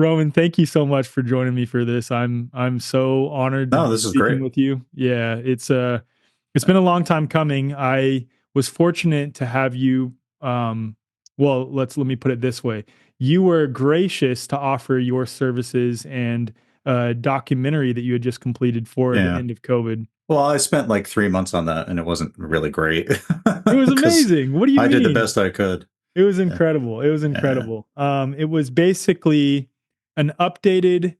Roman, thank you so much for joining me for this. I'm so honored to No, be this is speaking great. with you. Yeah, it's been a long time coming. I was fortunate to have you well, let me put it this way. You were gracious to offer your services and a documentary that you had just completed for the Yeah. end of COVID. Well, I spent like 3 months on that and it wasn't really great It was because amazing. What do you I did the mean? best I could. It was Yeah. incredible. It was Yeah. incredible. It was basically an updated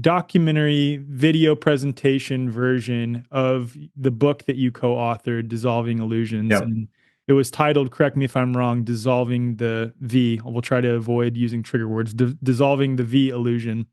documentary video presentation version of the book that you co-authored, Dissolving Illusions. Yep. And it was titled, correct me if I'm wrong, Dissolving the V. We'll try to avoid using trigger words, Dissolving the V Illusion.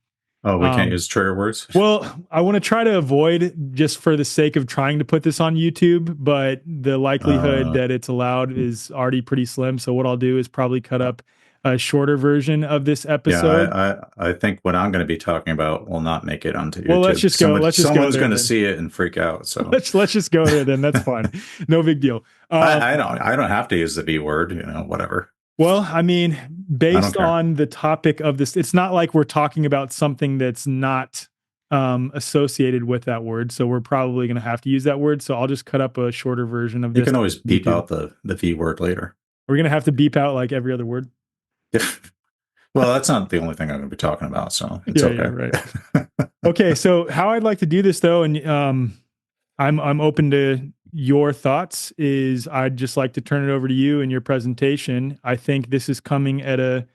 Oh, we can't Um, use trigger words. well, I want to try to avoid just for the sake of trying to put this on YouTube, but the likelihood Uh, that it's allowed is already pretty slim. So what I'll do is probably cut up a shorter version of this yeah, episode. I think what I'm going to be talking about will not make it onto Well, let's YouTube. just go. Let's just go Someone's there going to then. see it and freak out. So Let's just go there then. That's fine. No big deal. I don't have to use the V word, whatever. Well, I mean, I don't based care. on the topic of this, it's not like we're talking about something that's not associated with that word. So we're probably going to have to use that word. So I'll just cut up a shorter version of You this can on always beep YouTube. out the V word later. We're going to have to beep out like every other word. Well, that's not the only thing I'm going to be talking about, so it's Yeah, okay. right. Okay, so how I'd like to do this though, and I'm open to your thoughts, is I'd just like to turn it over to you and your presentation. I think this is coming at a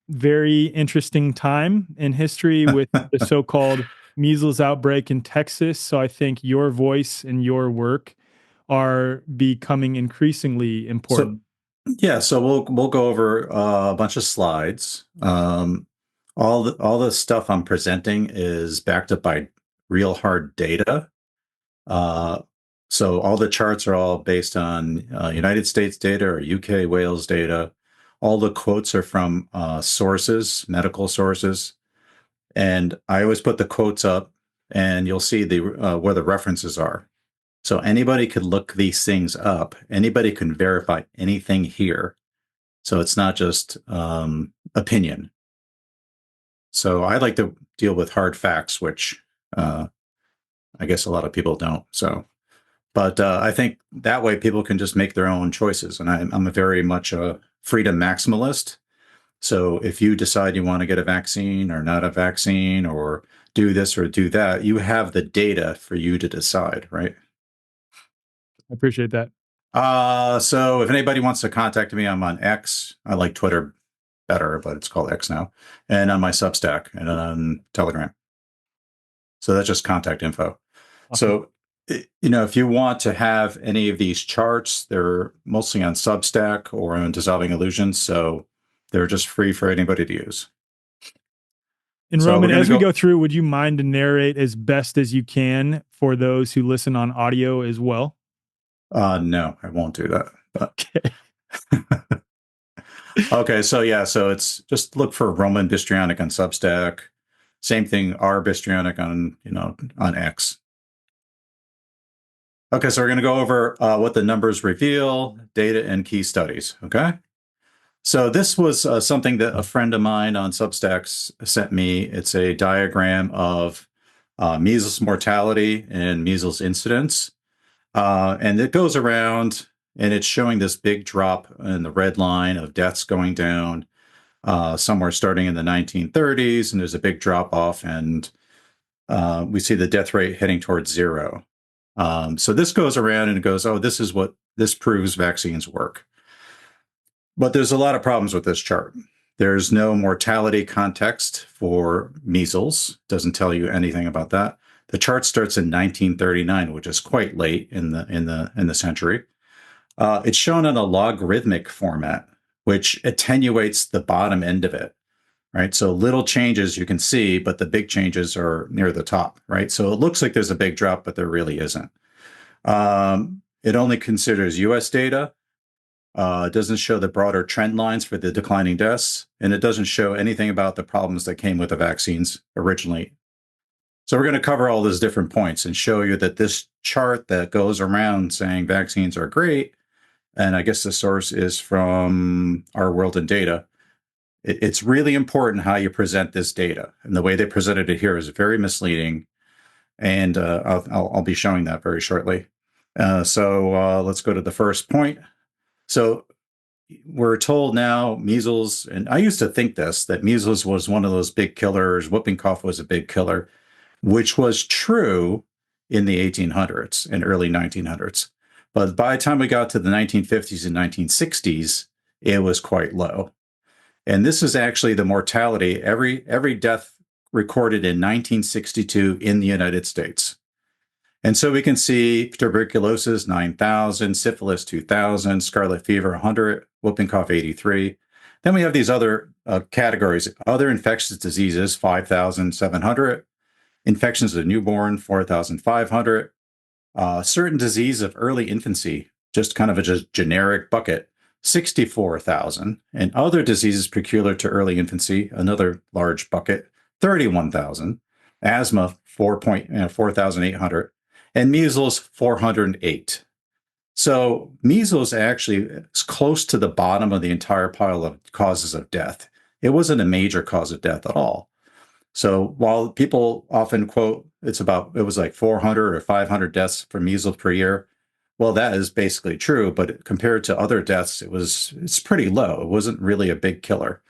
very interesting time in history with the so-called measles outbreak in Texas. So I think your voice and your work are becoming increasingly So important. yeah, so we'll go over a bunch of slides. All the stuff I'm presenting is backed up by real hard data. Uh, so all the charts are all based on United States data or UK Wales data. All the quotes are from sources, medical sources, and I always put the quotes up, and you'll see the where the references are. So anybody could look these things up. Anybody can verify anything here. So it's not just opinion. So I like to deal with hard facts, which I guess a lot of people don't. So, but I think that way people can just make their own choices. And I'm a very much a freedom maximalist. So if you decide you want to get a vaccine or not a vaccine or do this or do that, you have the data for you to decide, right? I appreciate that. So if anybody wants to contact me, I'm on X. I like Twitter better, but it's called X now. And on my Substack and on Telegram. So that's just contact info. Awesome. So, if you want to have any of these charts, they're mostly on Substack or on Dissolving Illusions. So they're just free for anybody to use. And So we're Roman, going to as we go. go through, would you mind to narrate as best as you can for those who listen on audio as well? No, I won't do that. Okay. Okay, so yeah, so it's just look for Roman Bystrianyk on Substack. Same thing, R Bystrianyk on X. Okay, so we're going to go over what the numbers reveal, data, and key studies. Okay, so this was something that a friend of mine on Substack sent me. It's a diagram of measles mortality and measles incidence, and it goes around and it's showing this big drop in the red line of deaths going down somewhere starting in the 1930s, and there's a big drop off, and we see the death rate heading towards zero. So this goes around and it goes, oh, this proves vaccines work. But there's a lot of problems with this chart. There's no mortality context for measles. Doesn't tell you anything about that. The chart starts in 1939, which is quite late in the century. It's shown in a logarithmic format, which attenuates the bottom end of it, right? So little changes you can see, but the big changes are near the top, right? So it looks like there's a big drop, but there really isn't. It only considers US data. It doesn't show the broader trend lines for the declining deaths, and it doesn't show anything about the problems that came with the vaccines originally. So we're going to cover all those different points and show you that this chart that goes around saying vaccines are great, and I guess the source is from Our World in Data, It's really important how you present this data. And the way they presented it here is very misleading. And I'll be showing that very shortly. So let's go to the first point. So we're told now measles, and I used to think this, that measles was one of those big killers, whooping cough was a big killer, which was true in the 1800s and early 1900s. But by the time we got to the 1950s and 1960s, it was quite low. And this is actually the mortality, every death recorded in 1962 in the United States. And so we can see tuberculosis, 9,000, syphilis, 2,000, scarlet fever, 100, whooping cough, 83. Then we have these other categories, other infectious diseases, 5,700, infections of the newborn, 4,500, certain disease of early infancy, just kind of a just generic bucket, 64,000, and other diseases peculiar to early infancy, another large bucket, 31,000, asthma, 4,800, and measles, 408. So measles actually is close to the bottom of the entire pile of causes of death. It wasn't a major cause of death at all. So while people often quote it was like 400 or 500 deaths for measles per year, well, that is basically true. But compared to other deaths, it's pretty low. It wasn't really a big killer.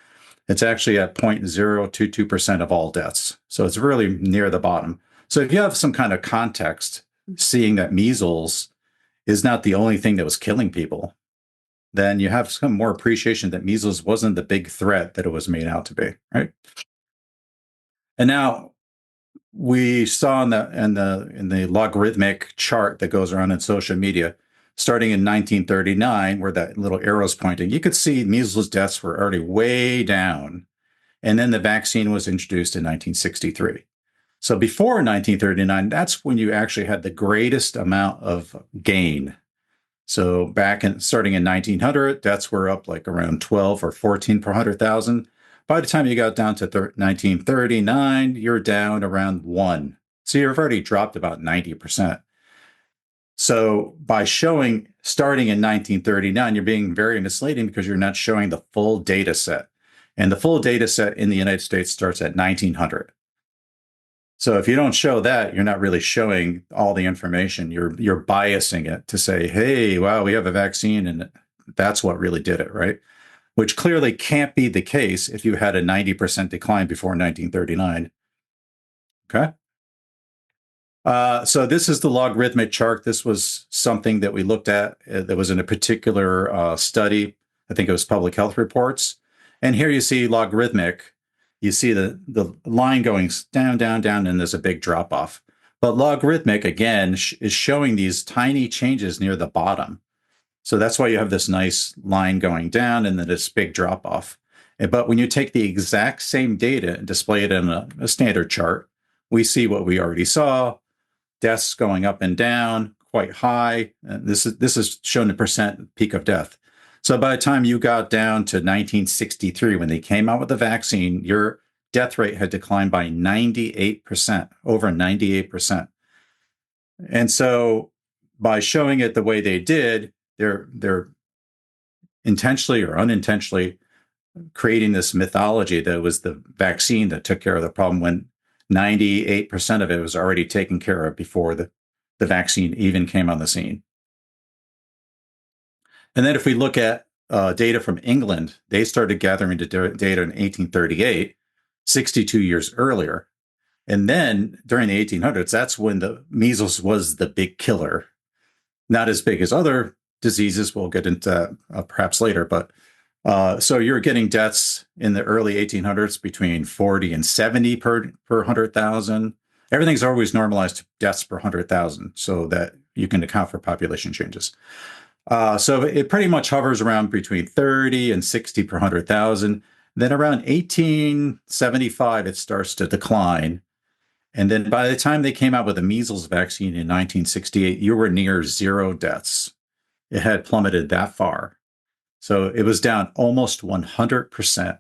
It's actually at 0.022% of all deaths. So it's really near the bottom. So if you have some kind of context, seeing that measles is not the only thing that was killing people, then you have some more appreciation that measles wasn't the big threat that it was made out to be, right? And now we saw in the logarithmic chart that goes around in social media, starting in 1939, where that little arrow's pointing, you could see measles deaths were already way down. And then the vaccine was introduced in 1963. So before 1939, that's when you actually had the greatest amount of gain. So starting in 1900, deaths were up like around 12 or 14 per 100,000. By the time you got down to 1939, you're down around 1. So you've already dropped about 90%. So by starting in 1939, you're being very misleading because you're not showing the full data set. And the full data set in the United States starts at 1900. So if you don't show that, you're not really showing all the information. You're biasing it to say, hey, wow, we have a vaccine and that's what really did it, right? Which clearly can't be the case if you had a 90% decline before 1939. Okay. So this is the logarithmic chart. This was something that we looked at that was in a particular study. I think it was Public Health Reports. And here you see logarithmic. You see the line going down, down, down, and there's a big drop off. But logarithmic, again, is showing these tiny changes near the bottom. So that's why you have this nice line going down and then this big drop off. But when you take the exact same data and display it in a standard chart, we see what we already saw, deaths going up and down, quite high. This is shown the percent peak of death. So by the time you got down to 1963, when they came out with the vaccine, your death rate had declined by 98%, over 98%. And so by showing it the way they did, they're intentionally or unintentionally creating this mythology that it was the vaccine that took care of the problem when 98% of it was already taken care of before the vaccine even came on the scene. And then if we look at data from England, they started gathering the data in 1838, 62 years earlier. And then during the 1800s, that's when the measles was the big killer. Not as big as other diseases. We'll get into perhaps later. But so you're getting deaths in the early 1800s between 40 and 70 per 100,000. Everything's always normalized to deaths per 100,000 so that you can account for population changes. So it pretty much hovers around between 30 and 60 per 100,000. Then around 1875, it starts to decline. And then by the time they came out with the measles vaccine in 1968, you were near 0 deaths. It had plummeted that far. So it was down almost 100%.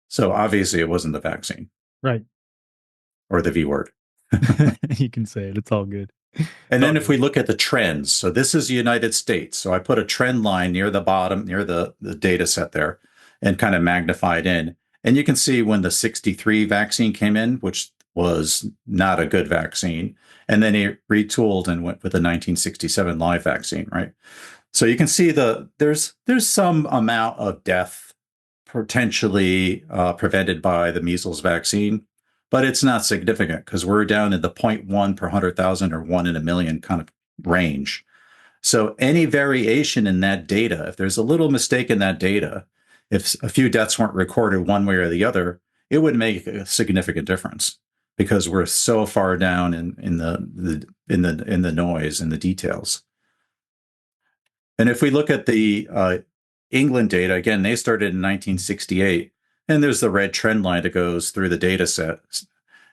So obviously it wasn't the vaccine. Right. Or the V word. You can say it. It's all good. And then if we look at the trends, so this is the United States. So I put a trend line near the bottom, near the data set there. and kind of magnified in. And you can see when the 63 vaccine came in, which was not a good vaccine, and then he retooled and went with the 1967 live vaccine, right? So you can see there's some amount of death potentially prevented by the measles vaccine, but it's not significant because we're down in the 0.1 per 100,000 or 1 in a million kind of range. So any variation in that data, if there's a little mistake in that data, if a few deaths weren't recorded one way or the other, it would make a significant difference because we're so far down in the noise and the details. And if we look at the England data, again, they started in 1968, and there's the red trend line that goes through the data set.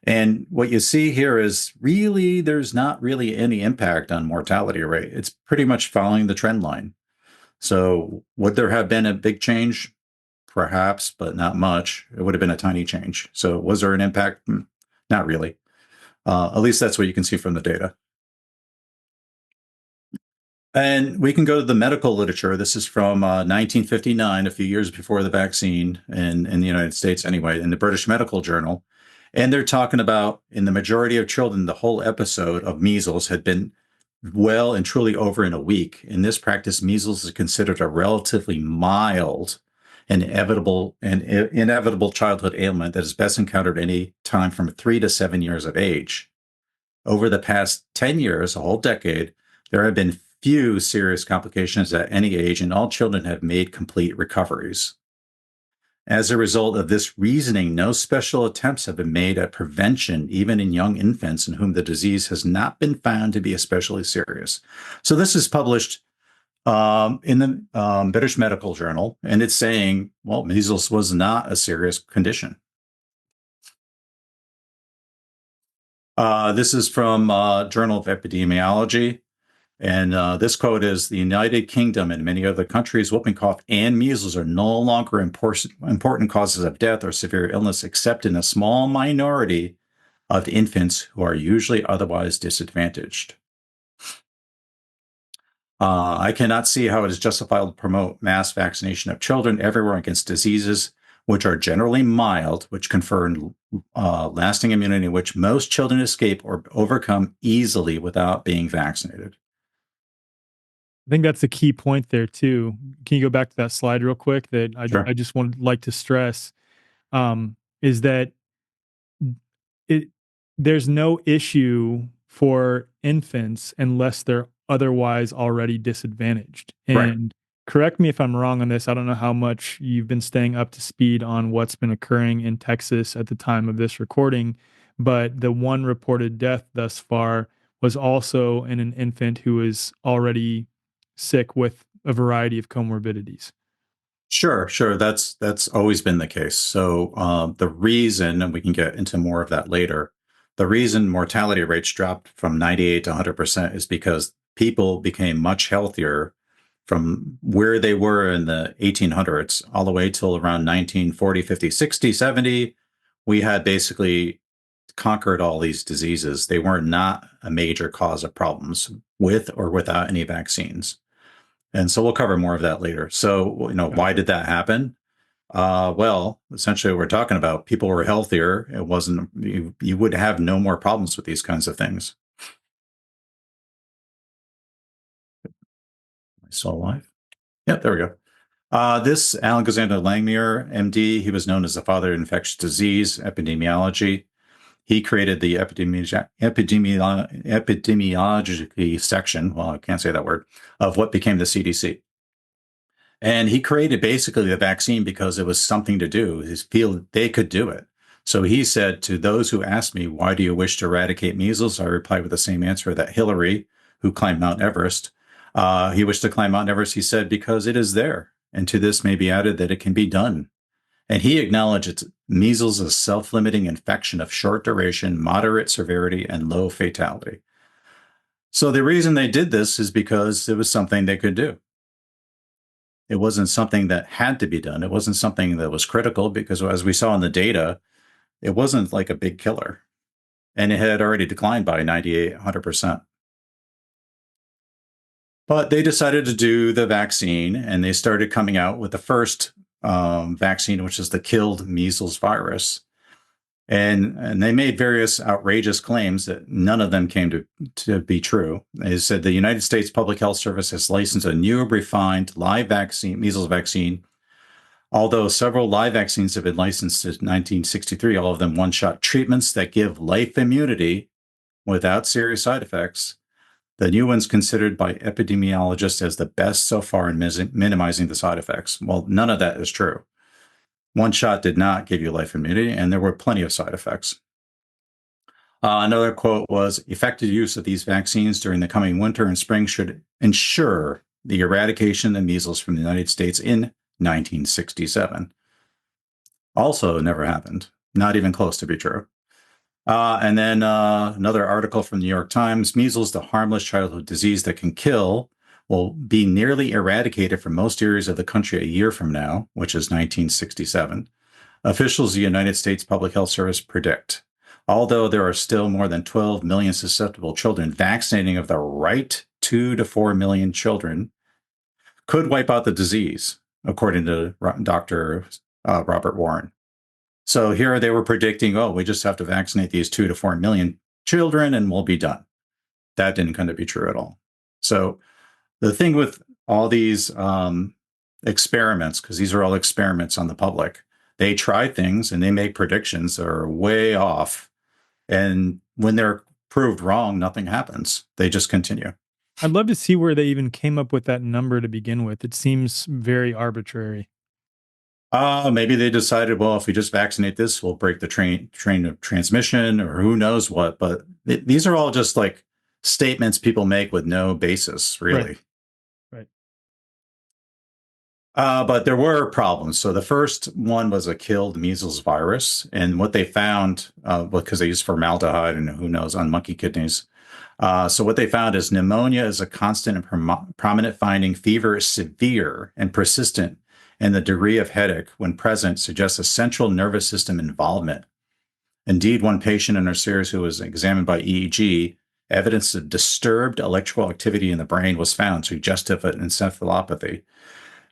And what you see here is really, there's not really any impact on mortality rate. It's pretty much following the trend line. So would there have been a big change? Perhaps, but not much. It would have been a tiny change. So was there an impact? Not really. At least that's what you can see from the data. And we can go to the medical literature. This is from 1959, a few years before the vaccine in the United States anyway, in the British Medical Journal. And they're talking about, in the majority of children, the whole episode of measles had been well and truly over in a week. In this practice, measles is considered a relatively mild and inevitable childhood ailment that is best encountered any time from 3 to 7 years of age. Over the past 10 years, a whole decade, there have been few serious complications at any age, and all children have made complete recoveries. As a result of this reasoning, no special attempts have been made at prevention, even in young infants in whom the disease has not been found to be especially serious. So this is published in the British Medical Journal, and it's saying, well, measles was not a serious condition. This is from Journal of Epidemiology. And this quote is, the United Kingdom and many other countries, whooping cough and measles are no longer important causes of death or severe illness, except in a small minority of the infants who are usually otherwise disadvantaged. I cannot see how it is justifiable to promote mass vaccination of children everywhere against diseases which are generally mild, which confer lasting immunity, which most children escape or overcome easily without being vaccinated. I think that's the key point there too. Can you go back to that slide real quick that Sure. I just would like to stress, is that there's no issue for infants unless they're otherwise already disadvantaged. Right. And correct me if I'm wrong on this. I don't know how much you've been staying up to speed on what's been occurring in Texas at the time of this recording, but the one reported death thus far was also in an infant who is already sick with a variety of comorbidities. Sure. That's always been the case. So the reason, and we can get into more of that later, the reason mortality rates dropped from 98 to 100% is because people became much healthier from where they were in the 1800s all the way till around 1940, 50, 60, 70. We had basically conquered all these diseases. They were not a major cause of problems with or without any vaccines. And so we'll cover more of that later. So, why did that happen? Well, essentially what we're talking about, people were healthier. It wasn't, you would have no more problems with these kinds of things. Am I still alive? Yep, there we go. This Alexander Langmuir, MD, he was known as the father of infectious disease epidemiology. He created the epidemiology section, well, I can't say that word, of what became the CDC. And he created basically the vaccine because it was something to do. His field, they could do it. So he said, to those who asked me, why do you wish to eradicate measles? I replied with the same answer that Hillary, who climbed Mount Everest, he wished to climb Mount Everest. He said, because it is there. And to this may be added that it can be done. And he acknowledged measles is a self-limiting infection of short duration, moderate severity, and low fatality. So the reason they did this is because it was something they could do. It wasn't something that had to be done. It wasn't something that was critical because, as we saw in the data, it wasn't like a big killer. And it had already declined by 98, 100%. But they decided to do the vaccine, and they started coming out with the first vaccine, which is the killed measles virus. And they made various outrageous claims that none of them came to be true. They said the United States Public Health Service has licensed a new refined live vaccine, measles vaccine. Although several live vaccines have been licensed since 1963, all of them one-shot treatments that give life immunity without serious side effects. The new one's considered by epidemiologists as the best so far in minimizing the side effects. Well, none of that is true. One shot did not give you life immunity, and there were plenty of side effects. Another quote was, effective use of these vaccines during the coming winter and spring should ensure the eradication of measles from the United States in 1967. Also never happened. Not even close to be true. And then another article from the New York Times, measles, the harmless childhood disease that can kill, will be nearly eradicated from most areas of the country a year from now, which is 1967. Officials of the United States Public Health Service predict, although there are still more than 12 million susceptible children, vaccinating of the right 2 to 4 million children could wipe out the disease, according to Dr. Robert Warren. So here they were predicting, oh, we just have to vaccinate these 2 to 4 million children and we'll be done. That didn't come to be true at all. So the thing with all these experiments, because these are all experiments on the public, they try things and they make predictions that are way off. And when they're proved wrong, nothing happens. They just continue. I'd love to see where they even came up with that number to begin with. It seems very arbitrary. Maybe they decided, well, if we just vaccinate this, we'll break the train of transmission, or who knows what. But these are all just like statements people make with no basis, really. Right. But there were problems. So the first one was a killed measles virus. And what they found, because they used formaldehyde and who knows on monkey kidneys. So what they found is pneumonia is a constant and prominent finding. Fever is severe and persistent, and the degree of headache when present suggests a central nervous system involvement. Indeed, one patient in our series who was examined by EEG, evidence of disturbed electrical activity in the brain was found, suggestive of encephalopathy.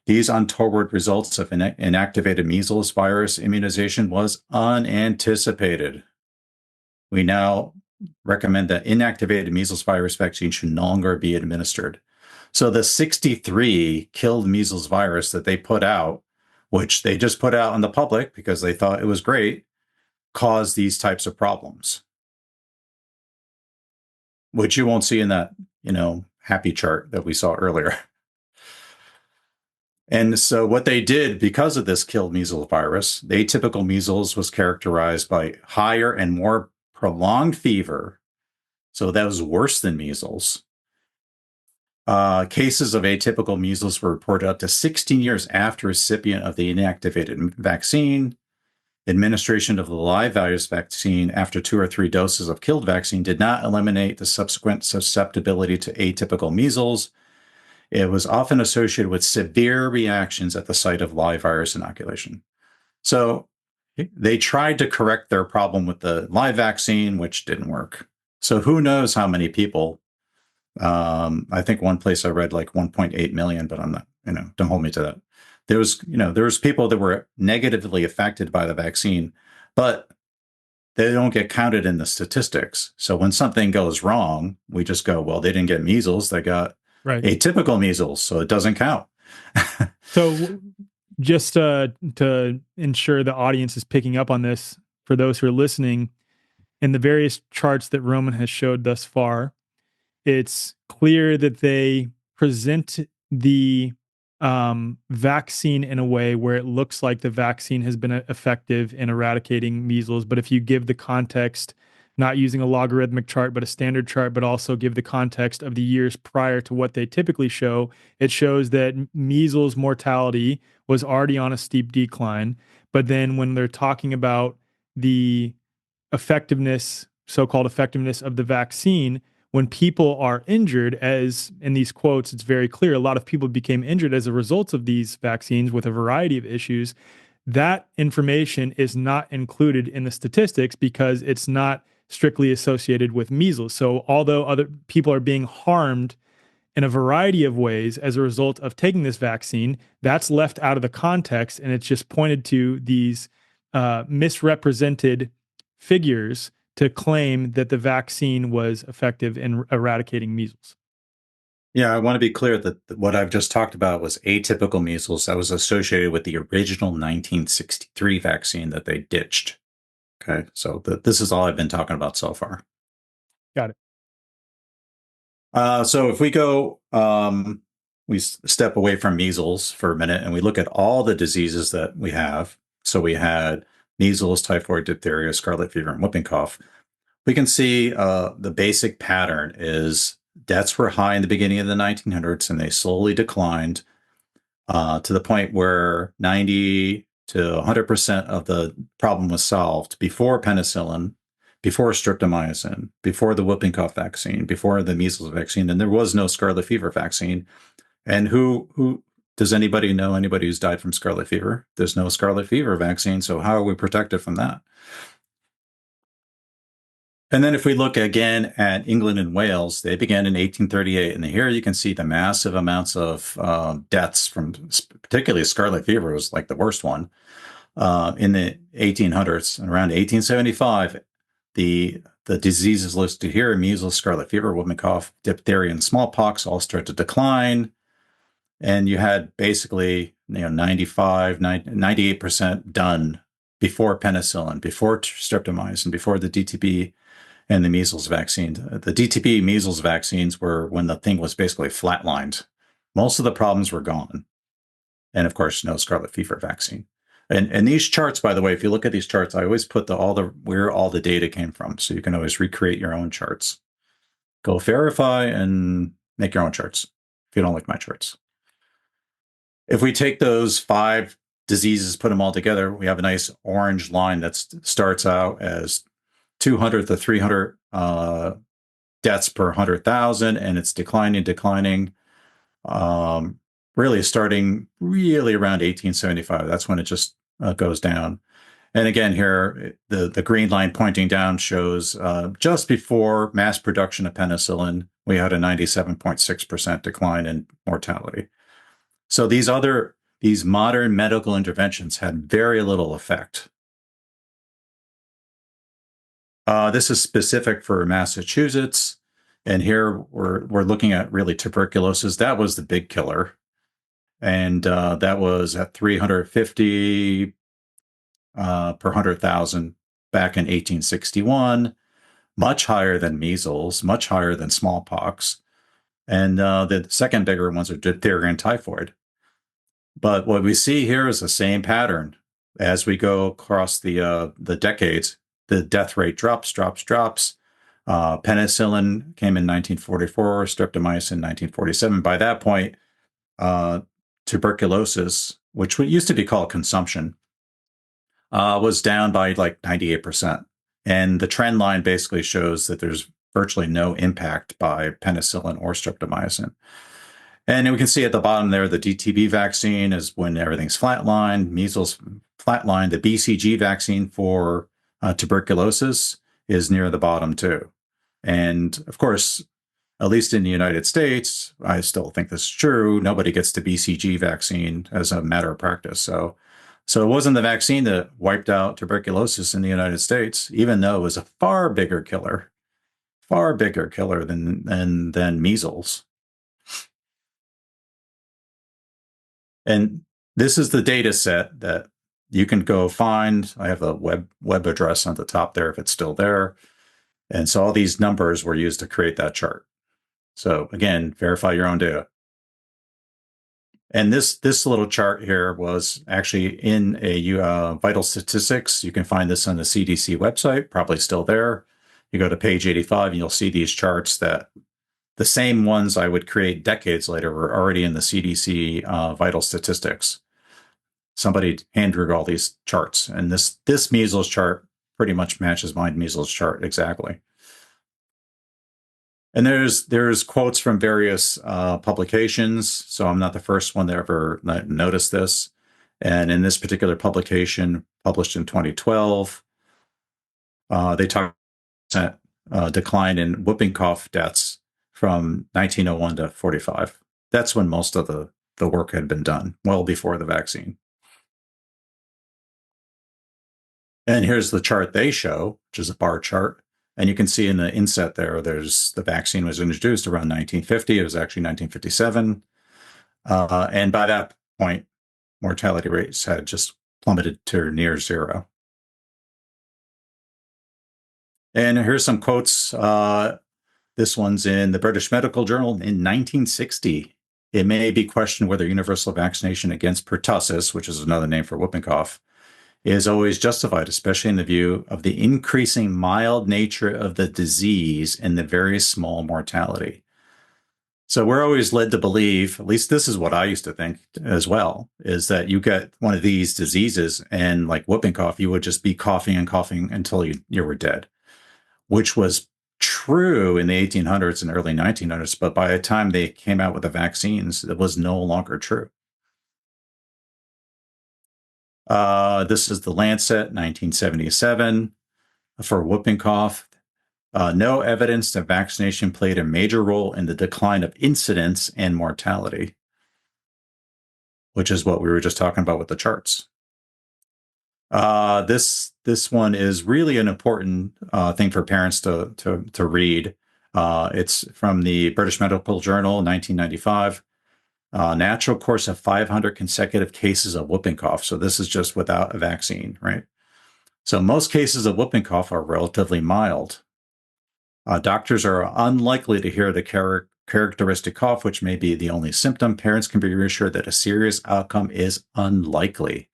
These untoward results of inactivated measles virus immunization was unanticipated. We now recommend that inactivated measles virus vaccine should no longer be administered. So the 63 killed measles virus that they put out, which they just put out in the public because they thought it was great, caused these types of problems, which you won't see in that, happy chart that we saw earlier. And so what they did because of this killed measles virus, the atypical measles was characterized by higher and more prolonged fever. So that was worse than measles. Cases of atypical measles were reported up to 16 years after recipient of the inactivated vaccine. Administration of the live virus vaccine after 2 or 3 doses of killed vaccine did not eliminate the subsequent susceptibility to atypical measles. It was often associated with severe reactions at the site of live virus inoculation. So they tried to correct their problem with the live vaccine, which didn't work. So who knows how many people, I think one place I read like 1.8 million, but I'm not, don't hold me to that. There was people that were negatively affected by the vaccine, but they don't get counted in the statistics. So when something goes wrong, we just go, well, they didn't get measles, they got atypical measles, so it doesn't count. So just to ensure the audience is picking up on this, for those who are listening, in the various charts that Roman has showed thus far, it's clear that they present the vaccine in a way where it looks like the vaccine has been effective in eradicating measles. But if you give the context, not using a logarithmic chart, but a standard chart, but also give the context of the years prior to what they typically show, it shows that measles mortality was already on a steep decline. But then when they're talking about the effectiveness, so-called effectiveness of the vaccine, when people are injured, as in these quotes, it's very clear, a lot of people became injured as a result of these vaccines with a variety of issues. That information is not included in the statistics because it's not strictly associated with measles. So although other people are being harmed in a variety of ways as a result of taking this vaccine. That's left out of the context, and it's just pointed to these misrepresented figures to claim that the vaccine was effective in eradicating measles. Yeah, I want to be clear that what I've just talked about was atypical measles that was associated with the original 1963 vaccine that they ditched. Okay, so this is all I've been talking about so far. Got it. So if we go, we step away from measles for a minute and we look at all the diseases that we have. So we had measles, typhoid, diphtheria, scarlet fever, and whooping cough. We can see the basic pattern is deaths were high in the beginning of the 1900s and they slowly declined to the point where 90 to 100% of the problem was solved before penicillin, before streptomycin, before the whooping cough vaccine, before the measles vaccine, and there was no scarlet fever vaccine. And who does anybody know anybody who's died from scarlet fever? There's no scarlet fever vaccine, so how are we protected from that? And then if we look again at England and Wales, they began in 1838, and here you can see the massive amounts of deaths from particularly scarlet fever was like the worst one in the 1800s. And around 1875, the diseases listed here, measles, scarlet fever, whooping cough, diphtheria, and smallpox all start to decline. And you had basically 98% done before penicillin, before streptomycin, before the DTP and the measles vaccine. The DTP measles vaccines were when the thing was basically flatlined. Most of the problems were gone. And of course, no scarlet fever vaccine. And these charts, by the way, if you look at these charts, I always put where all the data came from. So you can always recreate your own charts. Go verify and make your own charts if you don't like my charts. If we take those 5 diseases, put them all together, we have a nice orange line that starts out as 200 to 300 deaths per 100,000, and it's declining, really starting around 1875. That's when it just goes down. And again, here, the green line pointing down shows just before mass production of penicillin, we had a 97.6% decline in mortality. So these modern medical interventions had very little effect. This is specific for Massachusetts. And here we're looking at really tuberculosis. That was the big killer. And that was at 350 per 100,000 back in 1861, much higher than measles, much higher than smallpox. And the second bigger ones are diphtheria and typhoid. But what we see here is the same pattern. As we go across the decades, the death rate drops. Penicillin came in 1944, streptomycin 1947. By that point, tuberculosis, which used to be called consumption, was down by like 98%. And the trend line basically shows that there's virtually no impact by penicillin or streptomycin. And we can see at the bottom there, the DTP vaccine is when everything's flatlined, measles flatlined. The BCG vaccine for tuberculosis is near the bottom too. And of course, at least in the United States, I still think this is true. Nobody gets the BCG vaccine as a matter of practice. So it wasn't the vaccine that wiped out tuberculosis in the United States, even though it was a far bigger killer than measles. And this is the data set that you can go find. I have a web address on the top there if it's still there. And so all these numbers were used to create that chart. So again, verify your own data. And this little chart here was actually in a vital statistics. You can find this on the CDC website, probably still there. You go to page 85 and you'll see these charts that the same ones I would create decades later were already in the CDC vital statistics. Somebody hand drew all these charts, and this measles chart pretty much matches my measles chart exactly. And there's quotes from various publications, so I'm not the first one that ever noticed this. And in this particular publication, published in 2012, they talk about decline in whooping cough deaths from 1901 to 45. That's when most of the work had been done, well before the vaccine. And here's the chart they show, which is a bar chart. And you can see in the inset there, there's the vaccine was introduced around 1950. It was actually 1957. And by that point, mortality rates had just plummeted to near zero. And here's some quotes. This one's in the British Medical Journal in 1960. It may be questioned whether universal vaccination against pertussis, which is another name for whooping cough, is always justified, especially in the view of the increasing mild nature of the disease and the very small mortality. So we're always led to believe, at least this is what I used to think as well, is that you get one of these diseases and like whooping cough, you would just be coughing and coughing until you were dead, which was true in the 1800s and early 1900s. But by the time they came out with the vaccines, it was no longer true. This is the Lancet, 1977, for whooping cough. No evidence that vaccination played a major role in the decline of incidence and mortality, which is what we were just talking about with the charts. This one is really an important thing for parents to read. It's from the British Medical Journal, 1995. Natural course of 500 consecutive cases of whooping cough. So this is just without a vaccine, right? So most cases of whooping cough are relatively mild. Doctors are unlikely to hear the characteristic cough, which may be the only symptom. Parents can be reassured that a serious outcome is unlikely.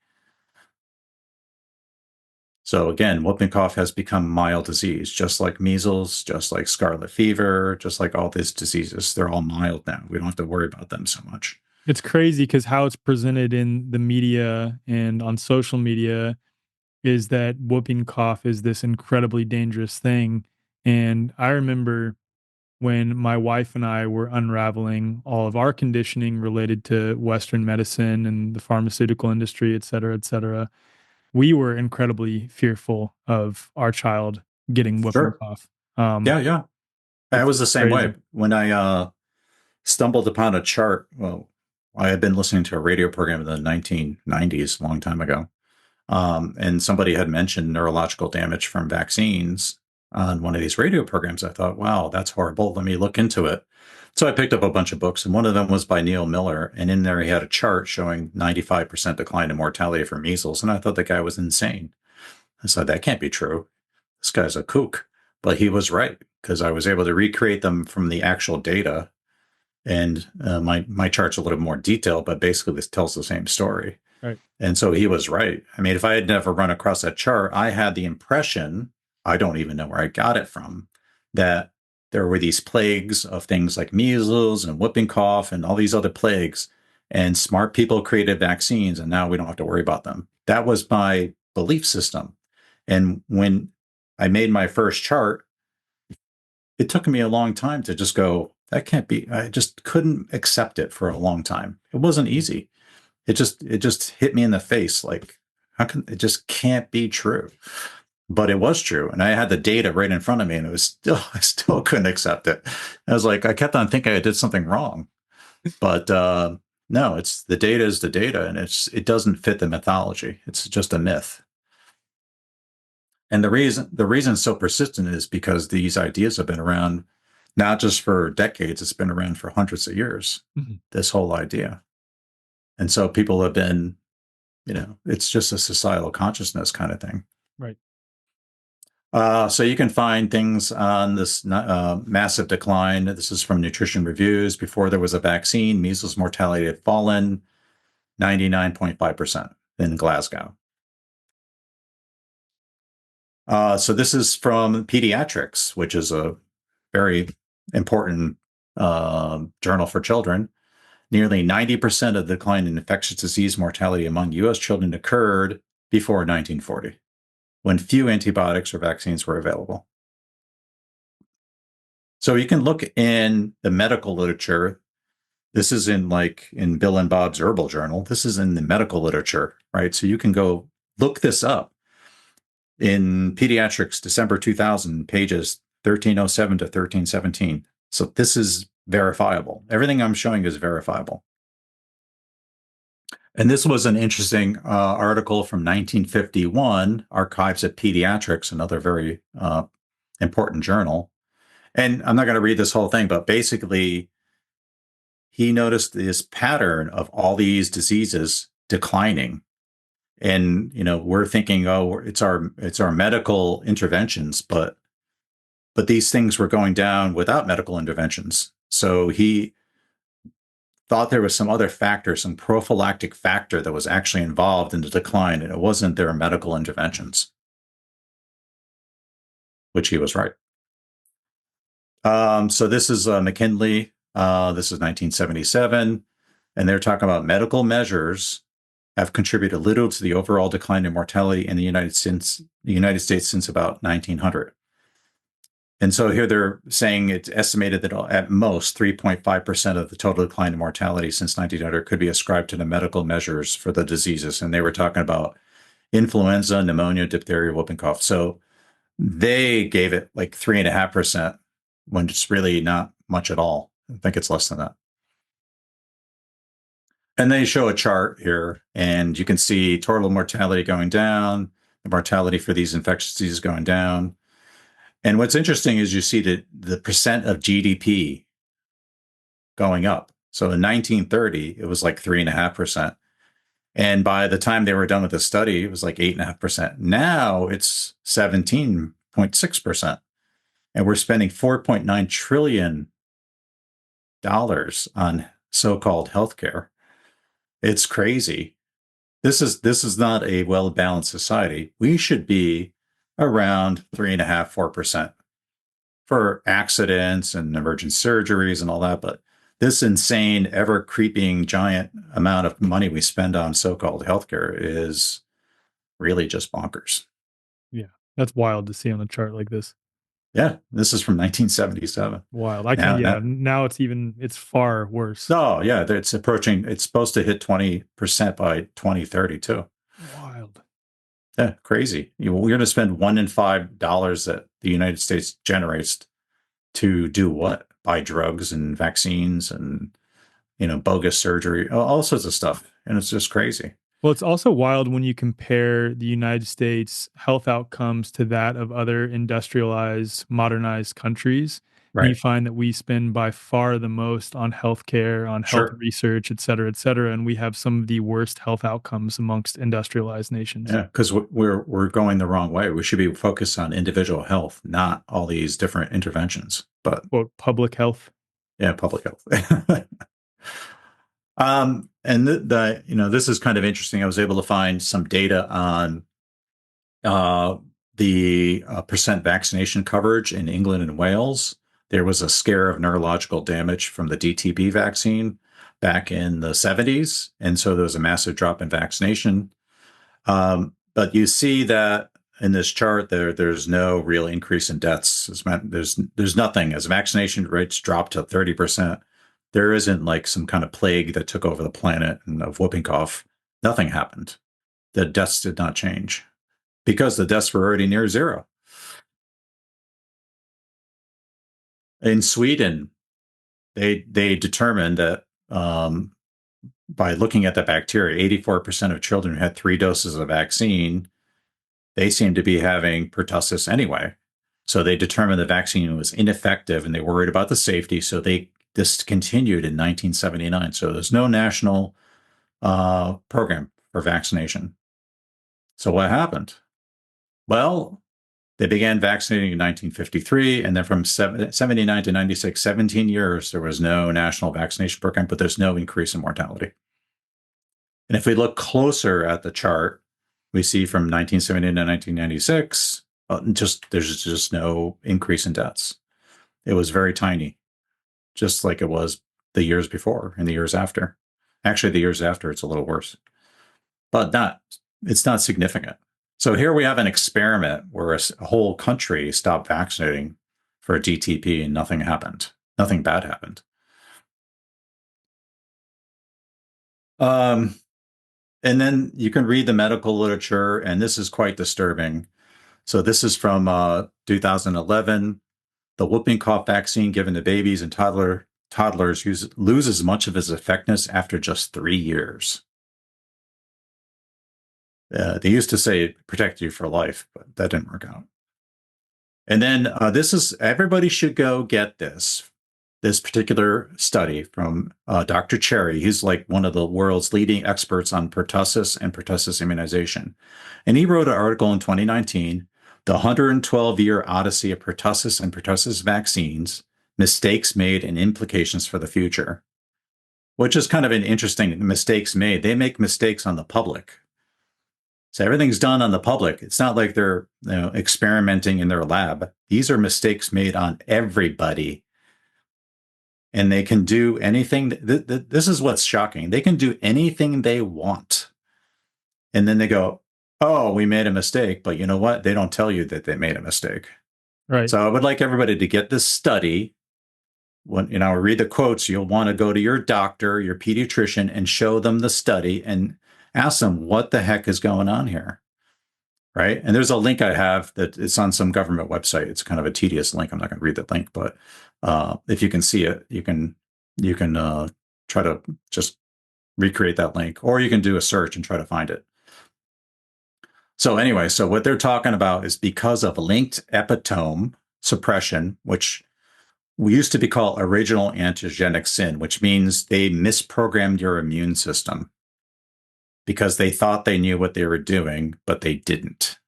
So again, whooping cough has become mild disease, just like measles, just like scarlet fever, just like all these diseases. They're all mild now. We don't have to worry about them so much. It's crazy because how it's presented in the media and on social media is that whooping cough is this incredibly dangerous thing. And I remember when my wife and I were unraveling all of our conditioning related to Western medicine and the pharmaceutical industry, et cetera, we were incredibly fearful of our child getting whooping Sure. cough. Yeah. I was the same crazy. way. When I stumbled upon a chart, well, I had been listening to a radio program in the 1990s, a long time ago. And somebody had mentioned neurological damage from vaccines on one of these radio programs. I thought, wow, that's horrible. Let me look into it. So I picked up a bunch of books, and one of them was by Neil Miller. And in there, he had a chart showing 95% decline in mortality for measles. And I thought the guy was insane. I said, that can't be true. This guy's a kook. But he was right, because I was able to recreate them from the actual data. And my chart's a little more detailed, but basically this tells the same story. Right. And so he was right. I mean, if I had never run across that chart, I had the impression, I don't even know where I got it from, that there were these plagues of things like measles and whooping cough and all these other plagues, and smart people created vaccines, and now we don't have to worry about them. That was my belief system. And when I made my first chart, it took me a long time to just go, that can't be. I just couldn't accept it for a long time. It wasn't easy. It just hit me in the face. Like, how can it just can't be true? But it was true. And I had the data right in front of me, and I still couldn't accept it. I was like, I kept on thinking I did something wrong. But no, it's the data is the data, and it doesn't fit the mythology. It's just a myth. And the reason it's so persistent is because these ideas have been around not just for decades, it's been around for hundreds of years, this whole idea. And so people have been, it's just a societal consciousness kind of thing. Right. So you can find things on this massive decline. This is from Nutrition Reviews. Before there was a vaccine, measles mortality had fallen 99.5% in Glasgow. So this is from Pediatrics, which is a very important journal for children. Nearly 90% of the decline in infectious disease mortality among U.S. children occurred before 1940, when few antibiotics or vaccines were available. So you can look in the medical literature. This is in Bill and Bob's Herbal Journal. This is in the medical literature, right? So you can go look this up. In Pediatrics, December 2000, pages 1307 to 1317. So this is verifiable. Everything I'm showing is verifiable. And this was an interesting article from 1951, Archives of Pediatrics, another very important journal. And I'm not going to read this whole thing, but basically, he noticed this pattern of all these diseases declining. And we're thinking, oh, it's our medical interventions, but these things were going down without medical interventions. So he thought there was some other factor, some prophylactic factor that was actually involved in the decline, and it wasn't their medical interventions, which he was right. So this is McKinley. This is 1977, and they're talking about medical measures have contributed little to the overall decline in mortality in the United States since about 1900. And so here they're saying it's estimated that at most 3.5% of the total decline in mortality since 1900 could be ascribed to the medical measures for the diseases. And they were talking about influenza, pneumonia, diphtheria, whooping cough. So they gave it like 3.5% when it's really not much at all. I think it's less than that. And they show a chart here, and you can see total mortality going down, the mortality for these infectious diseases going down. And what's interesting is you see the percent of GDP going up. So in 1930, it was like 3.5%. And by the time they were done with the study, it was like 8.5%. Now it's 17.6%. And we're spending $4.9 trillion on so-called healthcare. It's crazy. This is not a well-balanced society. We should be around 3.5%, 4% for accidents and emergent surgeries and all that. But this insane, ever creeping giant amount of money we spend on so-called healthcare is really just bonkers. Yeah, that's wild to see on a chart like this. Yeah, this is from 1977. Wild. I can't. Now it's far worse. Oh, yeah, it's approaching. It's supposed to hit 20% by 2030 too. Wild. Yeah, crazy. We're going to spend $1 in $5 that the United States generates to do what? Buy drugs and vaccines and bogus surgery, all sorts of stuff, and it's just crazy. Well, it's also wild when you compare the United States health outcomes to that of other industrialized, modernized countries. Right. You find that we spend by far the most on healthcare, on health research, et cetera, and we have some of the worst health outcomes amongst industrialized nations. Yeah, because we're going the wrong way. We should be focused on individual health, not all these different interventions. But public health. Yeah, public health. And this is kind of interesting. I was able to find some data on the percent vaccination coverage in England and Wales. There was a scare of neurological damage from the DTP vaccine back in the 70s. And so there was a massive drop in vaccination. But you see that in this chart, there's no real increase in deaths. There's nothing. As vaccination rates drop to 30%, there isn't like some kind of plague that took over the planet and of whooping cough. Nothing happened. The deaths did not change because the deaths were already near zero. In Sweden, they determined that by looking at the bacteria, 84% of children who had 3 doses of vaccine, they seemed to be having pertussis anyway. So they determined the vaccine was ineffective and they worried about the safety. So they discontinued in 1979. So there's no national program for vaccination. So what happened? Well, they began vaccinating in 1953, and then from 79 to 96, 17 years, there was no national vaccination program, but there's no increase in mortality. And if we look closer at the chart, we see from 1970 to 1996, there's just no increase in deaths. It was very tiny, just like it was the years before and the years after. Actually, the years after, it's a little worse, but it's not significant. So here we have an experiment where a whole country stopped vaccinating for a DTP and nothing happened. Nothing bad happened. And then you can read the medical literature, and this is quite disturbing. So this is from 2011. the whooping cough vaccine given to babies and toddlers loses much of its effectiveness after just 3 years. They used to say it protected you for life, but that didn't work out. And then everybody should go get this particular study from Dr. Cherry. He's like one of the world's leading experts on pertussis and pertussis immunization. And he wrote an article in 2019, The 112-Year Odyssey of Pertussis and Pertussis Vaccines, Mistakes Made and Implications for the Future, which is kind of an interesting mistakes made. They make mistakes on the public. So everything's done on the public. It's not like they're experimenting in their lab. These are mistakes made on everybody. And they can do anything. This is what's shocking. They can do anything they want. And then they go, oh, we made a mistake. But you know what? They don't tell you that they made a mistake. Right. So I would like everybody to get this study. When I read the quotes, you'll want to go to your doctor, your pediatrician, and show them the study and ask them what the heck is going on here. Right. And there's a link I have that it's on some government website. It's kind of a tedious link. I'm not going to read the link, but if you can see it, you can try to just recreate that link, or you can do a search and try to find it. So anyway, so what they're talking about is because of linked epitome suppression, which we used to be called original antigenic sin, which means they misprogrammed your immune system because they thought they knew what they were doing, but they didn't.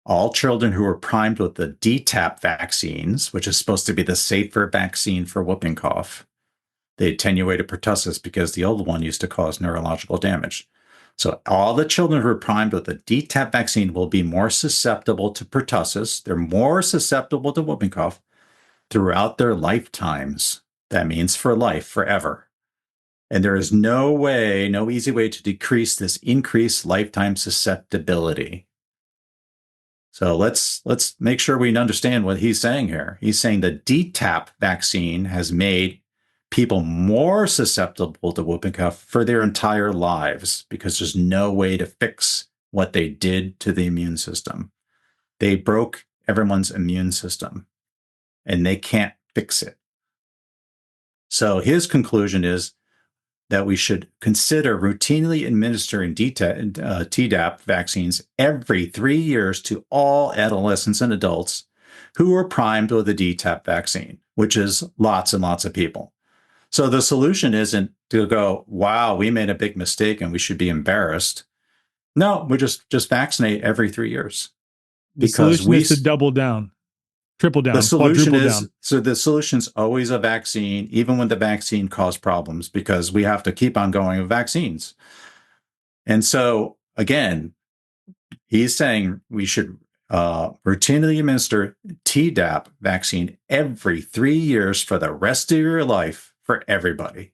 All children who were primed with the DTaP vaccines, which is supposed to be the safer vaccine for whooping cough, they attenuated pertussis because the old one used to cause neurological damage. So all the children who are primed with the DTaP vaccine will be more susceptible to pertussis. They're more susceptible to whooping cough throughout their lifetimes. That means for life, forever. And there is no way, no easy way to decrease this increased lifetime susceptibility. So let's make sure we understand what he's saying here. He's saying the DTaP vaccine has made people more susceptible to whooping cough for their entire lives because there's no way to fix what they did to the immune system. They broke everyone's immune system and they can't fix it. So his conclusion is that we should consider routinely administering Tdap vaccines every 3 years to all adolescents and adults who are primed with a DTaP vaccine, which is lots and lots of people. So the solution isn't to go, wow, we made a big mistake and we should be embarrassed. No, we just vaccinate every 3 years. The solution is to double down, triple down, the solution is down. So the solution's always a vaccine, even when the vaccine caused problems, because we have to keep on going with vaccines. And so again, he's saying we should routinely administer Tdap vaccine every 3 years for the rest of your life for everybody.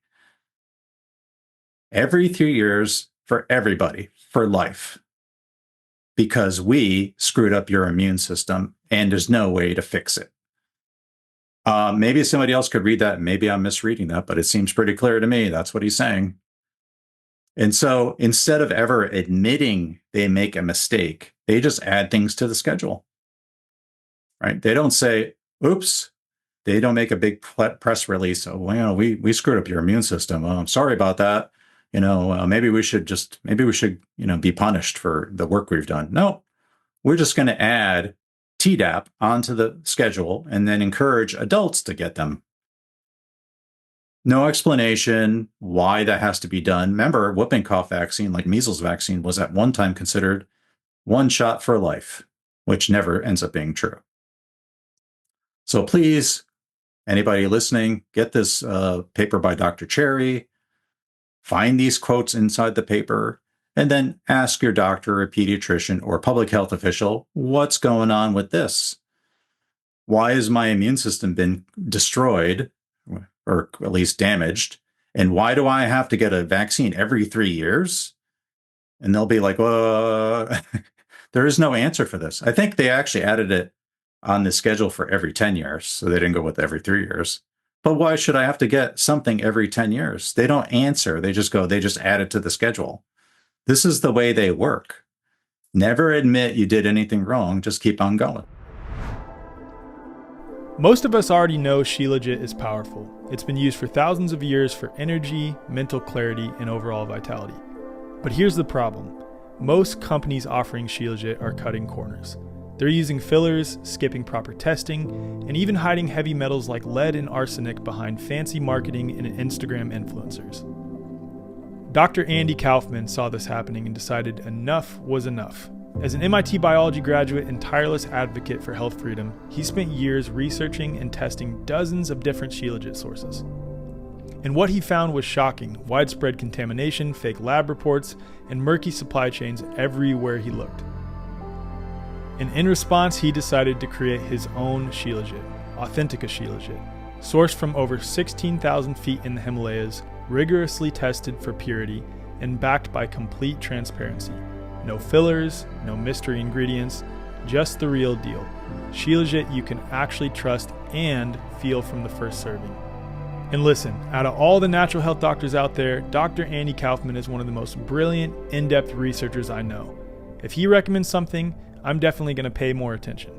Every 3 years for everybody for life. Because we screwed up your immune system and there's no way to fix it. Maybe somebody else could read that. Maybe I'm misreading that, but it seems pretty clear to me. That's what he's saying. And so instead of ever admitting they make a mistake, they just add things to the schedule, right? They don't say, oops. They don't make a big press release. Oh, well, we screwed up your immune system. I'm sorry about that. Maybe we should be punished for the work we've done. No, we're just going to add Tdap onto the schedule and then encourage adults to get them. No explanation why that has to be done. Remember, whooping cough vaccine, like measles vaccine, was at one time considered one shot for life, which never ends up being true. So please, anybody listening, get this paper by Dr. Cherry. Find these quotes inside the paper, and then ask your doctor or pediatrician or public health official, what's going on with this? Why has my immune system been destroyed, or at least damaged? And why do I have to get a vaccine every 3 years? And they'll be like, well, there is no answer for this. I think they actually added it on the schedule for every 10 years, so they didn't go with every 3 years. But why should I have to get something every 10 years? They don't answer. They just add it to the schedule. This is the way they work. Never admit you did anything wrong. Just keep on going. Most of us already know Shilajit is powerful. It's been used for thousands of years for energy, mental clarity, and overall vitality. But here's the problem. Most companies offering Shilajit are cutting corners. They're using fillers, skipping proper testing, and even hiding heavy metals like lead and arsenic behind fancy marketing and Instagram influencers. Dr. Andy Kaufman saw this happening and decided enough was enough. As an MIT biology graduate and tireless advocate for health freedom, he spent years researching and testing dozens of different Shilajit sources. And what he found was shocking: widespread contamination, fake lab reports, and murky supply chains everywhere he looked. And in response, he decided to create his own Shilajit, Authentica Shilajit, sourced from over 16,000 feet in the Himalayas, rigorously tested for purity, and backed by complete transparency. No fillers, no mystery ingredients, just the real deal. Shilajit you can actually trust and feel from the first serving. And listen, out of all the natural health doctors out there, Dr. Andy Kaufman is one of the most brilliant, in-depth researchers I know. If he recommends something, I'm definitely going to pay more attention.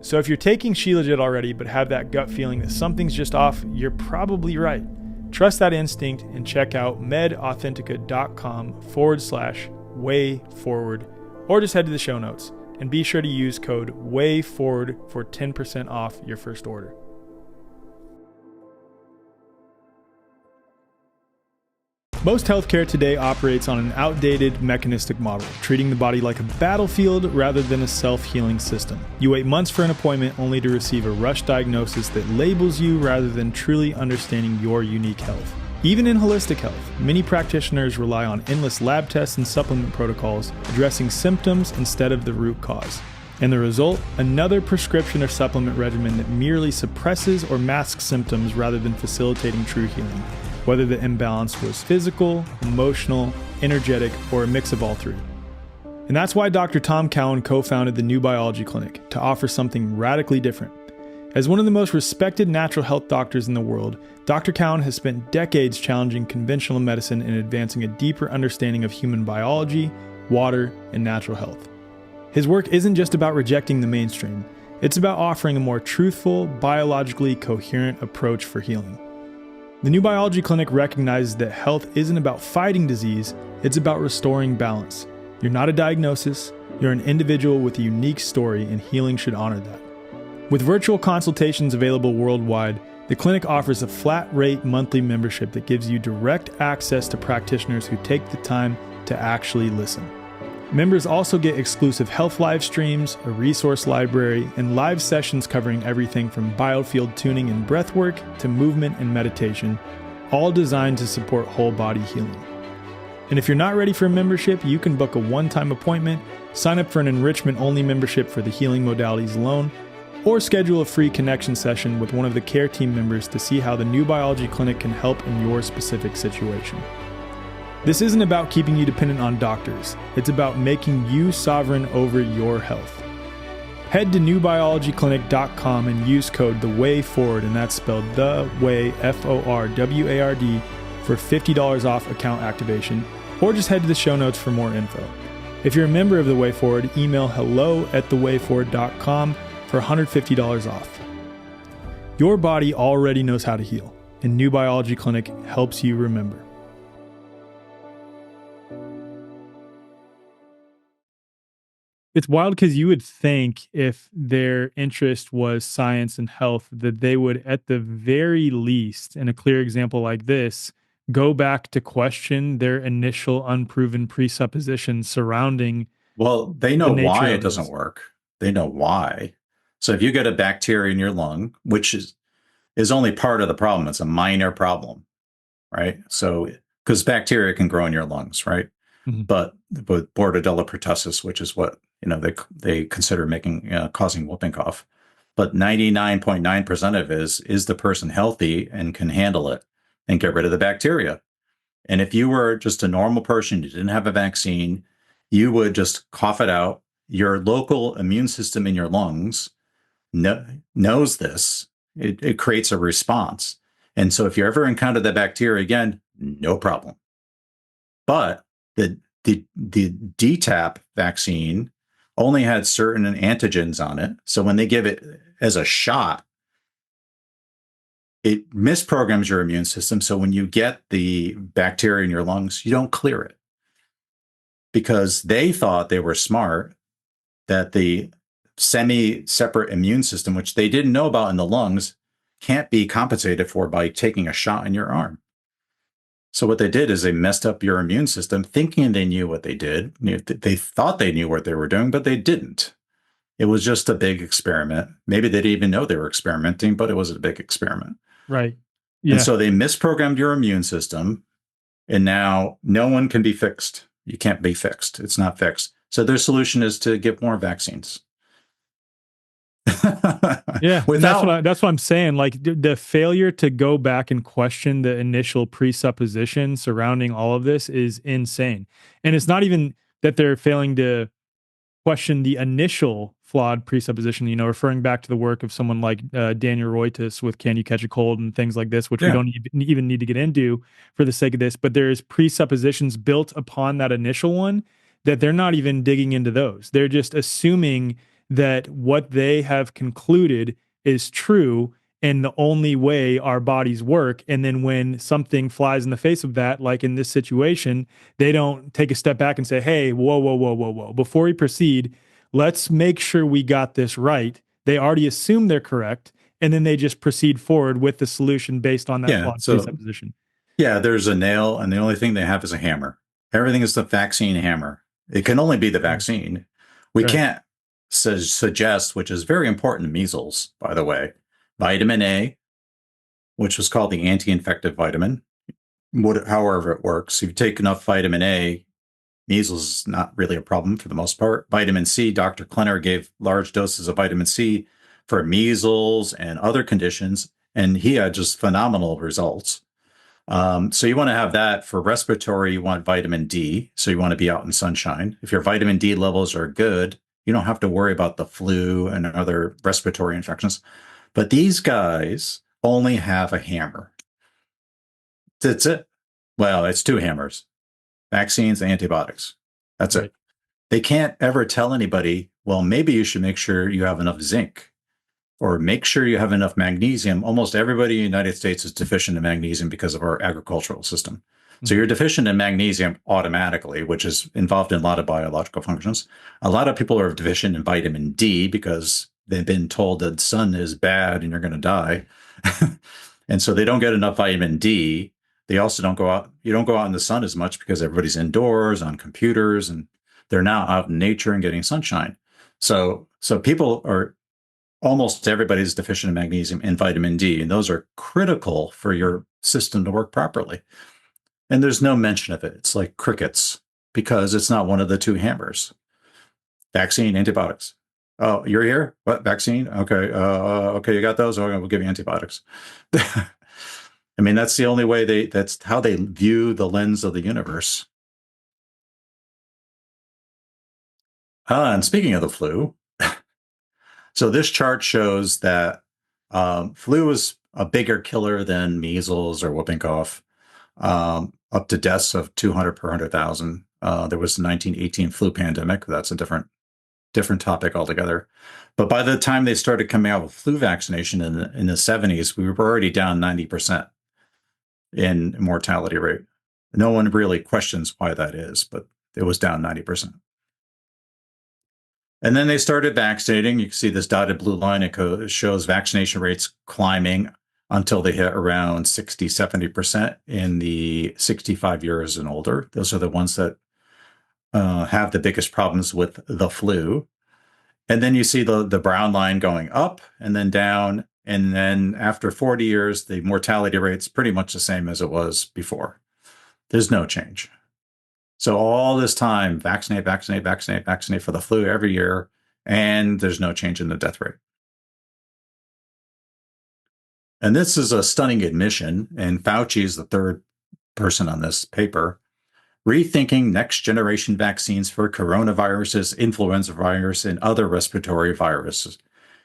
So if you're taking Shilajit already but have that gut feeling that something's just off, you're probably right. Trust that instinct and check out medauthentica.com/way forward, or just head to the show notes and be sure to use code way forward for 10% off your first order. Most healthcare today operates on an outdated mechanistic model, treating the body like a battlefield rather than a self-healing system. You wait months for an appointment only to receive a rush diagnosis that labels you rather than truly understanding your unique health. Even in holistic health, many practitioners rely on endless lab tests and supplement protocols, addressing symptoms instead of the root cause. And the result? Another prescription or supplement regimen that merely suppresses or masks symptoms rather than facilitating true healing, whether the imbalance was physical, emotional, energetic, or a mix of all three. And that's why Dr. Tom Cowan co-founded the NYBiology Clinic, to offer something radically different. As one of the most respected natural health doctors in the world, Dr. Cowan has spent decades challenging conventional medicine and advancing a deeper understanding of human biology, water, and natural health. His work isn't just about rejecting the mainstream, it's about offering a more truthful, biologically coherent approach for healing. The NYBiology Clinic recognizes that health isn't about fighting disease, it's about restoring balance. You're not a diagnosis, you're an individual with a unique story, and healing should honor that. With virtual consultations available worldwide, the clinic offers a flat-rate monthly membership that gives you direct access to practitioners who take the time to actually listen. Members also get exclusive health live streams, a resource library, and live sessions covering everything from biofield tuning and breathwork to movement and meditation, all designed to support whole body healing. And if you're not ready for a membership, you can book a one-time appointment, sign up for an enrichment-only membership for the healing modalities alone, or schedule a free connection session with one of the care team members to see how the NYBiology Clinic can help in your specific situation. This isn't about keeping you dependent on doctors. It's about making you sovereign over your health. Head to newbiologyclinic.com and use code THEWAYFORWARD, and that's spelled The Way, FORWARD, for $50 off account activation, or just head to the show notes for more info. If you're a member of The Way Forward, email hello@thewayforward.com for $150 off. Your body already knows how to heal, and NYBiology Clinic helps you remember. It's wild because you would think if their interest was science and health, that they would, at the very least, in a clear example like this, go back to question their initial unproven presuppositions surrounding. Well, they know the nature why of it doesn't this. work. They know why. So if you get a bacteria in your lung, which is only part of the problem, it's a minor problem, right? So because bacteria can grow in your lungs, right? Mhm. But Bordetella pertussis, which is what they consider causing whooping cough, but 99.9% of it is the person healthy and can handle it and get rid of the bacteria. And if you were just a normal person, you didn't have a vaccine, you would just cough it out. Your local immune system in your lungs knows this. It creates a response. And so if you ever encounter the bacteria again, no problem. But the DTaP vaccine only had certain antigens on it. So when they give it as a shot, it misprograms your immune system. So when you get the bacteria in your lungs, you don't clear it because they thought they were smart, that the semi-separate immune system, which they didn't know about in the lungs, can't be compensated for by taking a shot in your arm. So what they did is they messed up your immune system thinking they knew what they did. They thought they knew what they were doing, but they didn't. It was just a big experiment. Maybe they didn't even know they were experimenting, but it was a big experiment. Right. And Yeah. so they misprogrammed your immune system, and now no one can be fixed. You can't be fixed. It's not fixed. So their solution is to give more vaccines. Yeah, and Without, that's what I'm saying. Like the failure to go back and question the initial presupposition surrounding all of this is insane. And it's not even that they're failing to question the initial flawed presupposition, you know, referring back to the work of someone like Daniel Reuters with Can You Catch a Cold and things like this, which we yeah, don't even need to get into for the sake of this, but there's presuppositions built upon that initial one that they're not even digging into those. They're just assuming that what they have concluded is true and the only way our bodies work. And then when something flies in the face of that, like in this situation, they don't take a step back and say, hey, whoa, whoa, whoa, whoa, whoa. Before we proceed, let's make sure we got this right. They already assume they're correct. And then they just proceed forward with the solution based on that yeah. flawed So presupposition. yeah, there's a nail, and the only thing they have is a hammer. Everything is the vaccine hammer. It can only be the vaccine. We Right. can't suggest, which is very important in measles, by the way, vitamin A, which was called the anti-infective vitamin. However it works, if you take enough vitamin A, measles is not really a problem for the most part. Vitamin C, Dr. Klenner gave large doses of vitamin C for measles and other conditions, and he had just phenomenal results. So you want to have that. For respiratory, you want vitamin D. So you want to be out in sunshine. If your vitamin D levels are good, you don't have to worry about the flu and other respiratory infections. But these guys only have a hammer. That's it. Well, it's two hammers: vaccines and antibiotics. That's Right. it. They can't ever tell anybody, well, maybe you should make sure you have enough zinc or make sure you have enough magnesium. Almost everybody in the United States is deficient in magnesium because of our agricultural system. So Mhm. you're deficient in magnesium automatically, which is involved in a lot of biological functions. A lot of people are deficient in vitamin D because they've been told that the sun is bad and you're going to die. And so they don't get enough vitamin D. They also don't go out. You don't go out in the sun as much because everybody's indoors on computers and they're now out in nature and getting sunshine. So people are, almost everybody's deficient in magnesium and vitamin D, and those are critical for your system to work properly. And there's no mention of it. It's like crickets because it's not one of the two hammers. Vaccine, antibiotics. Oh, you're here? What, vaccine? Okay. Okay, you got those? Okay, we'll give you antibiotics. I mean, that's the only way that's how they view the lens of the universe. And speaking of the flu, so this chart shows that flu is a bigger killer than measles or whooping cough, up to deaths of 200 per 100,000. There was the 1918 flu pandemic. That's a different topic altogether. But by the time they started coming out with flu vaccination in the 70s, we were already down 90% in mortality rate. No one really questions why that is, but it was down 90%. And then they started vaccinating. You can see this dotted blue line. It shows vaccination rates climbing until they hit around 60, 70% in the 65 years and older. Those are the ones that have the biggest problems with the flu. And then you see the brown line going up and then down. And then after 40 years, the mortality rate's pretty much the same as it was before. There's no change. So all this time, vaccinate, vaccinate, vaccinate, vaccinate for the flu every year, and there's no change in the death rate. And this is a stunning admission, and Fauci is the third person on this paper. Rethinking next generation vaccines for coronaviruses, influenza virus, and other respiratory viruses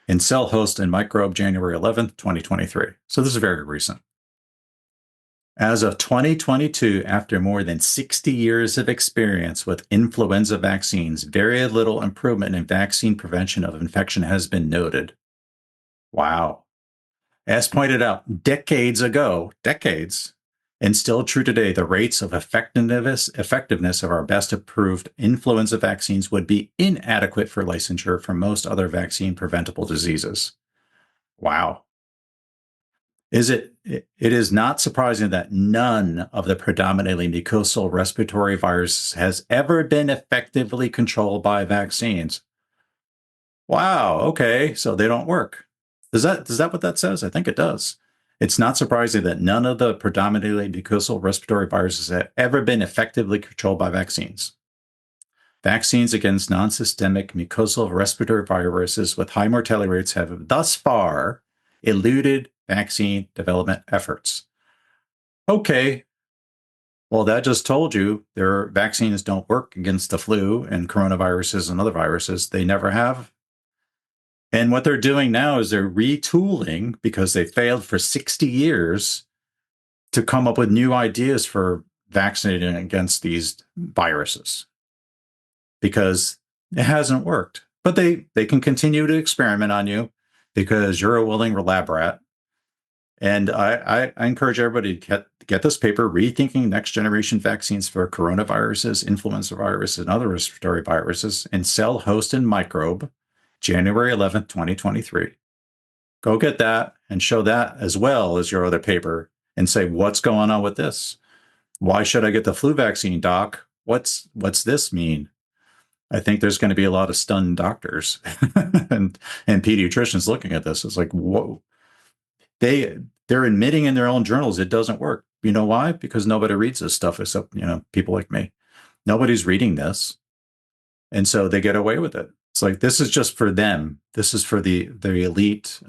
in Cell Host and Microbe, January 11th, 2023. So this is very recent. As of 2022, after more than 60 years of experience with influenza vaccines, very little improvement in vaccine prevention of infection has been noted. Wow. As pointed out decades, and still true today, the rates of effectiveness of our best approved influenza vaccines would be inadequate for licensure for most other vaccine preventable diseases. Wow. It is not surprising that none of the predominantly mucosal respiratory viruses has ever been effectively controlled by vaccines. Wow, okay, so they don't work. Does that what that says? I think it does. It's not surprising that none of the predominantly mucosal respiratory viruses have ever been effectively controlled by vaccines. Vaccines against non-systemic mucosal respiratory viruses with high mortality rates have thus far eluded vaccine development efforts. Okay, well, that just told you their vaccines don't work against the flu and coronaviruses and other viruses. They never have. And what they're doing now is they're retooling because they failed for 60 years to come up with new ideas for vaccinating against these viruses because it hasn't worked. But they can continue to experiment on you because you're a willing lab rat. And I encourage everybody to get this paper, Rethinking Next Generation Vaccines for Coronaviruses, Influenza Viruses, and Other Respiratory Viruses in Cell, Host, and Microbe, January 11th, 2023. Go get that and show that as well as your other paper and say, what's going on with this? Why should I get the flu vaccine, doc? What's this mean? I think there's going to be a lot of stunned doctors and pediatricians looking at this. It's like, whoa. They're admitting in their own journals it doesn't work. You know why? Because nobody reads this stuff except, people like me. Nobody's reading this. And so they get away with it. It's like, this is just for them. This is for the elite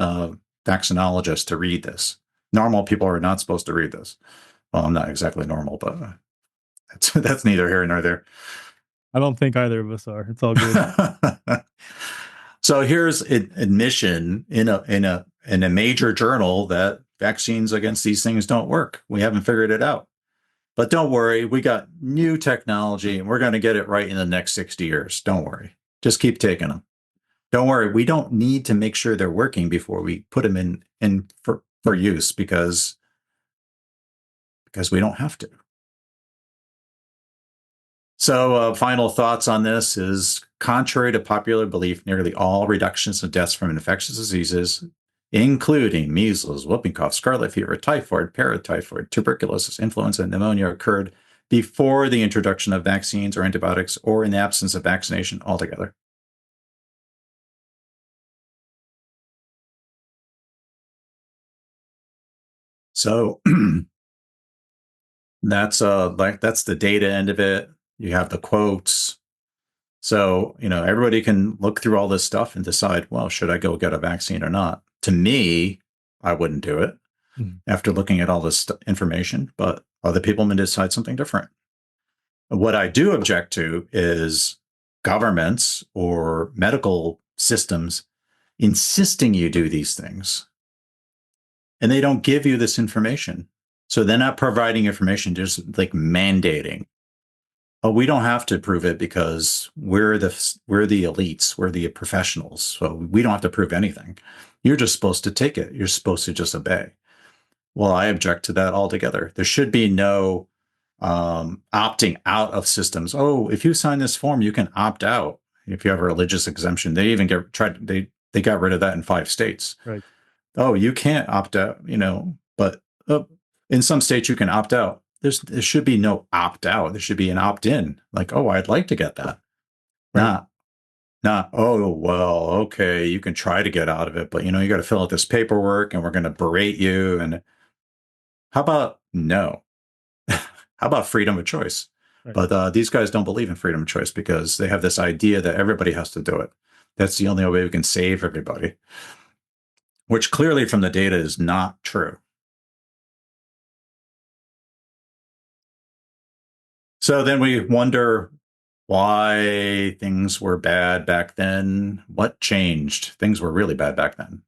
vaccinologists to read this. Normal people are not supposed to read this. Well, I'm not exactly normal, but that's neither here nor there. I don't think either of us are. It's all good. So here's an admission in a major journal that vaccines against these things don't work. We haven't figured it out. But don't worry, we got new technology and we're going to get it right in the next 60 years. Don't worry. Just keep taking them. Don't worry, we don't need to make sure they're working before we put them in for use because we don't have to. So final thoughts on this is, contrary to popular belief, nearly all reductions in deaths from infectious diseases, including measles, whooping cough, scarlet fever, typhoid, paratyphoid, tuberculosis, influenza, and pneumonia, occurred before the introduction of vaccines or antibiotics or in the absence of vaccination altogether. So that's the data end of it. You have the quotes. So, everybody can look through all this stuff and decide, well, should I go get a vaccine or not? To me, I wouldn't do it after looking at all this information, but other people may decide something different. What I do object to is governments or medical systems insisting you do these things. And they don't give you this information. So they're not providing information, just like mandating. Oh, we don't have to prove it because we're the elites, we're the professionals. So we don't have to prove anything. You're just supposed to take it. You're supposed to just obey. Well, I object to that altogether. There should be no opting out of systems. Oh, if you sign this form, you can opt out if you have a religious exemption. They even they got rid of that in 5 states. Right. Oh, you can't opt out, but in some states you can opt out. There should be no opt out. There should be an opt in. Like, oh, I'd like to get that. Right. Not, oh, well, okay, you can try to get out of it, but you got to fill out this paperwork and we're going to berate you. And how about no? How about freedom of choice? Right. But these guys don't believe in freedom of choice because they have this idea that everybody has to do it. That's the only way we can save everybody, which clearly from the data is not true. So then we wonder why things were bad back then. What changed? Things were really bad back then.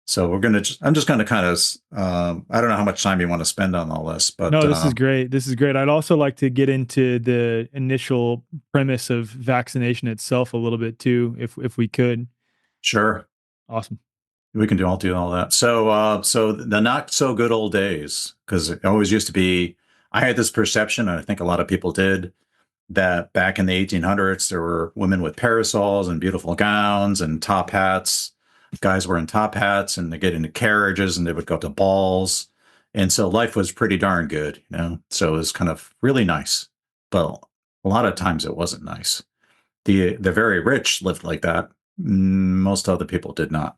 So I'm just going to kind of, I don't know how much time you want to spend on all this, but no, this is great. This is great. I'd also like to get into the initial premise of vaccination itself a little bit too, if we could. Sure. Awesome. We can do all that. So the not so good old days, because it always used to be. I had this perception, and I think a lot of people did, that back in the 1800s there were women with parasols and beautiful gowns and top hats. Guys wearing top hats, and they get into carriages and they would go to balls, and so life was pretty darn good, you know. So it was kind of really nice, but a lot of times it wasn't nice. The very rich lived like that. Most other people did not.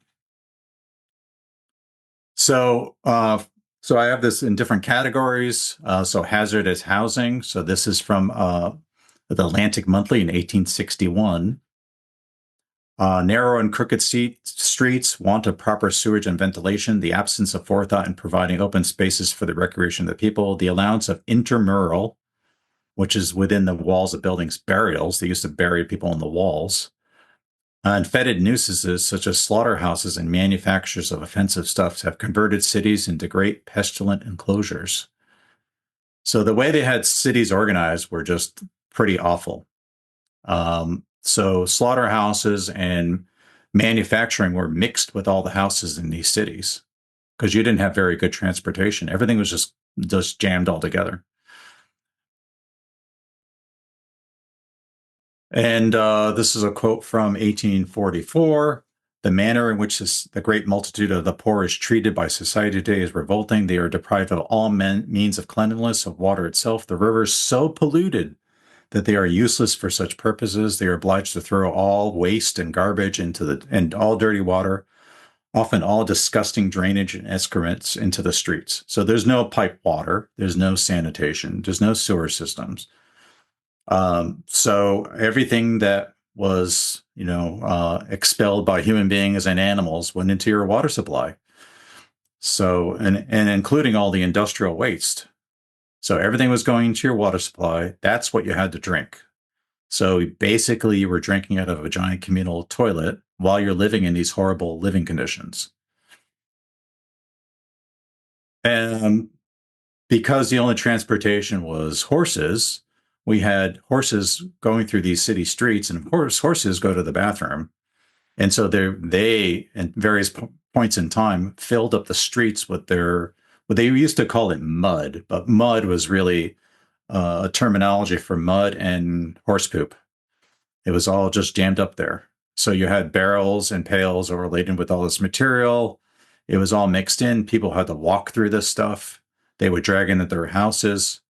So, so I have this in different categories. So hazardous housing. So this is from the Atlantic Monthly in 1861. Narrow and crooked streets, want of proper sewage and ventilation, the absence of forethought in providing open spaces for the recreation of the people, the allowance of intramural, which is within the walls of buildings, burials. They used to bury people in the walls. And fetid nuisances such as slaughterhouses and manufacturers of offensive stuffs have converted cities into great pestilent enclosures. So the way they had cities organized were just pretty awful. So slaughterhouses and manufacturing were mixed with all the houses in these cities because you didn't have very good transportation. Everything was just jammed all together. And this is a quote from 1844. The manner in which the great multitude of the poor is treated by society today is revolting. They are deprived of all means of cleanliness, of water itself. The rivers so polluted that they are useless for such purposes. They are obliged to throw all waste and garbage and all dirty water, often all disgusting drainage and excrements into the streets. So there's no pipe water, there's no sanitation, there's no sewer systems. So everything that was, expelled by human beings and animals went into your water supply. So, and including all the industrial waste. So everything was going to your water supply. That's what you had to drink. So basically you were drinking out of a giant communal toilet while you're living in these horrible living conditions. And because the only transportation was horses, we had horses going through these city streets, and of course horses go to the bathroom. And so they at various points in time filled up the streets with what they used to call it mud, but mud was really a terminology for mud and horse poop. It was all just jammed up there. So you had barrels and pails overladen with all this material. It was all mixed in. People had to walk through this stuff. They would drag into their houses.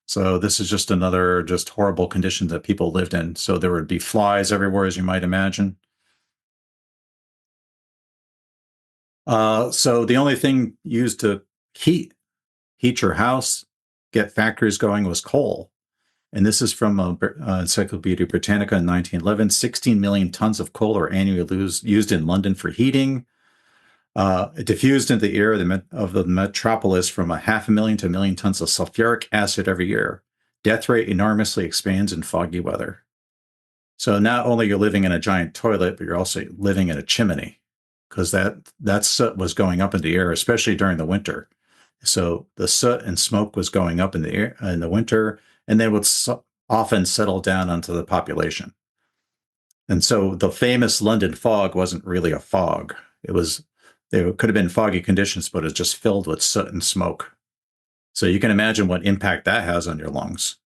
So this is just another just horrible condition that people lived in. So there would be flies everywhere, as you might imagine. So the only thing used to heat your house, get factories going, was coal. And this is from Encyclopedia Britannica in 1911. 16 million tons of coal are annually used in London for heating. It diffused into the air of the metropolis from 500,000 to 1 million tons of sulfuric acid every year. Death rate enormously expands in foggy weather. So not only you're living in a giant toilet, but you're also living in a chimney, because that soot was going up in the air, especially during the winter. So the soot and smoke was going up in the air in the winter, and they would often settle down onto the population. And so the famous London fog wasn't really a fog. There could have been foggy conditions, but it's just filled with soot and smoke. So you can imagine what impact that has on your lungs.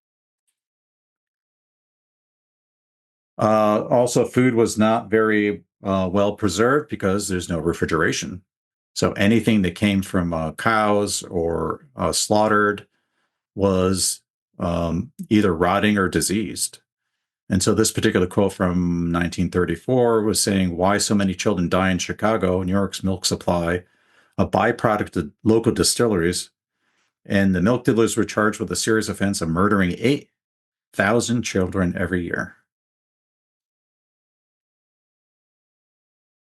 Also, food was not very well preserved because there's no refrigeration. So anything that came from cows or slaughtered was either rotting or diseased. And so this particular quote from 1934 was saying, why so many children die in Chicago, New York's milk supply, a byproduct of local distilleries. And the milk dealers were charged with a serious offense of murdering 8,000 children every year.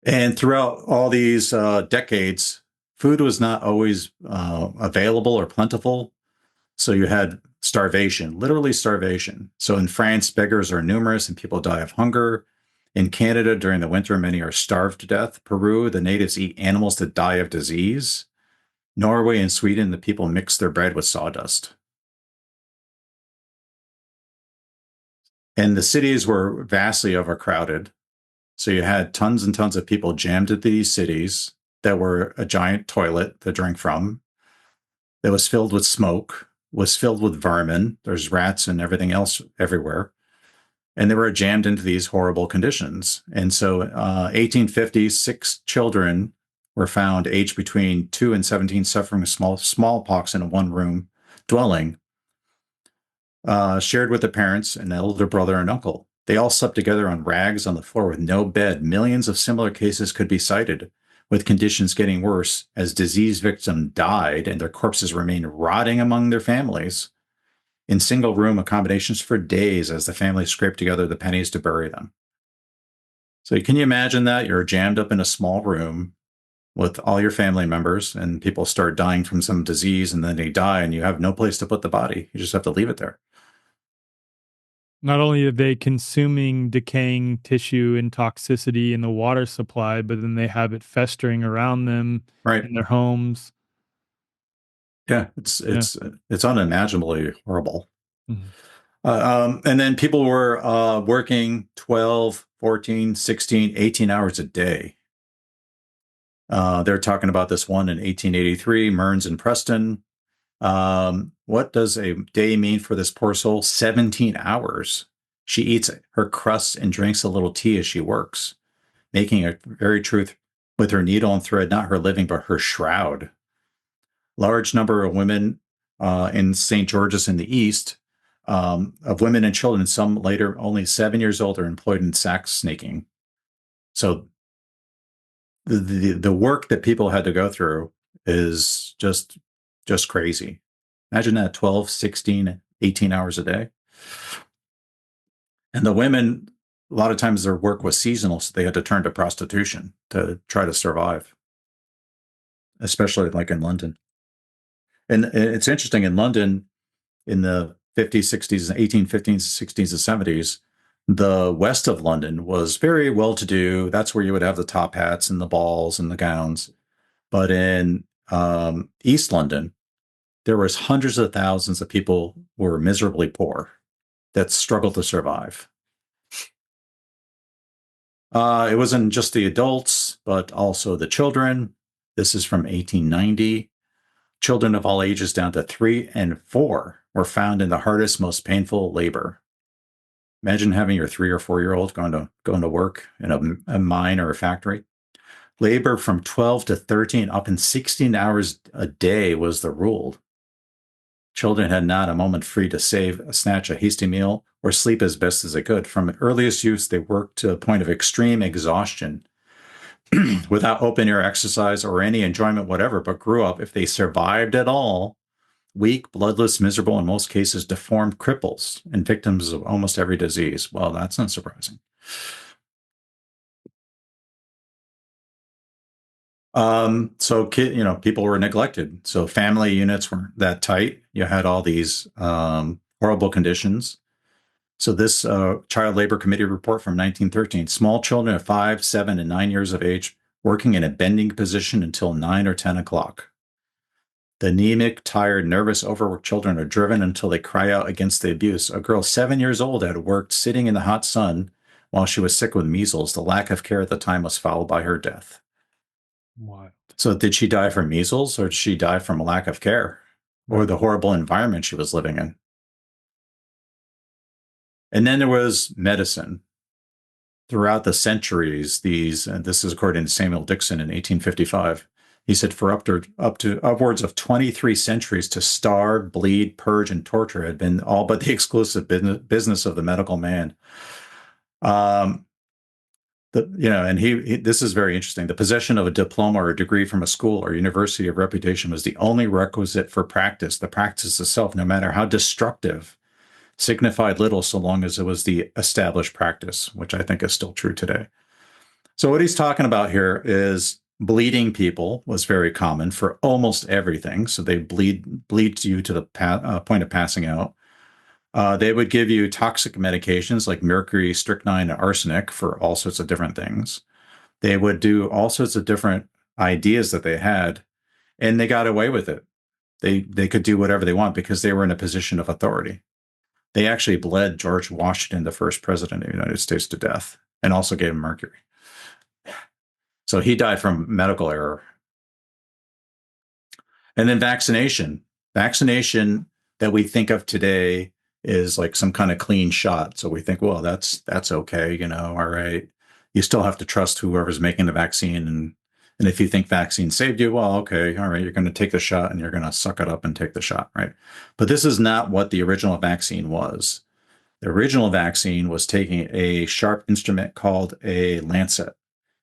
And throughout all these decades, food was not always available or plentiful. So you had starvation, literally starvation. So in France, beggars are numerous and people die of hunger. In Canada, during the winter, many are starved to death. Peru, the natives eat animals that die of disease. Norway and Sweden, the people mix their bread with sawdust. And the cities were vastly overcrowded. So you had tons and tons of people jammed into these cities. that were a giant toilet to drink from, that was filled with smoke, was filled with vermin. There's rats and everything else everywhere. And they were jammed into these horrible conditions. And so 1850, 6 children were found aged between 2 and 17 suffering with smallpox in a one-room dwelling, shared with the parents, an elder brother and uncle. They all slept together on rags on the floor with no bed. Millions of similar cases could be cited, with conditions getting worse as disease victims died and their corpses remained rotting among their families in single room accommodations for days as the family scraped together the pennies to bury them. So can you imagine that? You're jammed up in a small room with all your family members and people start dying from some disease and then they die and you have no place to put the body. You just have to leave it there. Not only are they consuming decaying tissue and toxicity in the water supply, but then they have it festering around them Right. in their homes. Yeah, it's unimaginably horrible. Mm-hmm. And then people were working 12, 14, 16, 18 hours a day. They're talking about this one in 1883, Mearns and Preston. What does a day mean for this poor soul? 17 hours. She eats her crust and drinks a little tea as she works, making a very truth with her needle and thread, not her living, but her shroud. Large number of women in St. George's in the East, of women and children, some later only 7 years old, are employed in sack snaking. So the work that people had to go through is just crazy. Imagine that, 12, 16, 18 hours a day. And the women, a lot of times their work was seasonal, so they had to turn to prostitution to try to survive, especially like in London. And it's interesting, in London in the 50s, 60s, 1850s, 60s, and 70s, the west of London was very well-to-do. That's where you would have the top hats and the balls and the gowns. But in East London, there was hundreds of thousands of people who were miserably poor that struggled to survive. It wasn't just the adults, but also the children. This is from 1890. Children of all ages down to 3 and 4 were found in the hardest, most painful labor. Imagine having your 3 or 4-year-old going to work in a mine or a factory. Labor from 12 to 13, up in 16 hours a day was the rule. Children had not a moment free to snatch a hasty meal, or sleep as best as they could. From earliest youth, they worked to a point of extreme exhaustion without open-air exercise or any enjoyment whatever, but grew up, if they survived at all, weak, bloodless, miserable, in most cases deformed cripples and victims of almost every disease. Well, that's not surprising. So people were neglected. So family units weren't that tight. You had all these horrible conditions. So this Child Labor Committee report from 1913, small children of 5, 7, and 9 years of age working in a bending position until 9 or 10 o'clock. The anemic, tired, nervous, overworked children are driven until they cry out against the abuse. A girl 7 years old had worked sitting in the hot sun while she was sick with measles. The lack of care at the time was followed by her death. Wild. So did she die from measles, or did she die from a lack of care, or the horrible environment she was living in? And then there was medicine. Throughout the centuries, and this is according to Samuel Dixon in 1855, he said for up to upwards of 23 centuries, to starve, bleed, purge, and torture had been all but the exclusive business of the medical man. And this is very interesting. The possession of a diploma or a degree from a school or university of reputation was the only requisite for practice. The practice itself, no matter how destructive, signified little so long as it was the established practice, which I think is still true today. So what he's talking about here is bleeding people was very common for almost everything. So they bleed you to the point of passing out. They would give you toxic medications like mercury, strychnine, and arsenic for all sorts of different things. They would do all sorts of different ideas that they had, and they got away with it. They could do whatever they want because they were in a position of authority. They actually bled George Washington, the first president of the United States, to death, and also gave him mercury. So he died from medical error. And then vaccination. Vaccination that we think of today is like some kind of clean shot. So we think, well, that's okay, all right. You still have to trust whoever's making the vaccine. And if you think vaccine saved you, well, okay, all right, you're going to take the shot and you're going to suck it up and take the shot, right? But this is not what the original vaccine was. The original vaccine was taking a sharp instrument called a lancet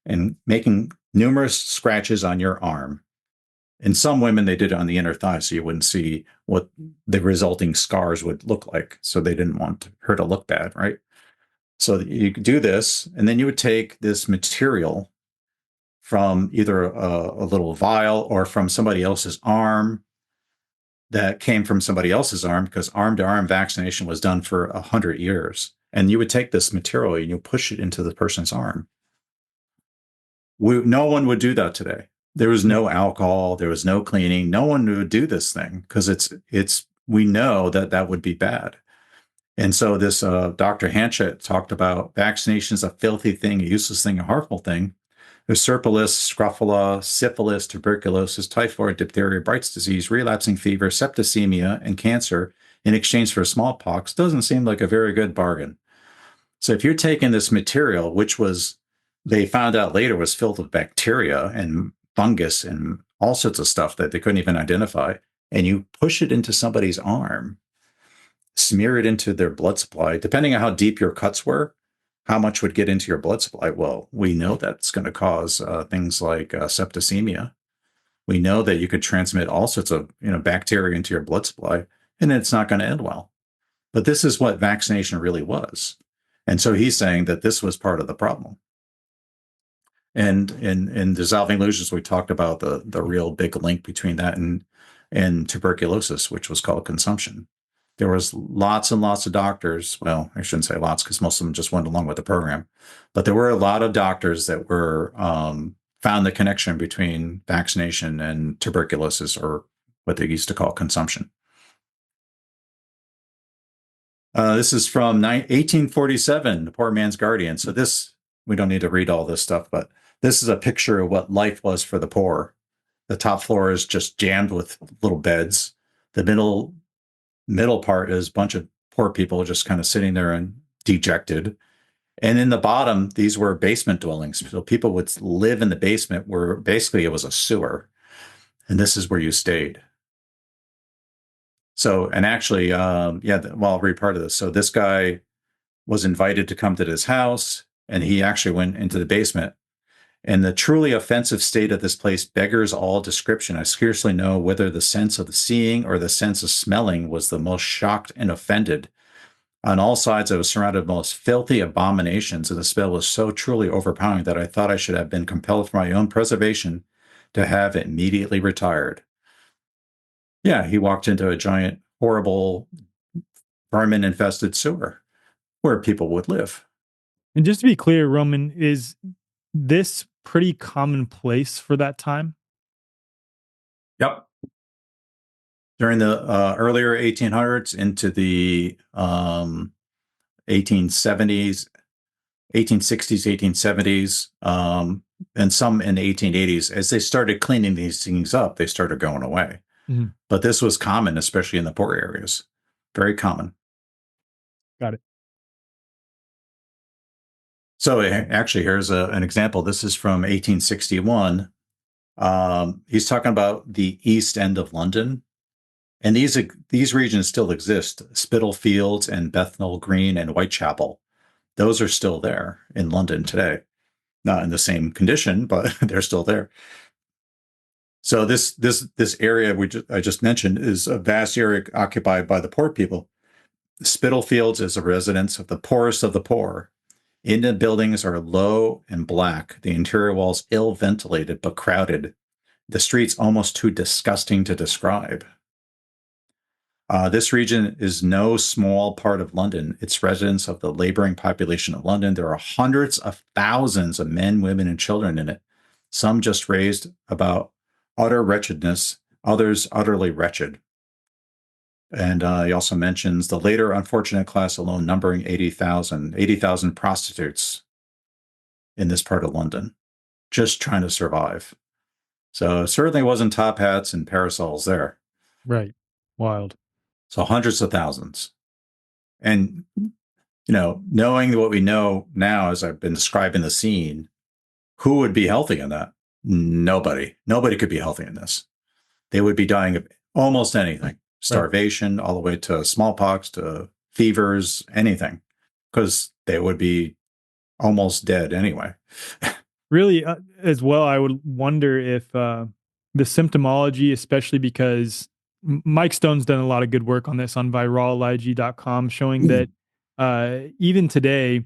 and making numerous scratches on your arm. In some women, they did it on the inner thigh so you wouldn't see what the resulting scars would look like. So they didn't want her to look bad, right? So you could do this, and then you would take this material from either a little vial or from somebody else's arm that came from somebody else's arm, because arm-to-arm vaccination was done for 100 years. And you would take this material and you push it into the person's arm. No one would do that today. There was no alcohol. There was no cleaning. No one would do this thing because we know that would be bad. And so this Dr. Hanchett talked about vaccination is a filthy thing, a useless thing, a harmful thing. There's syphilis, scrofula, syphilis, tuberculosis, typhoid, diphtheria, Bright's disease, relapsing fever, septicemia, and cancer in exchange for smallpox doesn't seem like a very good bargain. So if you're taking this material, which they found out later was filled with bacteria and fungus and all sorts of stuff that they couldn't even identify, and you push it into somebody's arm, smear it into their blood supply, depending on how deep your cuts were, how much would get into your blood supply? Well, we know that's going to cause things like septicemia. We know that you could transmit all sorts of bacteria into your blood supply, and it's not going to end well. But this is what vaccination really was. And so he's saying that this was part of the problem. And in Dissolving Illusions, we talked about the real big link between that and tuberculosis, which was called consumption. There was lots and lots of doctors. Well, I shouldn't say lots because most of them just went along with the program. But there were a lot of doctors that were found the connection between vaccination and tuberculosis, or what they used to call consumption. This is from 1847, The Poor Man's Guardian. So we don't need to read all this stuff, but this is a picture of what life was for the poor. The top floor is just jammed with little beds. The middle part is a bunch of poor people just kind of sitting there and dejected. And in the bottom, these were basement dwellings. So people would live in the basement where basically it was a sewer. And this is where you stayed. So, and actually, I'll read part of this. So this guy was invited to come to this house, and he actually went into the basement. And the truly offensive state of this place beggars all description. I scarcely know whether the sense of the seeing or the sense of smelling was the most shocked and offended. On all sides, I was surrounded by most filthy abominations, and the smell was so truly overpowering that I thought I should have been compelled for my own preservation to have immediately retired. Yeah, he walked into a giant, horrible, vermin-infested sewer where people would live. And just to be clear, Roman, is this pretty commonplace for that time? Yep. During the earlier 1800s into the 1870s, 1860s, 1870s, and some in the 1880s, as they started cleaning these things up, they started going away. Mm-hmm. But this was common, especially in the poor areas. Very common. Got it. So actually, here's an example. This is from 1861. He's talking about the East End of London. And these regions still exist. Spitalfields and Bethnal Green and Whitechapel. Those are still there in London today. Not in the same condition, but they're still there. So this area I just mentioned is a vast area occupied by the poor people. Spitalfields is a residence of the poorest of the poor. Indian buildings are low and black. The interior walls ill-ventilated but crowded. The streets almost too disgusting to describe. This region is no small part of London. It's residents of the laboring population of London. There are hundreds of thousands of men, women, and children in it. Some just raised about utter wretchedness, others utterly wretched. And he also mentions the later unfortunate class alone numbering 80,000 prostitutes in this part of London, just trying to survive. So it certainly wasn't top hats and parasols there. Right. Wild. So hundreds of thousands. And, knowing what we know now as I've been describing the scene, who would be healthy in that? Nobody. Nobody could be healthy in this. They would be dying of almost anything, Right. starvation, all the way to smallpox, to fevers, anything, because they would be almost dead anyway. Really, as well, I would wonder if the symptomology, especially because Mike Stone's done a lot of good work on this on virology.com, showing that even today,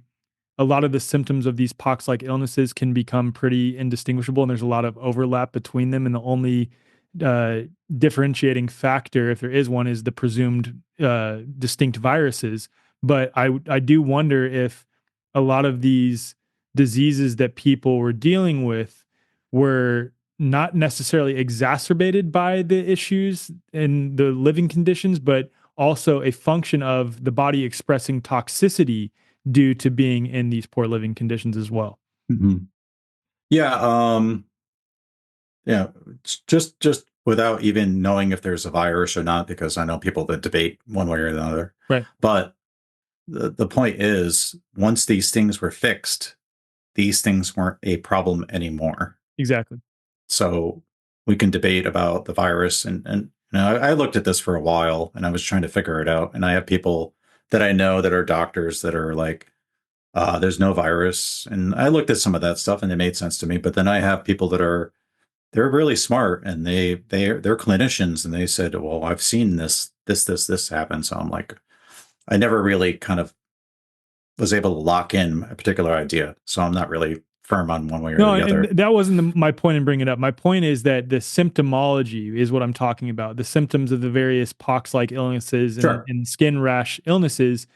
a lot of the symptoms of these pox-like illnesses can become pretty indistinguishable, and there's a lot of overlap between them. And the only uh, differentiating factor, if there is one, is the presumed distinct viruses. But I do wonder if a lot of these diseases that people were dealing with were not necessarily exacerbated by the issues and the living conditions, but also a function of the body expressing toxicity due to being in these poor living conditions as well. Mhm. Yeah, yeah, just without even knowing if there's a virus or not, because I know people that debate one way or another. Right. But the point is, once these things were fixed, these things weren't a problem anymore. Exactly. So we can debate about the virus, and I looked at this for a while, and I was trying to figure it out. And I have people that I know that are doctors that are like, "There's no virus," and I looked at some of that stuff, and it made sense to me. But then I have people that they're really smart, and they're clinicians, and they said, "Well, I've seen this happen." So I'm like, I never really kind of was able to lock in a particular idea. So I'm not really firm on one way or No, the and other. that wasn't my point in bringing it up. My point is that the symptomology is what I'm talking about. The symptoms of the various pox-like illnesses Sure. and skin rash illnesses,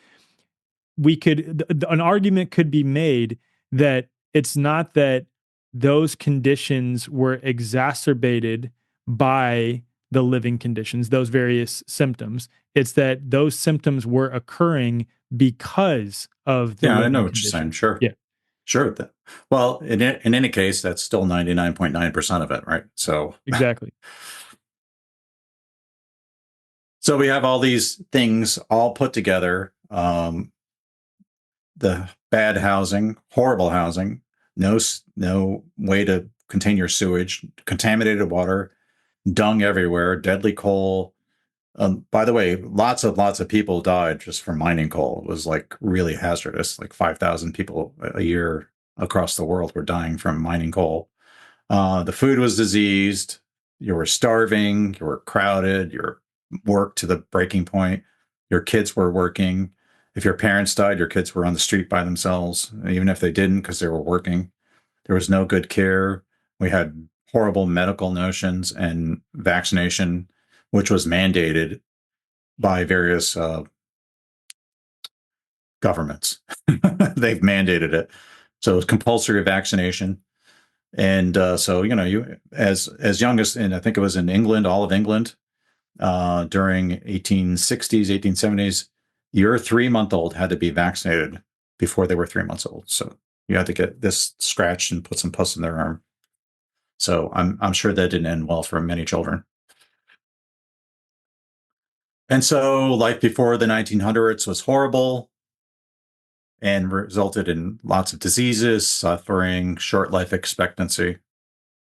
an argument could be made that it's not that those conditions were exacerbated by the living conditions, those various symptoms. It's that those symptoms were occurring because of the Yeah, I know living what you're saying. conditions. Sure. Yeah, Sure. Well, in any case, that's still 99.9% of it, right? So, exactly. so we have all these things all put together. The bad housing, horrible housing, no way to contain your sewage, contaminated water, dung everywhere, deadly coal. By the way, lots of people died just from mining coal. It was like really hazardous. Like 5,000 people a year across the world were dying from mining coal. The food was diseased. You were starving. You were crowded. You were worked to the breaking point. Your kids were working. If your parents died, your kids were on the street by themselves, even if they didn't because they were working. There was no good care. We had horrible medical notions, and vaccination, which was mandated by various governments. They've mandated it. So it was compulsory vaccination. And so, you as young as, and I think it was in England, all of England, during 1860s, 1870s, your 3-month-old had to be vaccinated before they were 3 months old. So you had to get this scratched and put some pus in their arm. So I'm sure that didn't end well for many children. And so life before the 1900s was horrible and resulted in lots of diseases, suffering, short life expectancy.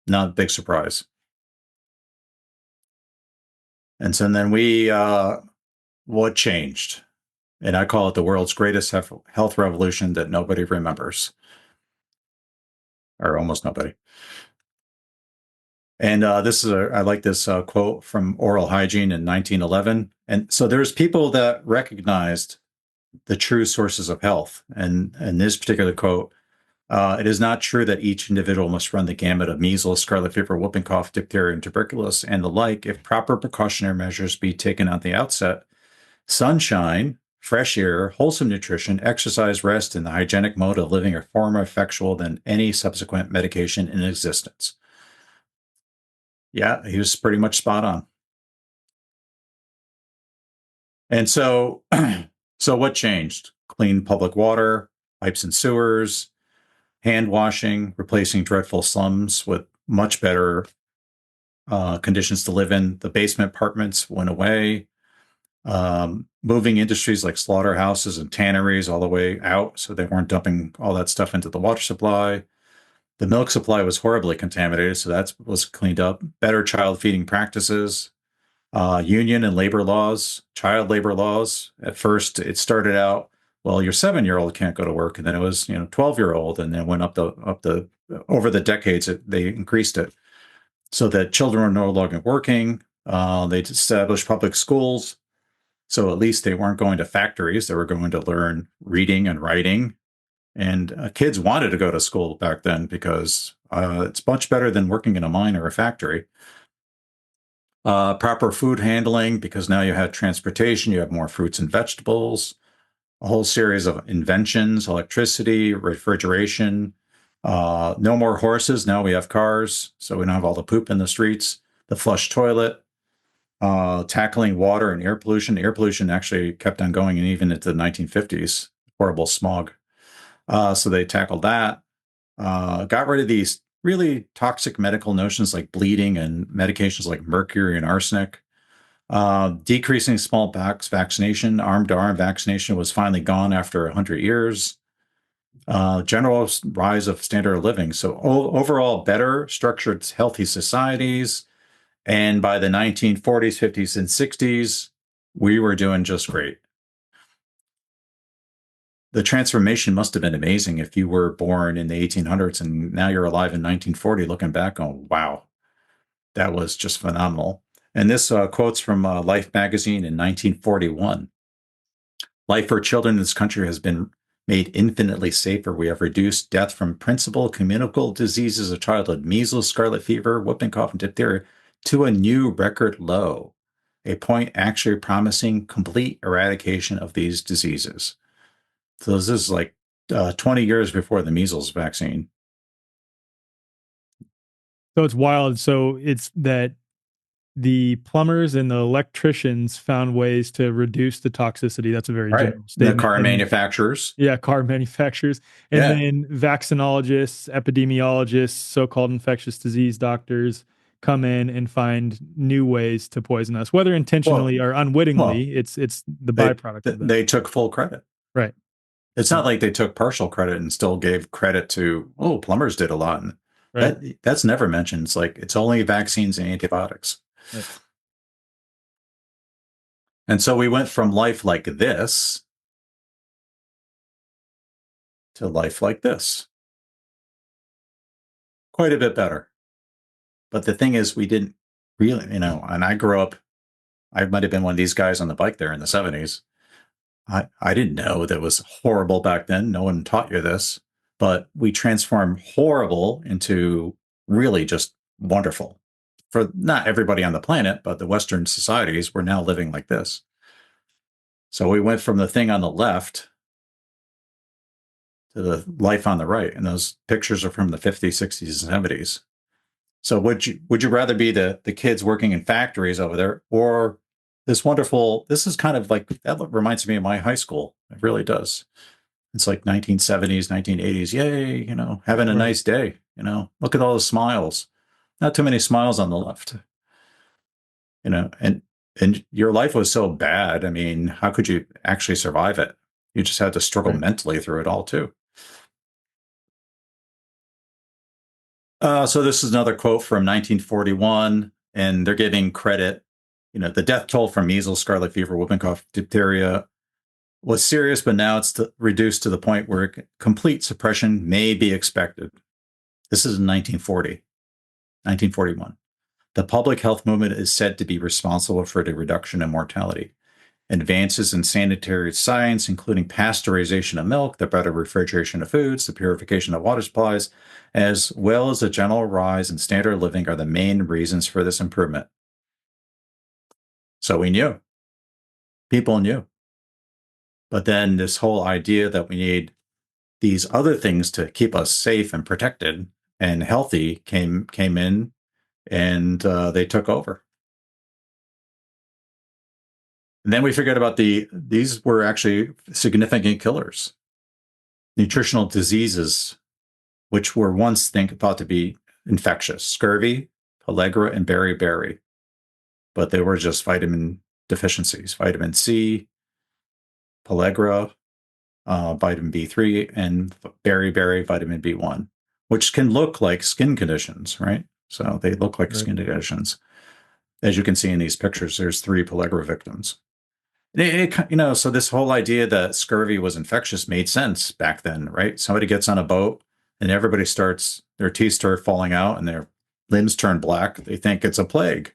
Not a big surprise. And so then what changed? And I call it the world's greatest health revolution that nobody remembers, or almost nobody. And I like this quote from Oral Hygiene in 1911. And so there's people that recognized the true sources of health. And in this particular quote, it is not true that each individual must run the gamut of measles, scarlet fever, whooping cough, diphtheria, and tuberculosis, and the like, if proper precautionary measures be taken at the outset. Sunshine, fresh air, wholesome nutrition, exercise, rest, and the hygienic mode of living are far more effectual than any subsequent medication in existence. Yeah, he was pretty much spot on. And so, so what changed? Clean public water, pipes and sewers, hand washing, replacing dreadful slums with much better conditions to live in. The basement apartments went away. Moving industries like slaughterhouses and tanneries all the way out, so they weren't dumping all that stuff into the water supply. The milk supply was horribly contaminated, so that was cleaned up. Better child feeding practices, union and labor laws, child labor laws. At first, it started out, well, your 7-year-old can't go to work, and then it was 12-year-old, and then it went up the over the decades. They increased it so that children were no longer working. They established public schools. So at least they weren't going to factories. They were going to learn reading and writing. And kids wanted to go to school back then because it's much better than working in a mine or a factory. Proper food handling, because now you have transportation, you have more fruits and vegetables, a whole series of inventions, electricity, refrigeration. No more horses. Now we have cars, so we don't have all the poop in the streets. The flush toilet. Tackling water and air pollution. Air pollution actually kept on going, and even into the 1950s, horrible smog. So they tackled that. Got rid of these really toxic medical notions like bleeding and medications like mercury and arsenic. Decreasing smallpox vaccination, arm-to-arm vaccination was finally gone after 100 years. General rise of standard of living. So overall, better structured, healthy societies. And by the 1940s, 50s, and 60s, we were doing just great. The transformation must have been amazing if you were born in the 1800s and now you're alive in 1940, looking back on, wow, that was just phenomenal. And this quote's from Life magazine in 1941. Life for children in this country has been made infinitely safer. We have reduced death from principal communicable diseases of childhood, measles, scarlet fever, whooping cough, and diphtheria, to a new record low, a point actually promising complete eradication of these diseases. So this is like 20 years before the measles vaccine. So it's wild. So it's that the plumbers and the electricians found ways to reduce the toxicity. That's a very general statement. The car manufacturers. Yeah, car manufacturers. And then vaccinologists, epidemiologists, so-called infectious disease doctors come in and find new ways to poison us, whether intentionally or unwittingly. It's the byproduct of that. They took full credit. Right. It's not like they took partial credit and still gave credit to, plumbers did a lot. Right. That's never mentioned. It's like, it's only vaccines and antibiotics. Right. And so we went from life like this to life like this. Quite a bit better. But the thing is, we didn't really, and I grew up, I might have been one of these guys on the bike there in the 70s. I didn't know that was horrible back then. No one taught you this. But we transformed horrible into really just wonderful. For not everybody on the planet, but the Western societies were now living like this. So we went from the thing on the left to the life on the right. And those pictures are from the 50s, 60s, and 70s. So would you rather be the kids working in factories over there, or this is kind of like, that reminds me of my high school. It really does. It's like 1970s, 1980s. Yay, having a nice day. Look at all the smiles. Not too many smiles on the left. And your life was so bad. I mean, how could you actually survive it? You just had to struggle mentally through it all too. So this is another quote from 1941, and they're giving credit. The death toll from measles, scarlet fever, whooping cough, diphtheria was serious, but now it's reduced to the point where complete suppression may be expected. This is in 1941. The public health movement is said to be responsible for the reduction in mortality. Advances in sanitary science, including pasteurization of milk, the better refrigeration of foods, the purification of water supplies, as well as the general rise in standard of living, are the main reasons for this improvement. So we knew. People knew. But then this whole idea that we need these other things to keep us safe and protected and healthy came in, and they took over. And then we figured about these were actually significant killers. Nutritional diseases, which were once thought to be infectious. Scurvy, Pellagra, and beriberi, but they were just vitamin deficiencies: vitamin C, Pellagra, vitamin B3, and beriberi, vitamin B1, which can look like skin conditions, right? So they look like skin conditions. As you can see in these pictures, there's 3 Pellagra victims. So this whole idea that scurvy was infectious made sense back then, right? Somebody gets on a boat and everybody their teeth start falling out and their limbs turn black. They think it's a plague.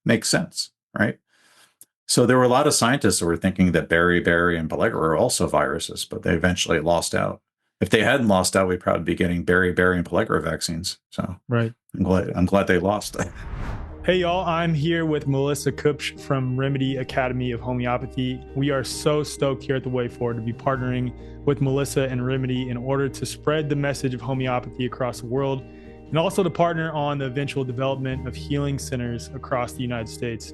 Makes sense, right? So there were a lot of scientists who were thinking that beriberi and Pellagra were also viruses, but they eventually lost out. If they hadn't lost out, we'd probably be getting beriberi and Pellagra vaccines. So right. I'm glad they lost. Hey y'all, I'm here with Melissa Kupsch from Remedy Academy of Homeopathy. We are so stoked here at the Way Forward to be partnering with Melissa and Remedy in order to spread the message of homeopathy across the world, and also to partner on the eventual development of healing centers across the United States.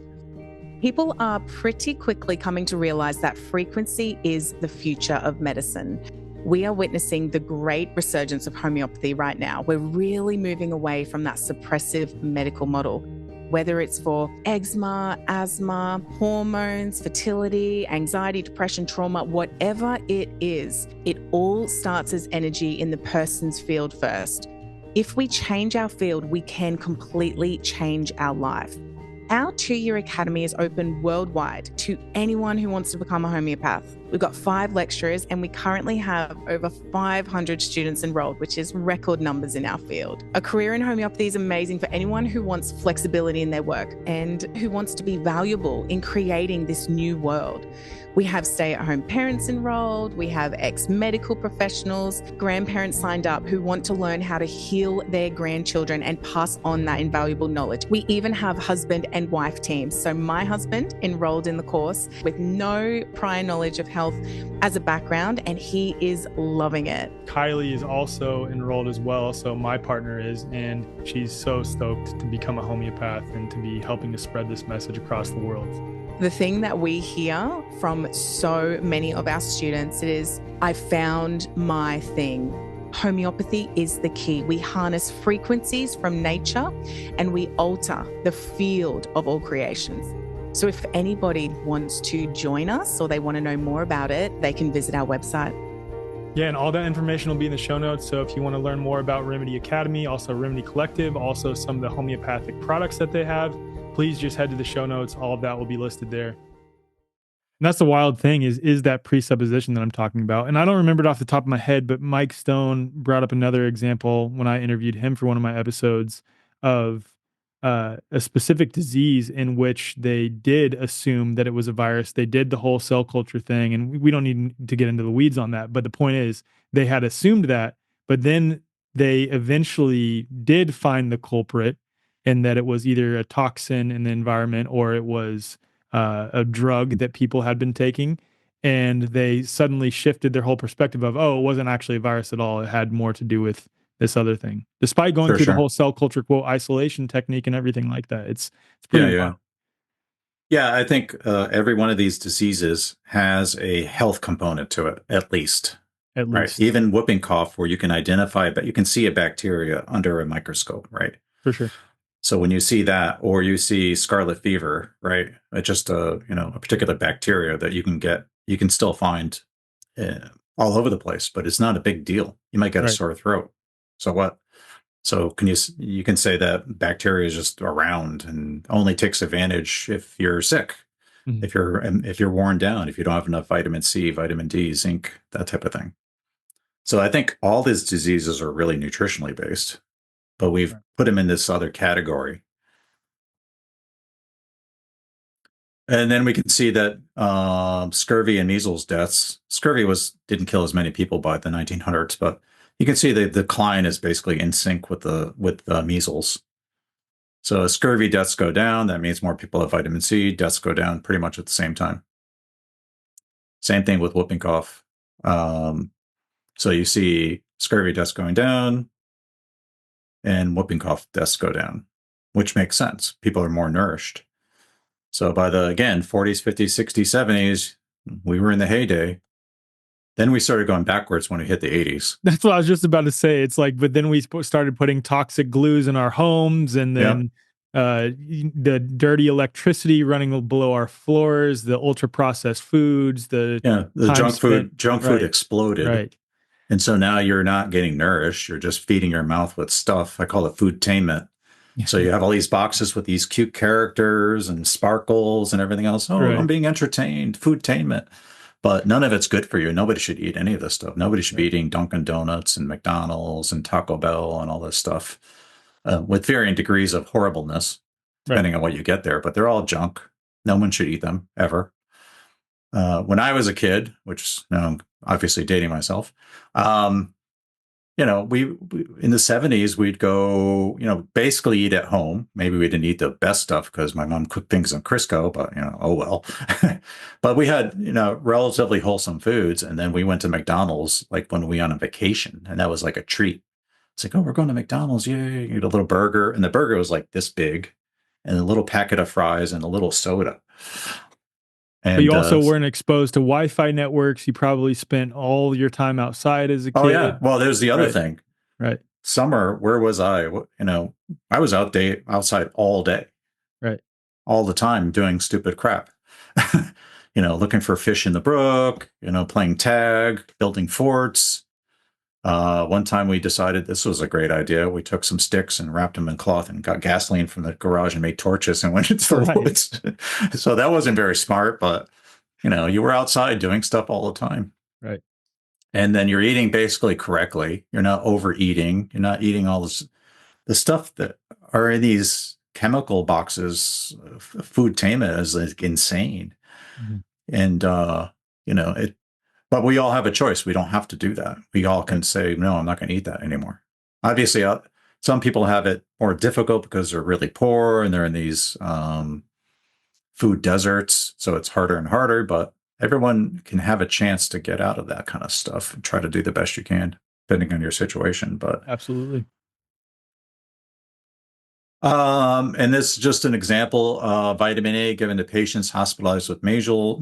People are pretty quickly coming to realize that frequency is the future of medicine. We are witnessing the great resurgence of homeopathy right now. We're really moving away from that suppressive medical model. Whether it's for eczema, asthma, hormones, fertility, anxiety, depression, trauma, whatever it is, it all starts as energy in the person's field first. If we change our field, we can completely change our life. Our 2-year academy is open worldwide to anyone who wants to become a homeopath. We've got 5 lecturers and we currently have over 500 students enrolled, which is record numbers in our field. A career in homeopathy is amazing for anyone who wants flexibility in their work and who wants to be valuable in creating this new world. We have stay-at-home parents enrolled, we have ex-medical professionals, grandparents signed up who want to learn how to heal their grandchildren and pass on that invaluable knowledge. We even have husband and wife teams. So my husband enrolled in the course with no prior knowledge of health as a background, and he is loving it. Kylie is also enrolled as well, so my partner is, and she's so stoked to become a homeopath and to be helping to spread this message across the world. The thing that we hear from so many of our students is, I found my thing. Homeopathy is the key. We harness frequencies from nature and we alter the field of all creations. So if anybody wants to join us or they want to know more about it, they can visit our website. Yeah, and all that information will be in the show notes. So if you want to learn more about Remedy Academy, also RMDY Collective, also some of the homeopathic products that they have, please just head to the show notes. All of that will be listed there. And that's the wild thing is that presupposition that I'm talking about. And I don't remember it off the top of my head, but Mike Stone brought up another example when I interviewed him for one of my episodes of a specific disease in which they did assume that it was a virus. They did the whole cell culture thing, and we don't need to get into the weeds on that. But the point is, they had assumed that, but then they eventually did find the culprit, and that it was either a toxin in the environment or it was a drug that people had been taking. And they suddenly shifted their whole perspective of, oh, it wasn't actually a virus at all. It had more to do with this other thing, despite going through the whole cell culture, quote, isolation technique and everything like that. It's pretty wild. Yeah, I think every one of these diseases has a health component to it, at least. Right. Even whooping cough, where you can identify, but you can see a bacteria under a microscope, right? For sure. So when you see that, or you see scarlet fever, right? It's just a particular bacteria that you can still find all over the place, but it's not a big deal. You might get a sore throat. So what? So you can say that bacteria is just around and only takes advantage if you're sick, if you're worn down, if you don't have enough vitamin C, vitamin D, zinc, that type of thing. So I think all these diseases are really nutritionally based, but we've put them in this other category. And then we can see that scurvy and measles deaths. Scurvy didn't kill as many people by the 1900s, but you can see the decline is basically in sync with the measles. So as scurvy deaths go down, that means more people have vitamin C. Deaths go down pretty much at the same time. Same thing with whooping cough. So you see scurvy deaths going down and whooping cough deaths go down, which makes sense. People are more nourished. So by the, again, 40s, 50s, 60s, 70s, we were in the heyday. Then we started going backwards when we hit the 80s. That's what I was just about to say. It's like, but then we started putting toxic glues in our homes, and then the dirty electricity running below our floors, the ultra processed foods, the time spent. Junk food exploded. Right. And so now you're not getting nourished. You're just feeding your mouth with stuff. I call it foodtainment. So you have all these boxes with these cute characters and sparkles and everything else. Oh, Right. I'm being entertained. Foodtainment. But none of it's good for you. Nobody should eat any of this stuff. Nobody should be eating Dunkin' Donuts and McDonald's and Taco Bell and all this stuff with varying degrees of horribleness, depending on what you get there. But they're all junk. No one should eat them ever. When I was a kid, which now I'm obviously dating myself, you know, we in the 70s, we'd go, you know, basically eat at home. Maybe we didn't eat the best stuff because my mom cooked things in Crisco, but, you know, oh well. But we had, you know, relatively wholesome foods. And then we went to McDonald's like when we went on vacation, and that was like a treat. It's like, oh, we're going to McDonald's. Yay. You eat a little burger. And the burger was like this big, and a little packet of fries and a little soda. And, but you also weren't exposed to Wi-Fi networks. You probably spent all your time outside as a kid. Oh, yeah. Well, there's the other thing. Right. Summer, where was I? You know, I was outside all day. Right. All the time doing stupid crap. You know, looking for fish in the brook, you know, playing tag, building forts. One time we decided this was a great idea. We took some sticks and wrapped them in cloth and got gasoline from the garage and made torches and went into the woods. So that wasn't very smart, but, you know, you were outside doing stuff all the time. Right. And then you're eating basically correctly. You're not overeating. You're not eating all this, the stuff that are in these chemical boxes. Foodtainment is like insane. Mm-hmm. And, you know, but we all have a choice. We don't have to do that. We all can say, no, I'm not going to eat that anymore. Obviously, some people have it more difficult because they're really poor and they're in these food deserts. So it's harder and harder, but everyone can have a chance to get out of that kind of stuff and try to do the best you can, depending on your situation. But absolutely. And this is just an example of vitamin A given to patients hospitalized with measles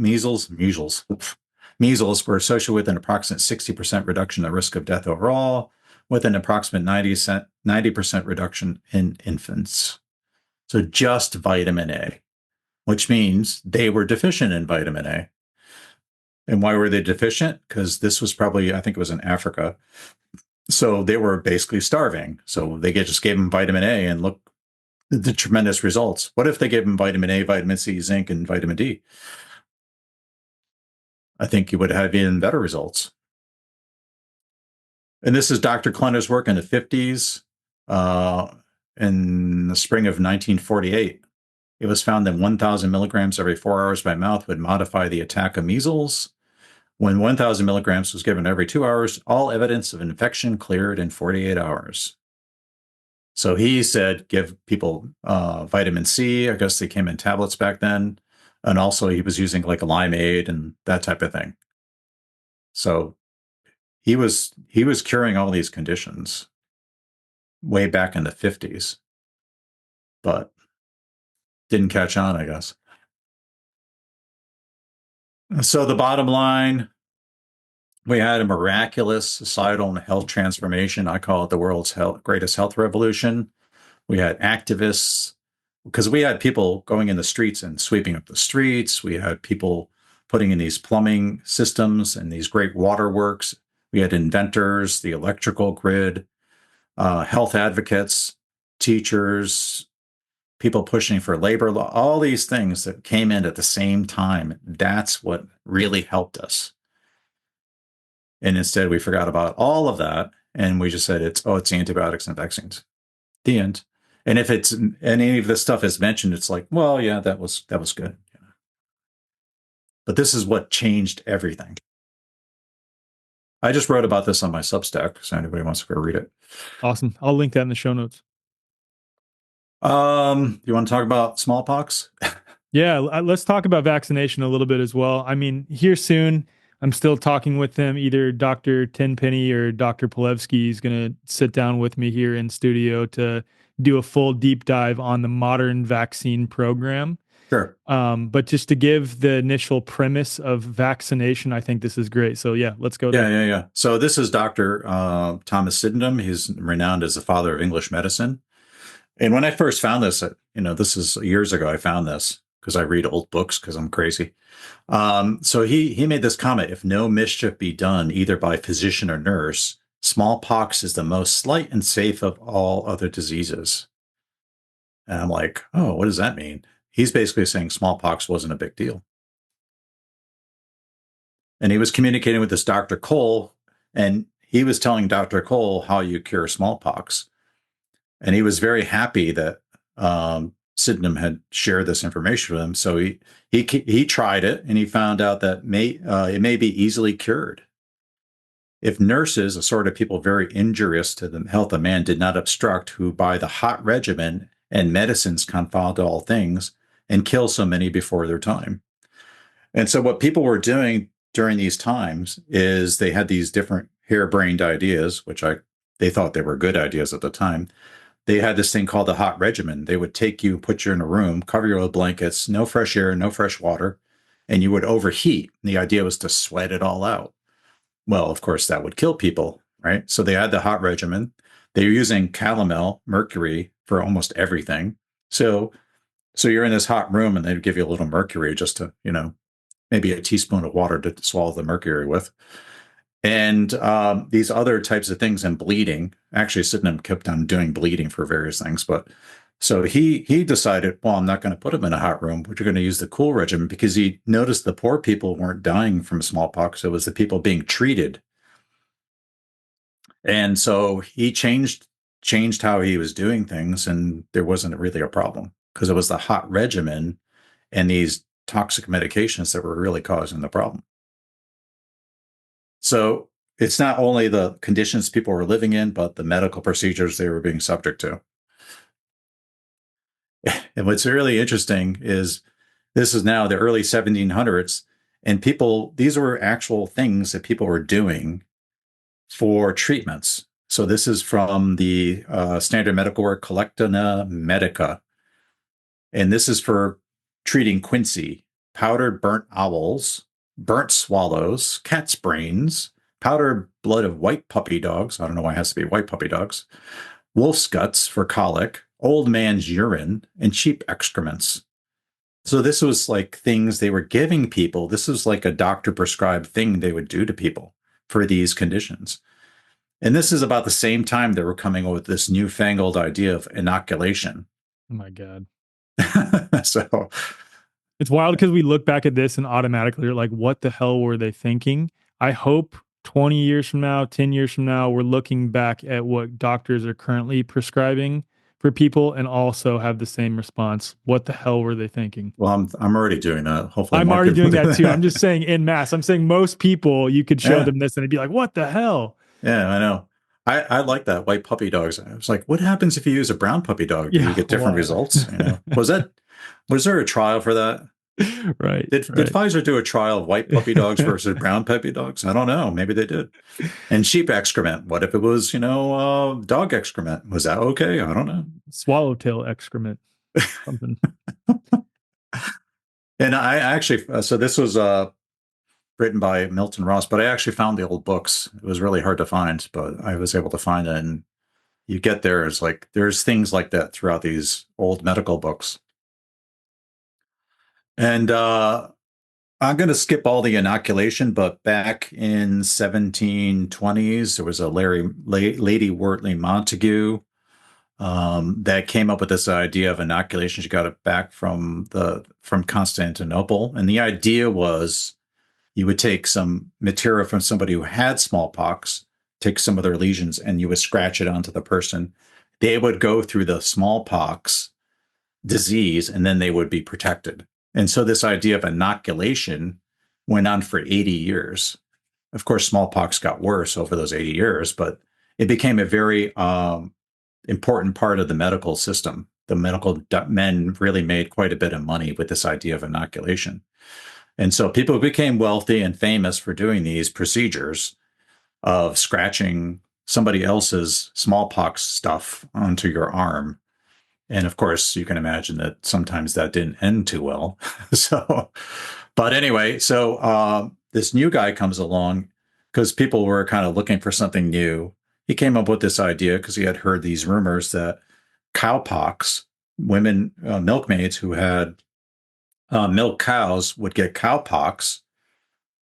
were associated with an approximate 60% reduction in the risk of death overall, with an approximate 90% reduction in infants. So just vitamin A, which means they were deficient in vitamin A. And why were they deficient? Because this was probably, I think it was in Africa. So they were basically starving. So they just gave them vitamin A and look at the tremendous results. What if they gave them vitamin A, vitamin C, zinc, and vitamin D? I think you would have even better results. And this is Dr. Klenner's work in the 50s. In the spring of 1948, it was found that 1,000 milligrams every 4 hours by mouth would modify the attack of measles. When 1,000 milligrams was given every 2 hours, all evidence of infection cleared in 48 hours. So he said, give people vitamin C. I guess they came in tablets back then. And also he was using like a limeade and that type of thing. So he was curing all these conditions way back in the 50s, but didn't catch on, I guess. So the bottom line, we had a miraculous societal and health transformation. I call it the world's greatest health revolution. We had activists, because we had people going in the streets and sweeping up the streets. We had people putting in these plumbing systems and these great waterworks. We had inventors, the electrical grid, health advocates, teachers, people pushing for labor law, all these things that came in at the same time. That's what really helped us. And instead, we forgot about all of that. And we just said, it's antibiotics and vaccines. The end. And if it's any of this stuff is mentioned, it's like, well, yeah, that was good. But this is what changed everything. I just wrote about this on my Substack, so anybody wants to go read it. Awesome. I'll link that in the show notes. You want to talk about smallpox? Yeah, let's talk about vaccination a little bit as well. I mean, here soon, I'm still talking with them. Either Dr. Tenpenny or Dr. Polevsky is going to sit down with me here in studio to do a full deep dive on the modern vaccine program. Sure. But just to give the initial premise of vaccination, I think this is great. So yeah, let's go there. Yeah. So this is Dr. Thomas Sydenham. He's renowned as the father of English medicine. And when I first found this, this is years ago, I found this because I read old books because I'm crazy. So he made this comment: if no mischief be done either by physician or nurse, smallpox is the most slight and safe of all other diseases. And I'm like, oh, what does that mean? He's basically saying smallpox wasn't a big deal. And he was communicating with this Dr. Cole, and he was telling Dr. Cole how you cure smallpox. And he was very happy that Sydenham had shared this information with him. So he tried it, and he found out that it may be easily cured. If nurses, a sort of people very injurious to the health of man, did not obstruct, who by the hot regimen and medicines confound all things, and kill so many before their time. And so what people were doing during these times is they had these different harebrained ideas, which they thought they were good ideas at the time. They had this thing called the hot regimen. They would take you, put you in a room, cover you with blankets, no fresh air, no fresh water, and you would overheat. The idea was to sweat it all out. Well, of course, that would kill people, right? So they had the hot regimen. They were using calomel, mercury, for almost everything. So you're in this hot room, and they'd give you a little mercury just to, maybe a teaspoon of water to swallow the mercury with. And these other types of things, and bleeding. Actually, Sydenham kept on doing bleeding for various things. But so he decided, well, I'm not going to put him in a hot room. We're going to use the cool regimen, because he noticed the poor people weren't dying from smallpox. It was the people being treated. And so he changed how he was doing things, and there wasn't really a problem, because it was the hot regimen and these toxic medications that were really causing the problem. So it's not only the conditions people were living in, but the medical procedures they were being subject to. And what's really interesting is this is now the early 1700s, and these were actual things that people were doing for treatments. So this is from the standard medical work Collecta Medica. And this is for treating quinsy, powdered burnt owls, burnt swallows, cat's brains, powdered blood of white puppy dogs. I don't know why it has to be white puppy dogs. Wolf's guts for colic, old man's urine, and sheep excrements. So this was like things they were giving people. This was like a doctor prescribed thing they would do to people for these conditions. And this is about the same time they were coming up with this newfangled idea of inoculation. Oh my God. So it's wild, because we look back at this and automatically are like, what the hell were they thinking? I hope 20 years from now, 10 years from now, we're looking back at what doctors are currently prescribing for people and also have the same response. What the hell were they thinking? Well, I'm already doing that. Hopefully, I'm already doing that too. I'm just saying en masse. I'm saying most people, you could show them this and it'd be like, what the hell? Yeah, I know. I like that, white puppy dogs. I was like, what happens if you use a brown puppy dog? Do you get different results? Was there a trial for that? Right. Did Pfizer do a trial of white puppy dogs versus brown puppy dogs? I don't know. Maybe they did. And sheep excrement. What if it was, dog excrement? Was that okay? I don't know. Swallowtail excrement. Something. And I actually, so this was written by Milton Ross, but I actually found the old books. It was really hard to find, but I was able to find it. And you get there, it's like, there's things like that throughout these old medical books. And I'm going to skip all the inoculation, but back in 1720s, there was a Lady Wortley Montagu that came up with this idea of inoculation. She got it back from Constantinople. And the idea was you would take some material from somebody who had smallpox, take some of their lesions, and you would scratch it onto the person. They would go through the smallpox disease, and then they would be protected. And so this idea of inoculation went on for 80 years. Of course, smallpox got worse over those 80 years, but it became a very important part of the medical system. The medical men really made quite a bit of money with this idea of inoculation. And so people became wealthy and famous for doing these procedures of scratching somebody else's smallpox stuff onto your arm. And of course, you can imagine that sometimes that didn't end too well. But anyway, so this new guy comes along because people were kind of looking for something new. He came up with this idea because he had heard these rumors that cowpox, women, milkmaids who had milk cows would get cowpox,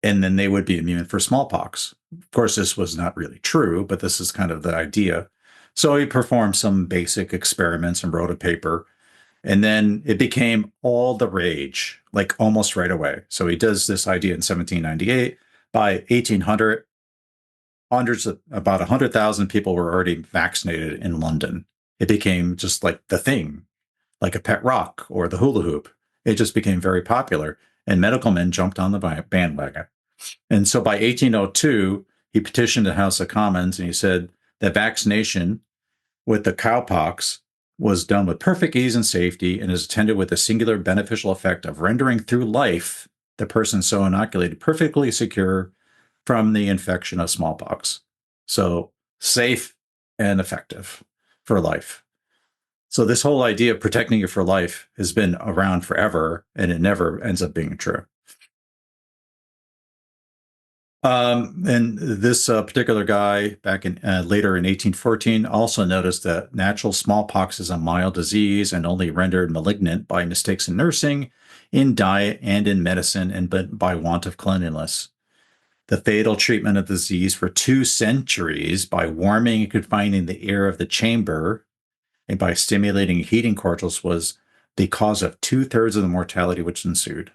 and then they would be immune for smallpox. Of course, this was not really true, but this is kind of the idea. So he performed some basic experiments and wrote a paper, and then it became all the rage, like almost right away. So he does this idea in 1798. By 1800, about 100,000 people were already vaccinated in London. It became just like the thing, like a pet rock or the hula hoop. It just became very popular, and medical men jumped on the bandwagon. And so by 1802, he petitioned the House of Commons, and he said that vaccination with the cowpox was done with perfect ease and safety and is attended with a singular beneficial effect of rendering through life the person so inoculated perfectly secure from the infection of smallpox. So safe and effective for life. So this whole idea of protecting you for life has been around forever, and it never ends up being true. And this particular guy back in later in 1814 also noticed that natural smallpox is a mild disease and only rendered malignant by mistakes in nursing, in diet, and in medicine, and by want of cleanliness. The fatal treatment of the disease for 2 centuries by warming and confining the air of the chamber and by stimulating heating cordials was the cause of 2/3 of the mortality which ensued.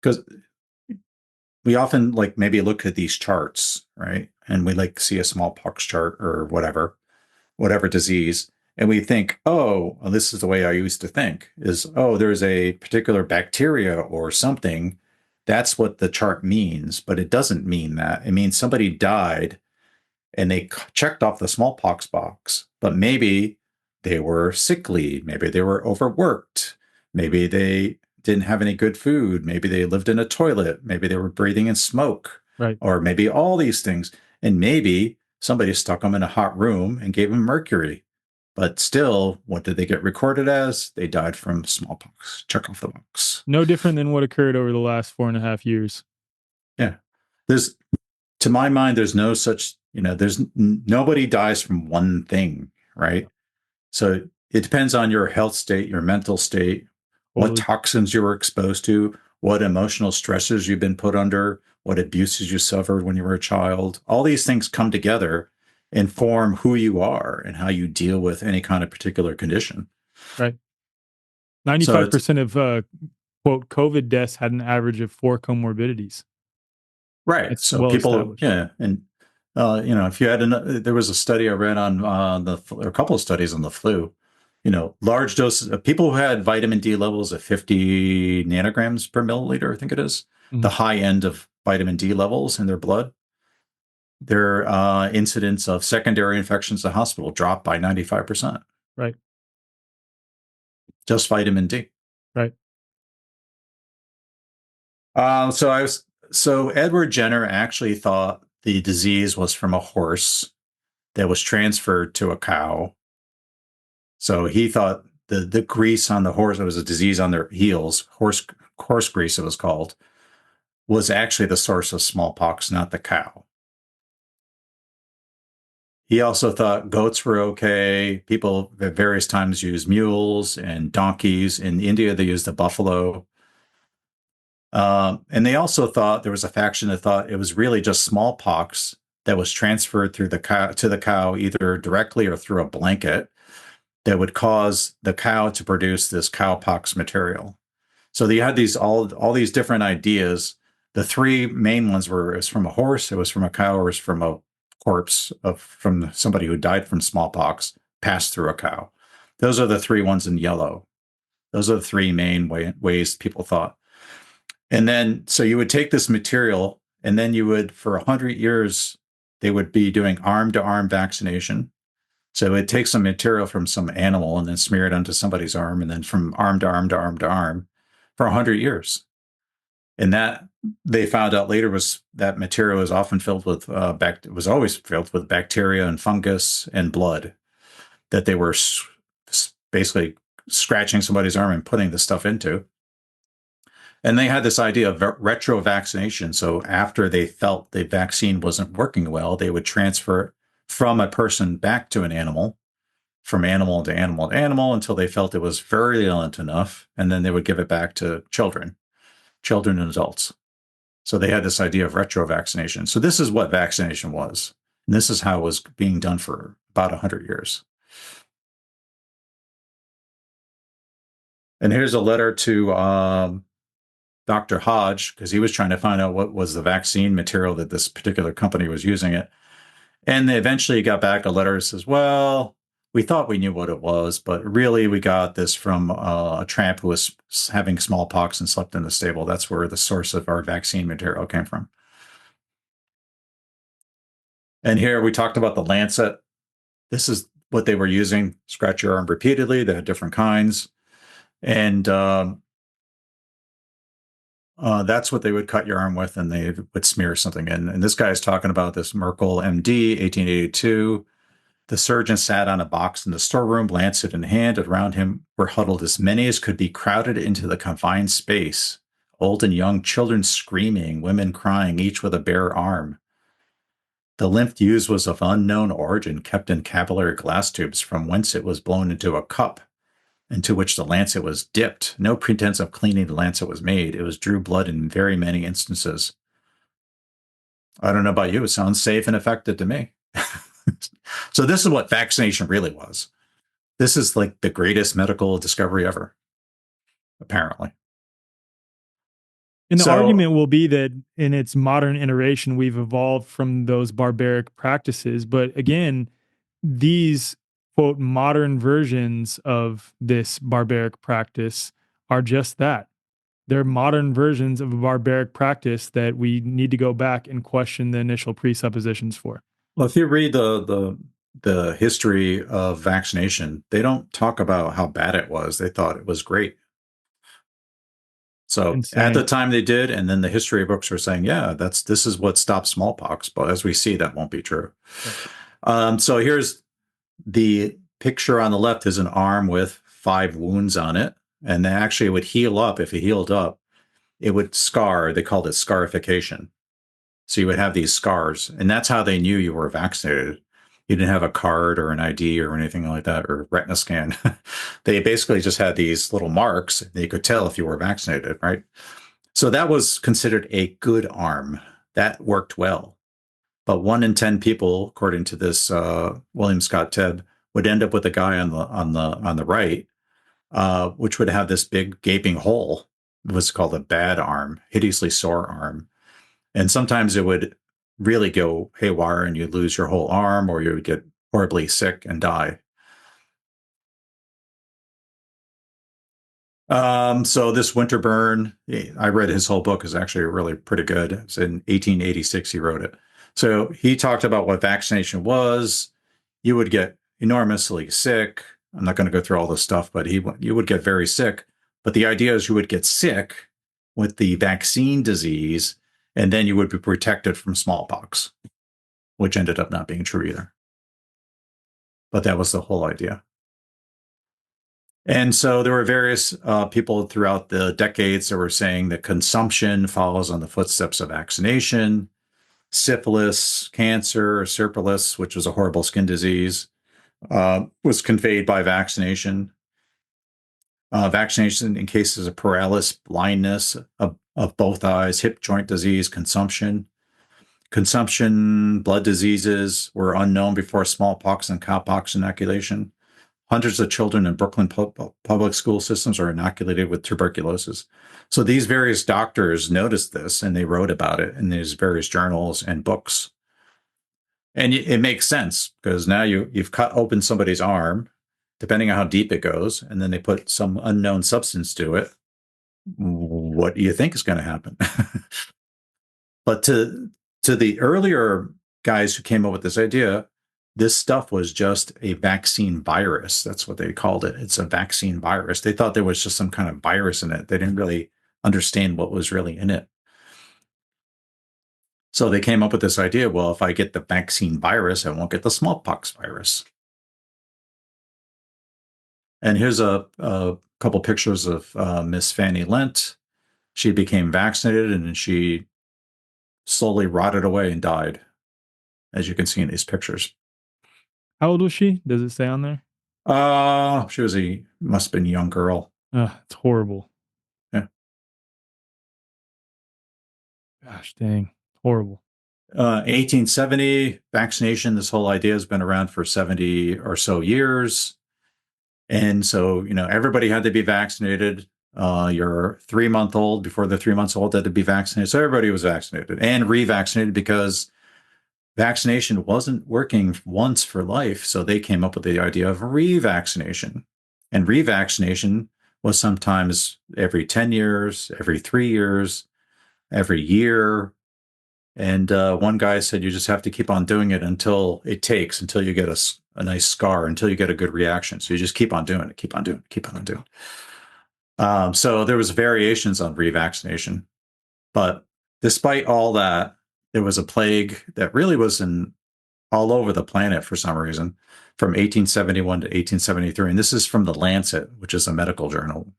Because we often like maybe look at these charts, right? And we like see a smallpox chart or whatever disease. And we think, oh, well, this is the way I used to think is, oh, there's a particular bacteria or something. That's what the chart means, but it doesn't mean that. It means somebody died and they checked off the smallpox box, but maybe they were sickly. Maybe they were overworked. Maybe they didn't have any good food. Maybe they lived in a toilet. Maybe they were breathing in smoke, right? Or maybe all these things. And maybe somebody stuck them in a hot room and gave them mercury. But still, what did they get recorded as? They died from smallpox. Check off the box. No different than what occurred over the last 4.5 years. Yeah. To my mind, there's no such, nobody dies from one thing, right? So it depends on your health state, your mental state, what toxins you were exposed to, what emotional stressors you've been put under, what abuses you suffered when you were a child. All these things come together and form who you are and how you deal with any kind of particular condition. Right. 95% of quote COVID deaths had an average of 4 comorbidities. Right. It's so well people, yeah, and if you had there was a study I read on a couple of studies on the flu. Large doses of people who had vitamin D levels of 50 nanograms per milliliter, I think it is, the high end of vitamin D levels in their blood, their incidence of secondary infections in the hospital dropped by 95%. Right. Just vitamin D. Right. So Edward Jenner actually thought the disease was from a horse that was transferred to a cow. So he thought the grease on the horse, it was a disease on their heels, horse grease it was called, was actually the source of smallpox, not the cow. He also thought goats were okay. People at various times used mules and donkeys. In India, they used the buffalo. And they also thought there was a faction that thought it was really just smallpox that was transferred through the cow to the cow, either directly or through a blanket, that would cause the cow to produce this cowpox material. So you had all these different ideas. The 3 main ones were: it was from a horse, it was from a cow, or it was from a corpse from somebody who died from smallpox passed through a cow. Those are the 3 ones in yellow. Those are the 3 main ways people thought. And then, so you would take this material, and then you would, for 100 years, they would be doing arm-to-arm vaccination. So it takes some material from some animal and then smear it onto somebody's arm, and then from arm to arm to arm to arm for 100 years. And that they found out later was that material was often filled with was always filled with bacteria and fungus and blood, that they were basically scratching somebody's arm and putting the stuff into. And they had this idea of retro vaccination. So after they felt the vaccine wasn't working well, they would transfer it from a person back to an animal from animal to animal to animal until they felt it was virulent enough, and then they would give it back to children and adults. So they had this idea of retro vaccination. So this is what vaccination was. And this is how it was being done for about 100 years. And here's a letter to Dr. Hodge, because he was trying to find out what was the vaccine material that this particular company was using it. And they eventually got back a letter that says, well, we thought we knew what it was, but really we got this from a tramp who was having smallpox and slept in the stable. That's where the source of our vaccine material came from. And here we talked about the lancet. This is what they were using. Scratch your arm repeatedly. They had different kinds. And that's what they would cut your arm with, and they would smear something in. And this guy is talking about this Merkel MD, 1882. The surgeon sat on a box in the storeroom, lancet in hand. Around him were huddled as many as could be crowded into the confined space. Old and young, children screaming, women crying, each with a bare arm. The lymph used was of unknown origin, kept in capillary glass tubes, from whence it was blown into a cup, into which the lancet was dipped. No pretense of cleaning the lancet was made. It was drew blood in very many instances. I don't know about you. It sounds safe and effective to me. So this is what vaccination really was. This is like the greatest medical discovery ever, apparently. And the argument will be that in its modern iteration, we've evolved from those barbaric practices. But again, these, quote, modern versions of this barbaric practice are just that. They're modern versions of a barbaric practice that we need to go back and question the initial presuppositions for. Well, if you read the history of vaccination, they don't talk about how bad it was. They thought it was great. So insane. At the time they did, and then the history books were saying, yeah, this is what stopped smallpox. But as we see, that won't be true. Okay. So here's the picture on the left is an arm with 5 wounds on it. And they actually would heal up. If it healed up, it would scar. They called it scarification. So you would have these scars. And that's how they knew you were vaccinated. You didn't have a card or an ID or anything like that, or retina scan. They basically just had these little marks. And you could tell if you were vaccinated, right? So that was considered a good arm. That worked well. But 1 in 10 people, according to this William Scott Tebb, would end up with a guy on the right, which would have this big gaping hole. It was called a bad arm, hideously sore arm. And sometimes it would really go haywire and you'd lose your whole arm, or you would get horribly sick and die. So this Winterburn, I read his whole book, is actually really pretty good. It's in 1886 he wrote it. So he talked about what vaccination was. You would get enormously sick. I'm not going to go through all this stuff, but you would get very sick. But the idea is you would get sick with the vaccine disease, and then you would be protected from smallpox, which ended up not being true either. But that was the whole idea. And so there were various people throughout the decades that were saying that consumption follows on the footsteps of vaccination. Syphilis, cancer, syphilis, which was a horrible skin disease, was conveyed by vaccination. Vaccination in cases of paralysis, blindness of both eyes, hip joint disease, consumption. Consumption, blood diseases were unknown before smallpox and cowpox inoculation. Hundreds of children in Brooklyn public school systems are inoculated with tuberculosis. So these various doctors noticed this, and they wrote about it in these various journals and books. And it makes sense, because now you've cut open somebody's arm, depending on how deep it goes, and then they put some unknown substance to it. What do you think is going to happen? But to the earlier guys who came up with this idea, this stuff was just a vaccine virus. That's what they called it. It's a vaccine virus. They thought there was just some kind of virus in it. They didn't really understand what was really in it. So they came up with this idea, well, if I get the vaccine virus, I won't get the smallpox virus. And here's a couple pictures of Miss Fanny Lent. She became vaccinated, and she slowly rotted away and died, as you can see in these pictures. How old was she? Does it say on there? She must have been a young girl. It's horrible. Yeah. Gosh dang, horrible. 1870, vaccination, this whole idea has been around for 70 or so years. And so, everybody had to be vaccinated. Your 3-month-old, before the 3 months old, had to be vaccinated. So everybody was vaccinated and revaccinated because vaccination wasn't working once for life. So they came up with the idea of revaccination. And revaccination was sometimes every 10 years, every 3 years, every year. And one guy said you just have to keep on doing it until you get a nice scar, until you get a good reaction. So you just keep on doing it, keep on doing it, keep on doing it. So there was variations on revaccination. But despite all that, there was a plague that really was all over the planet for some reason from 1871 to 1873. And this is from the Lancet, which is a medical journal.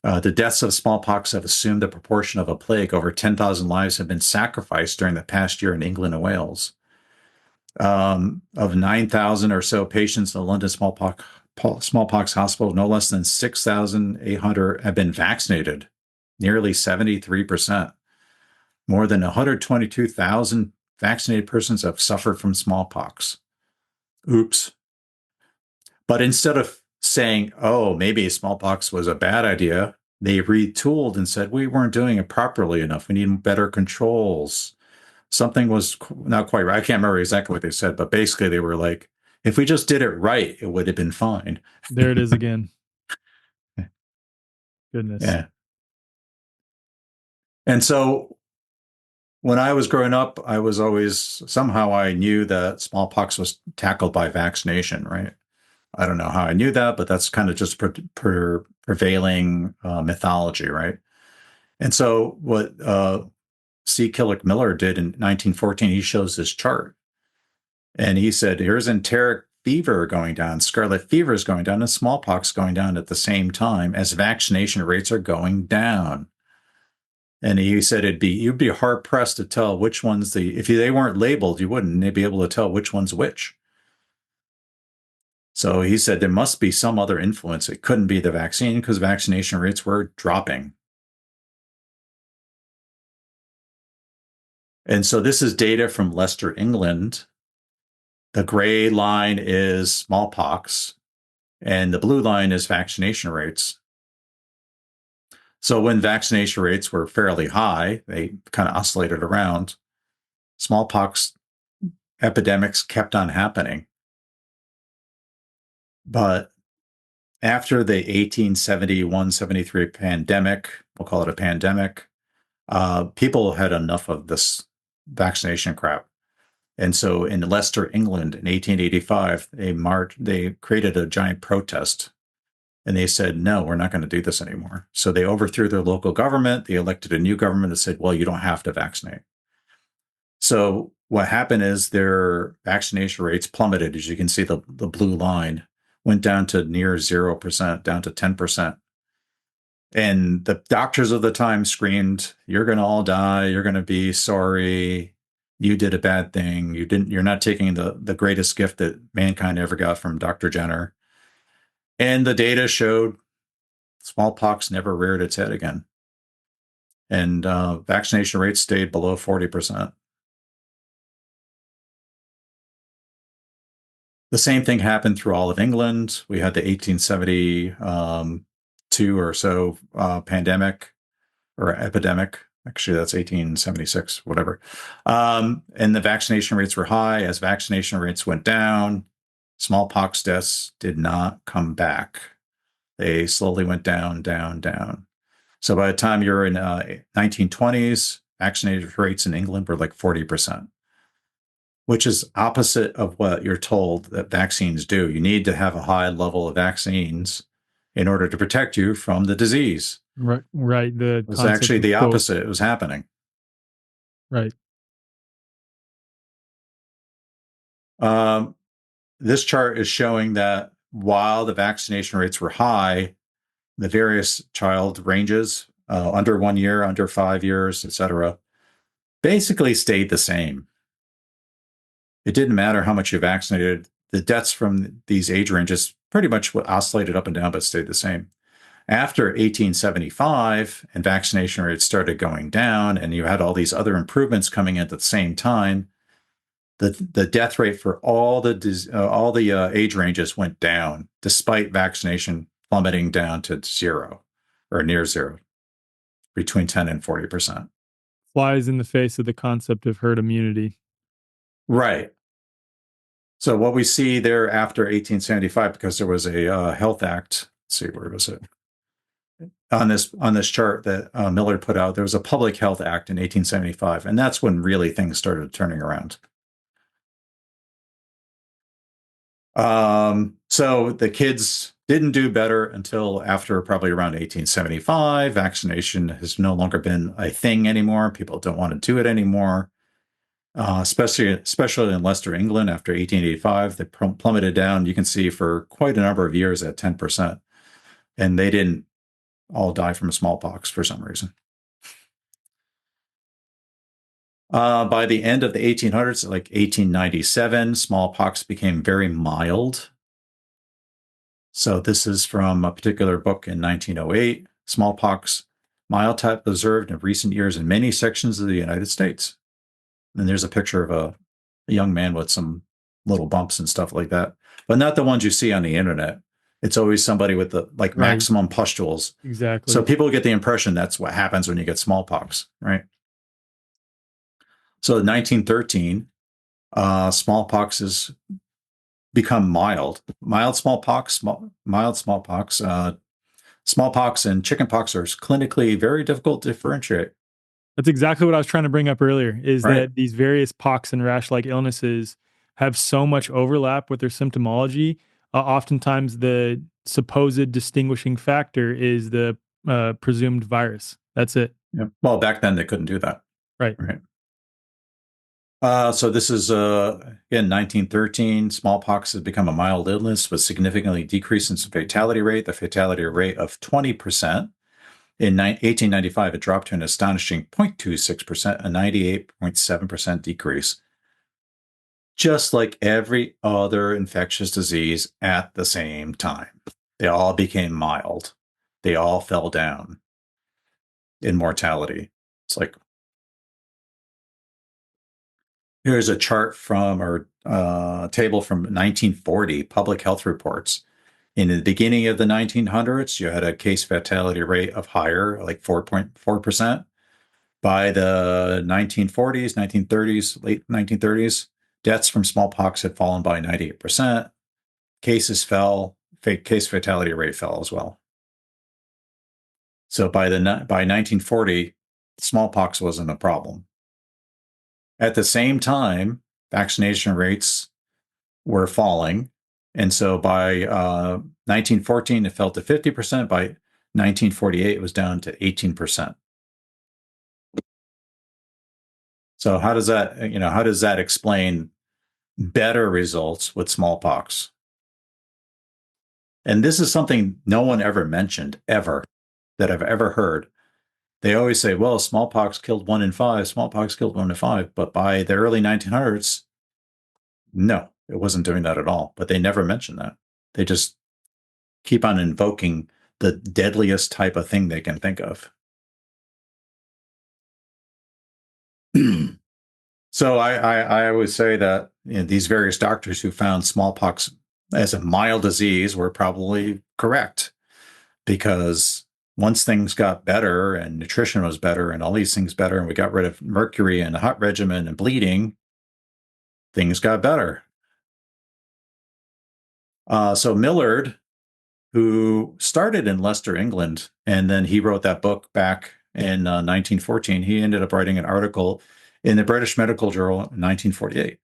The deaths of smallpox have assumed a proportion of a plague. Over 10,000 lives have been sacrificed during the past year in England and Wales. Of 9,000 or so patients in the London smallpox hospital, no less than 6,800 have been vaccinated, nearly 73%. More than 122,000 vaccinated persons have suffered from smallpox. Oops. But instead of saying, oh, maybe smallpox was a bad idea, they retooled and said, we weren't doing it properly enough. We need better controls. Something was not quite right. I can't remember exactly what they said, but basically they were like, if we just did it right, it would have been fine. There it is again. Goodness. Yeah. And so when I was growing up, somehow I knew that smallpox was tackled by vaccination, right? I don't know how I knew that, but that's kind of just prevailing mythology, right? And so what C. Killick Miller did in 1914, he shows this chart. And he said, here's enteric fever going down, scarlet fever is going down, and smallpox going down at the same time as vaccination rates are going down. And he said you'd be hard pressed to tell which one's if they weren't labeled, you wouldn't be able to tell which one's which. So he said there must be some other influence. It couldn't be the vaccine because vaccination rates were dropping. And so this is data from Leicester, England. The gray line is smallpox, and the blue line is vaccination rates. So when vaccination rates were fairly high, they kind of oscillated around. Smallpox epidemics kept on happening. But after the 1871-73 pandemic, we'll call it a pandemic, people had enough of this vaccination crap. And so in Leicester, England, in 1885, they created a giant protest. And they said, no, we're not going to do this anymore. So they overthrew their local government. They elected a new government that said, well, you don't have to vaccinate. So what happened is their vaccination rates plummeted. As you can see, the blue line went down to near 0%, down to 10%. And the doctors of the time screamed, you're going to all die. You're going to be sorry. You did a bad thing. You're not taking the greatest gift that mankind ever got from Dr. Jenner. And the data showed smallpox never reared its head again. And vaccination rates stayed below 40%. The same thing happened through all of England. We had the 1872 or so pandemic or epidemic. Actually, that's 1876, whatever. And the vaccination rates were high. As vaccination rates went down, smallpox deaths did not come back. They slowly went down, down, down. So by the time you're in 1920s, vaccination rates in England were like 40%, which is opposite of what you're told that vaccines do. You need to have a high level of vaccines in order to protect you from the disease. Right. It was actually the opposite. It was happening. Right. This chart is showing that while the vaccination rates were high, the various child ranges, under 1 year, under 5 years, etc., basically stayed the same. It didn't matter how much you vaccinated. the deaths from these age ranges pretty much oscillated up and down, but stayed the same. After 1875 and vaccination rates started going down, and you had all these other improvements coming in at the same time, the death rate for all the age ranges went down, despite vaccination plummeting down to zero or near zero, between 10 and 40%. Flies in the face of the concept of herd immunity. Right. So what we see there after 1875, because there was a Health Act. Let's see, where was it? On this chart that Millard put out, there was a Public Health Act in 1875, and that's when really things started turning around. So the kids didn't do better until after probably around 1875. Vaccination has no longer been a thing anymore. People don't want to do it anymore. Especially in Leicester, England, after 1885, they plummeted down. You can see for quite a number of years at 10%, and they didn't all die from smallpox for some reason. By the end of the 1800s, like 1897, smallpox became very mild. So this is from a particular book in 1908, Smallpox, Mild Type Observed in Recent Years in Many Sections of the United States. And there's a picture of a young man with some little bumps and stuff like that, but not the ones you see on the internet. It's always somebody with the maximum pustules. Exactly. So people get the impression that's what happens when you get smallpox, right? So in 1913, smallpox has become mild. Smallpox and chickenpox are clinically very difficult to differentiate. That's exactly what I was trying to bring up earlier, is Right. that these various pox and rash-like illnesses have so much overlap with their symptomology. Oftentimes, the supposed distinguishing factor is the presumed virus. That's it. Yeah. Well, back then they couldn't do that. Right. Right. So this is, in 1913, smallpox has become a mild illness with significantly decreased in fatality rate, the fatality rate of 20%. In 1895, it dropped to an astonishing 0.26%, a 98.7% decrease. Just like every other infectious disease at the same time. They all became mild. They all fell down in mortality. It's like, here's a chart from, or table from 1940, public health reports. In the beginning of the 1900s, you had a case fatality rate of higher, like 4.4%. By the 1940s, 1930s, late 1930s, deaths from smallpox had fallen by 98%. Cases fell, case fatality rate fell as well. So by 1940, smallpox wasn't a problem. At the same time, vaccination rates were falling. And so by 1914, it fell to 50%. By 1948, it was down to 18%. So how does that explain better results with smallpox? And this is something no one ever mentioned, ever, that I've ever heard. They always say, well, smallpox killed 1 in 5, smallpox killed 1 in 5. But by the early 1900s, no, it wasn't doing that at all. But they never mention that. They just keep on invoking the deadliest type of thing they can think of. So I always say that these various doctors who found smallpox as a mild disease were probably correct, because once things got better and nutrition was better and all these things better, and we got rid of mercury and the hot regimen and bleeding, things got better. So Millard, who started in Leicester, England, and then he wrote that book back in 1914, he ended up writing an article in the British Medical Journal in 1948.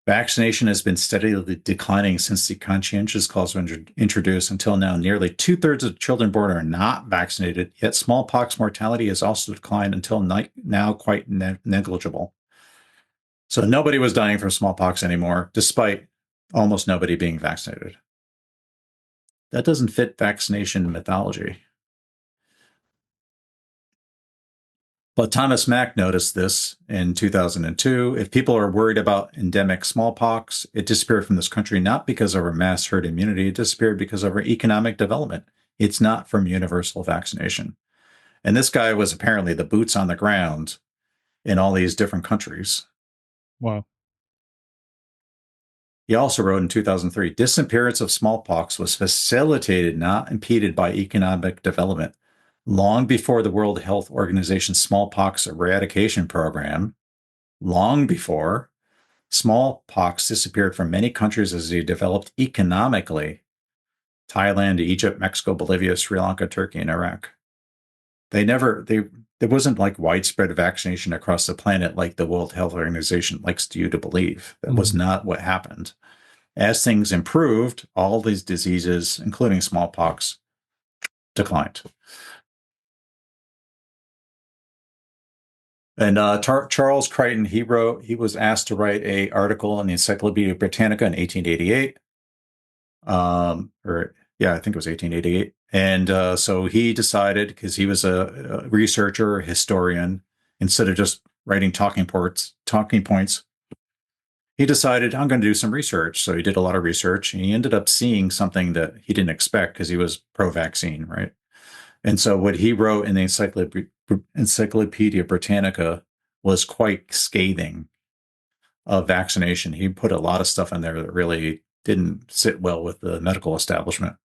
Vaccination has been steadily declining since the conscientious clause was introduced until now. Nearly 2/3 of children born are not vaccinated, yet smallpox mortality has also declined until now quite negligible. So nobody was dying from smallpox anymore, despite almost nobody being vaccinated. That doesn't fit vaccination mythology. But Thomas Mack noticed this in 2002. If people are worried about endemic smallpox, it disappeared from this country not because of our mass herd immunity, it disappeared because of our economic development. It's not from universal vaccination. And this guy was apparently the boots on the ground in all these different countries. Wow. He also wrote in 2003, disappearance of smallpox was facilitated, not impeded by economic development. Long before the World Health Organization smallpox eradication program, long before, smallpox disappeared from many countries as they developed economically. Thailand, Egypt, Mexico, Bolivia, Sri Lanka, Turkey, and Iraq. There wasn't like widespread vaccination across the planet like the World Health Organization likes you to believe. That was not what happened. As things improved, all these diseases, including smallpox, declined. And Charles Crichton, he was asked to write an article in the Encyclopedia Britannica in 1888. I think it was 1888. And so he decided, because he was a researcher, a historian, instead of just writing talking points, he decided, I'm going to do some research. So he did a lot of research, and he ended up seeing something that he didn't expect because he was pro-vaccine, right? And so what he wrote in the Encyclopedia Britannica was quite scathing of vaccination. He put a lot of stuff in there that really didn't sit well with the medical establishment.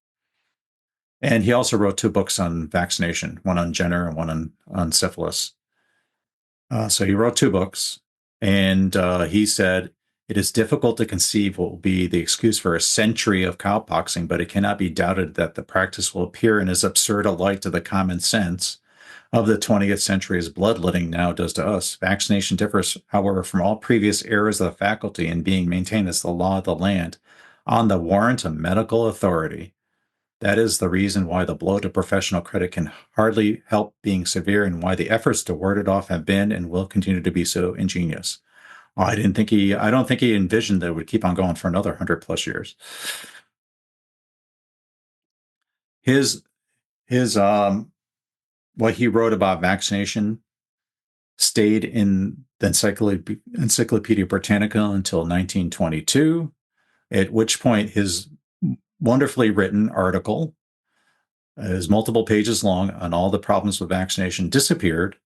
And he also wrote 2 books on vaccination, one on Jenner and one on syphilis. So he wrote 2 books, and he said, it is difficult to conceive what will be the excuse for a century of cowpoxing, but it cannot be doubted that the practice will appear in as absurd a light to the common sense of the 20th century as bloodletting now does to us. Vaccination differs, however, from all previous eras of the faculty in being maintained as the law of the land on the warrant of medical authority. That is the reason why the blow to professional credit can hardly help being severe, and why the efforts to ward it off have been and will continue to be so ingenious. I don't think he envisioned that it would keep on going for another 100+ years. His what he wrote about vaccination stayed in the Encyclopedia Britannica until 1922, at which point his wonderfully written article is multiple pages long on all the problems with vaccination disappeared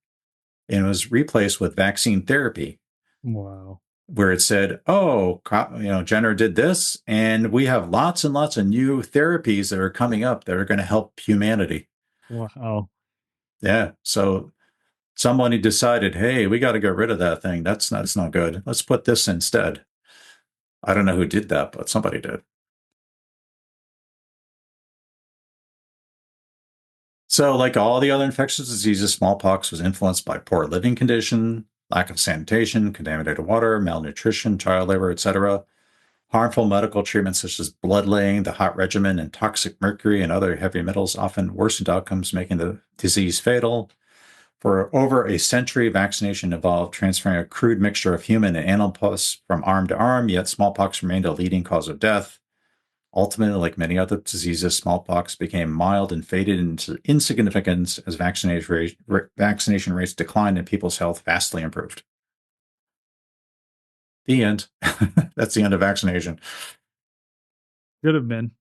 and was replaced with vaccine therapy. Wow. Where it said, Jenner did this, and we have lots and lots of new therapies that are coming up that are going to help humanity. Wow. Yeah. So somebody decided, hey, we got to get rid of that thing. That's not good. Let's put this instead. I don't know who did that, but somebody did. So like all the other infectious diseases, smallpox was influenced by poor living condition, lack of sanitation, contaminated water, malnutrition, child labor, etc. Harmful medical treatments such as bloodletting, the hot regimen, and toxic mercury and other heavy metals often worsened outcomes, making the disease fatal. For over a century, vaccination involved transferring a crude mixture of human and animal pus from arm to arm, yet smallpox remained a leading cause of death. Ultimately, like many other diseases, smallpox became mild and faded into insignificance as vaccination rates declined and people's health vastly improved. The end. That's the end of vaccination. Could have been.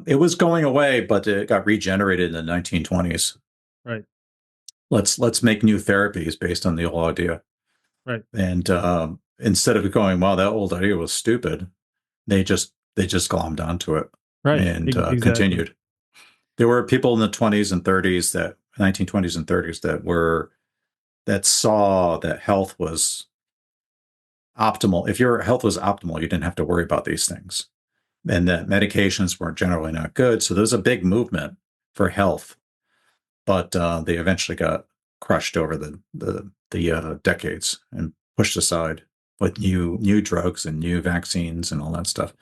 It was going away, but it got regenerated in the 1920s. Right. Let's make new therapies based on the old idea. Right. And instead of going, wow, that old idea was stupid, they just glommed onto it. Right. And Exactly. continued. There were people in the 1920s and 30s that saw that health was optimal. If your health was optimal, you didn't have to worry about these things. And that medications were generally not good. So there's a big movement for health, but they eventually got crushed over the decades and pushed aside with new drugs and new vaccines and all that stuff.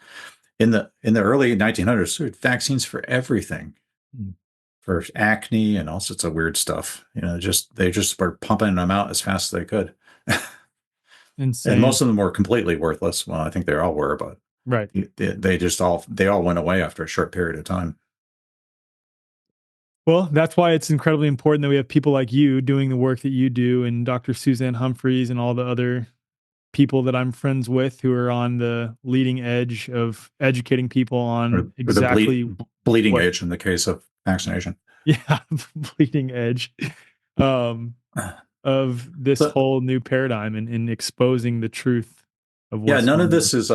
In the early 1900s, there were vaccines for everything, for acne and all sorts of weird stuff. They just were pumping them out as fast as they could. Insane. And most of them were completely worthless. Well, I think they all were, but right. They all went away after a short period of time. Well, that's why it's incredibly important that we have people like you doing the work that you do, and Dr. Suzanne Humphreys and all the other people that I'm friends with who are on the leading edge of educating people on Or the exactly bleeding what, edge in the case of vaccination. yeah, bleeding edge um, of this But whole new paradigm and exposing the truth of yeah, what's none of going on. this is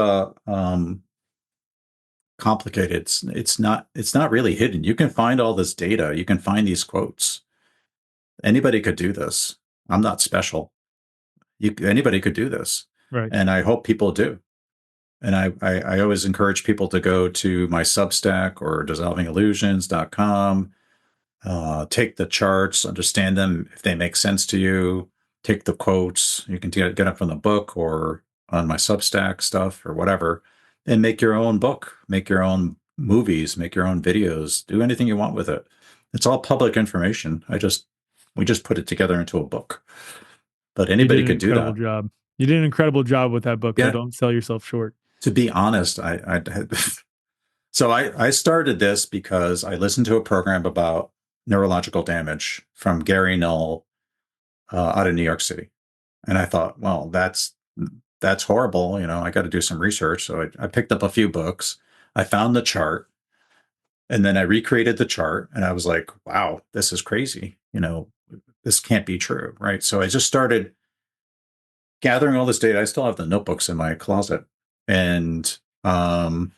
complicated. It's not really hidden. You can find all this data. You can find these quotes. Anybody could do this. I'm not special. Anybody could do this, Right. and I hope people do. And I always encourage people to go to my Substack or dissolvingillusions.com, take the charts, understand them if they make sense to you, take the quotes. You can get them from the book or on my Substack stuff or whatever, and make your own book, make your own movies, make your own videos, do anything you want with it. It's all public information. We just put it together into a book, but You did anybody an could do incredible that. job. You did an incredible job with that book, though. Yeah. Don't sell yourself short. To be honest, so I started this because I listened to a program about neurological damage from Gary Null out of New York City, and I thought, well, that's horrible. You know, I got to do some research. So I picked up a few books. I found the chart, and then I recreated the chart, and I was like, wow, this is crazy. You know, this can't be true, right? So I just started gathering all this data. I still have the notebooks in my closet, and I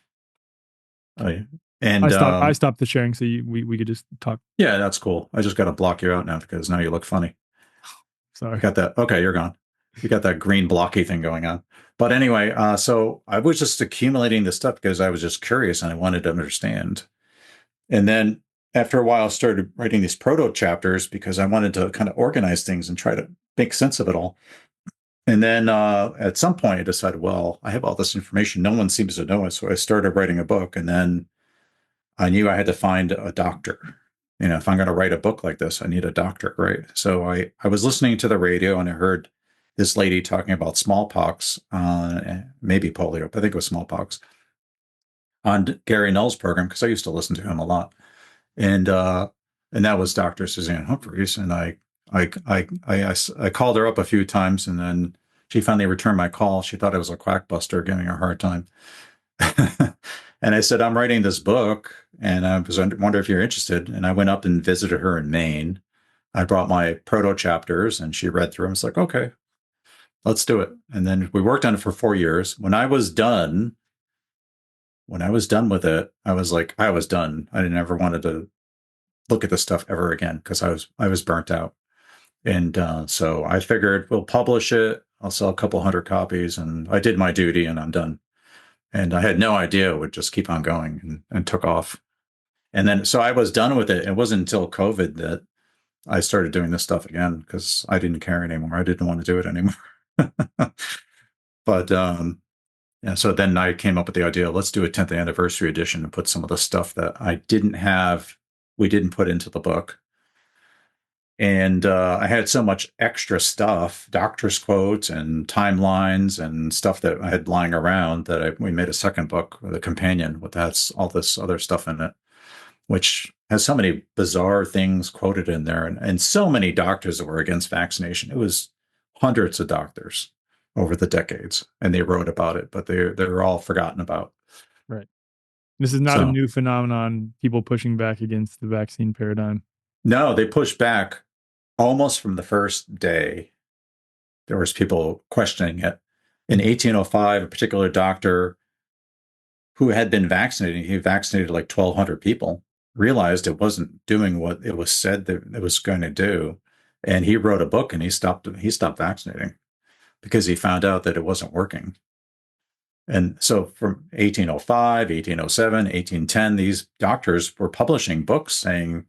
stopped the sharing so we could just talk. yeah, that's cool. I just got to block you out now because now you look funny. Sorry. Got that. Okay, you're gone. You got that green blocky thing going on. But anyway, so I was just accumulating this stuff because I was just curious and I wanted to understand. And then after a while, I started writing these proto chapters because I wanted to kind of organize things and try to make sense of it all. And then at some point, I decided, well, I have all this information. No one seems to know it. So I started writing a book. And then I knew I had to find a doctor. You know, if I'm going to write a book like this, I need a doctor, right? So I was listening to the radio and I heard this lady talking about smallpox, maybe polio, but I think it was smallpox, on Gary Null's program because I used to listen to him a lot, and that was Dr. Suzanne Humphreys, and I called her up a few times, and then she finally returned my call. She thought I was a quackbuster giving her a hard time. And I said, I'm writing this book and I was wonder if you're interested. And I went up and visited her in Maine. I brought my proto chapters and she read through them. It's like, okay, let's do it. And then we worked on it for 4 years. When I was done with it, I was like, I was done. I never wanted to look at this stuff ever again because I was burnt out. And so I figured we'll publish it. I'll sell a couple hundred copies and I did my duty and I'm done. And I had no idea it would just keep on going and took off. And then, so I was done with it. It wasn't until COVID that I started doing this stuff again because I didn't care anymore. I didn't want to do it anymore. But yeah, so then I came up with the idea, let's do a 10th anniversary edition and put some of the stuff that I didn't have, we didn't put into the book. And I had so much extra stuff, doctor's quotes and timelines and stuff that I had lying around that we made a second book with a companion with that's all this other stuff in it, which has so many bizarre things quoted in there and so many doctors that were against vaccination. It was hundreds of doctors over the decades, and they wrote about it, but they're all forgotten about. Right. This is not a new phenomenon, people pushing back against the vaccine paradigm. No, they pushed back almost from the first day. There was people questioning it. In 1805, a particular doctor who had been vaccinated, he vaccinated like 1,200 people, realized it wasn't doing what it was said that it was going to do. And he wrote a book and he stopped vaccinating because he found out that it wasn't working. And so from 1805, 1807, 1810, these doctors were publishing books saying,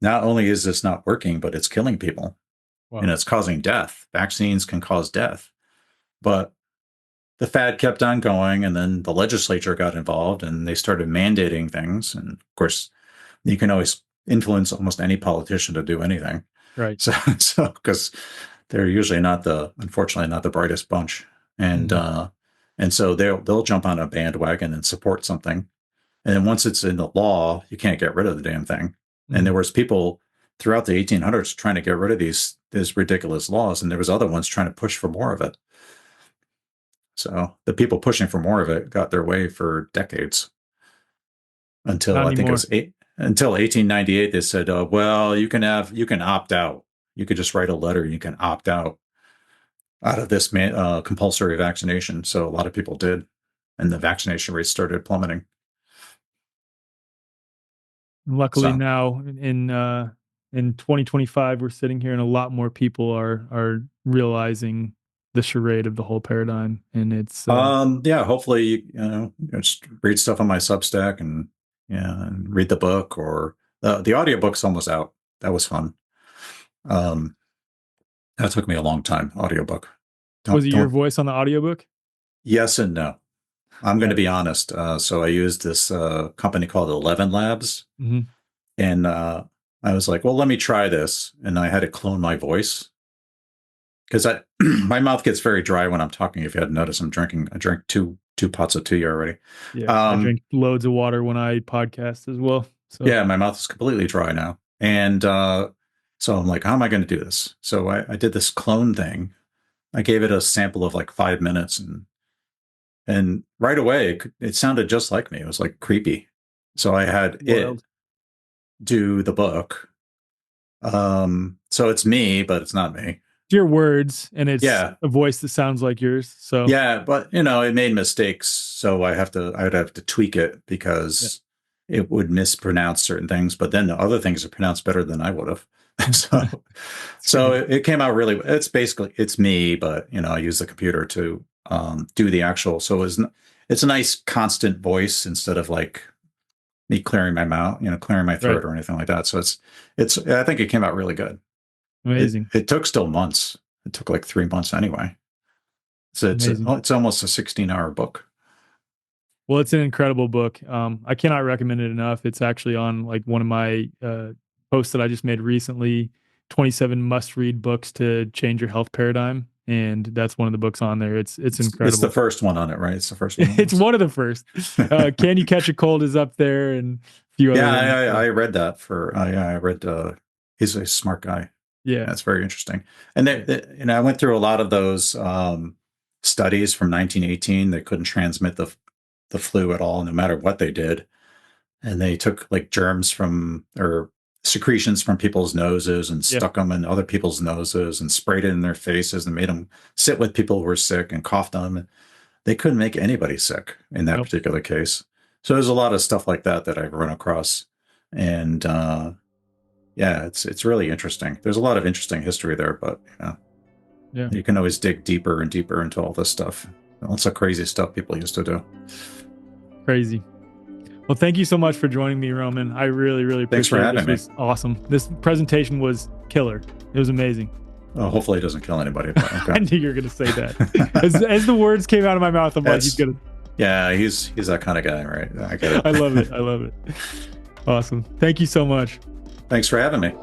not only is this not working, but it's killing people. Wow. And it's causing death. Vaccines can cause death. But the fad kept on going, and then the legislature got involved and they started mandating things. And of course, you can always influence almost any politician to do anything. Right. So because they're usually unfortunately not the brightest bunch. And and so they'll jump on a bandwagon and support something. And then once it's in the law, you can't get rid of the damn thing. And there was people throughout the 1800s trying to get rid of these ridiculous laws, and there was other ones trying to push for more of it. So the people pushing for more of it got their way for decades until Not I think anymore. it was until 1898. They said, well, you can opt out. You could just write a letter. You can opt out of this compulsory vaccination. So a lot of people did, and the vaccination rates started plummeting. Luckily now in 2025, we're sitting here and a lot more people are realizing the charade of the whole paradigm. And it's hopefully, just read stuff on my Substack and read the book, or the audiobook's almost out. That was fun. That took me a long time. Audiobook. Was it your voice on the audiobook? Yes and no. I'm going to be honest. So I used this company called 11 Labs. Mm-hmm. And I was like, well, let me try this. And I had to clone my voice because my mouth gets very dry when I'm talking. If you hadn't noticed, I drank two pots of tea already. Yeah, I drink loads of water when I podcast as well. So. Yeah, my mouth is completely dry now. And so I'm like, how am I going to do this? So I did this clone thing. I gave it a sample of like 5 minutes, and right away it sounded just like me. It was like creepy. So I had it do the book. So it's me, but it's not me. It's your words, and it's a voice that sounds like yours. So but it made mistakes. So I would have to tweak it because it would mispronounce certain things, but then the other things are pronounced better than I would have. So it came out really. It's me, but I use the computer to do the actual. So it's a nice constant voice instead of like me clearing my mouth, clearing my throat or anything like that. So it's. I think it came out really good. Amazing. It took still months. It took like 3 months anyway. So it's almost a 16-hour book. Well, it's an incredible book. I cannot recommend it enough. It's actually on like one of my posts that I just made recently, 27 must-read books to change your health paradigm. And that's one of the books on there. It's incredible. It's the first one on it, right? It's the first one. It's one of the first. Can You Catch a Cold is up there, and a few other ones. I read that I read, he's a smart guy. Yeah. That's very interesting. And I went through a lot of those studies from 1918. They couldn't transmit the flu at all, no matter what they did. And they took like germs or secretions from people's noses and stuck them in other people's noses and sprayed it in their faces and made them sit with people who were sick and coughed on them. They couldn't make anybody sick in that particular case. So there's a lot of stuff like that I've run across. And it's really interesting. There's a lot of interesting history there, but you can always dig deeper and deeper into all this stuff. Lots of crazy stuff people used to do. Crazy. Well, thank you so much for joining me, Roman. I really, really appreciate it. Thanks for having me. This was awesome. This presentation was killer. It was amazing. Oh, hopefully it doesn't kill anybody. But okay. I knew you were going to say that. as the words came out of my mouth, I'm like, he's going to. Yeah, he's that kind of guy, right? I get it. I love it. Awesome. Thank you so much. Thanks for having me.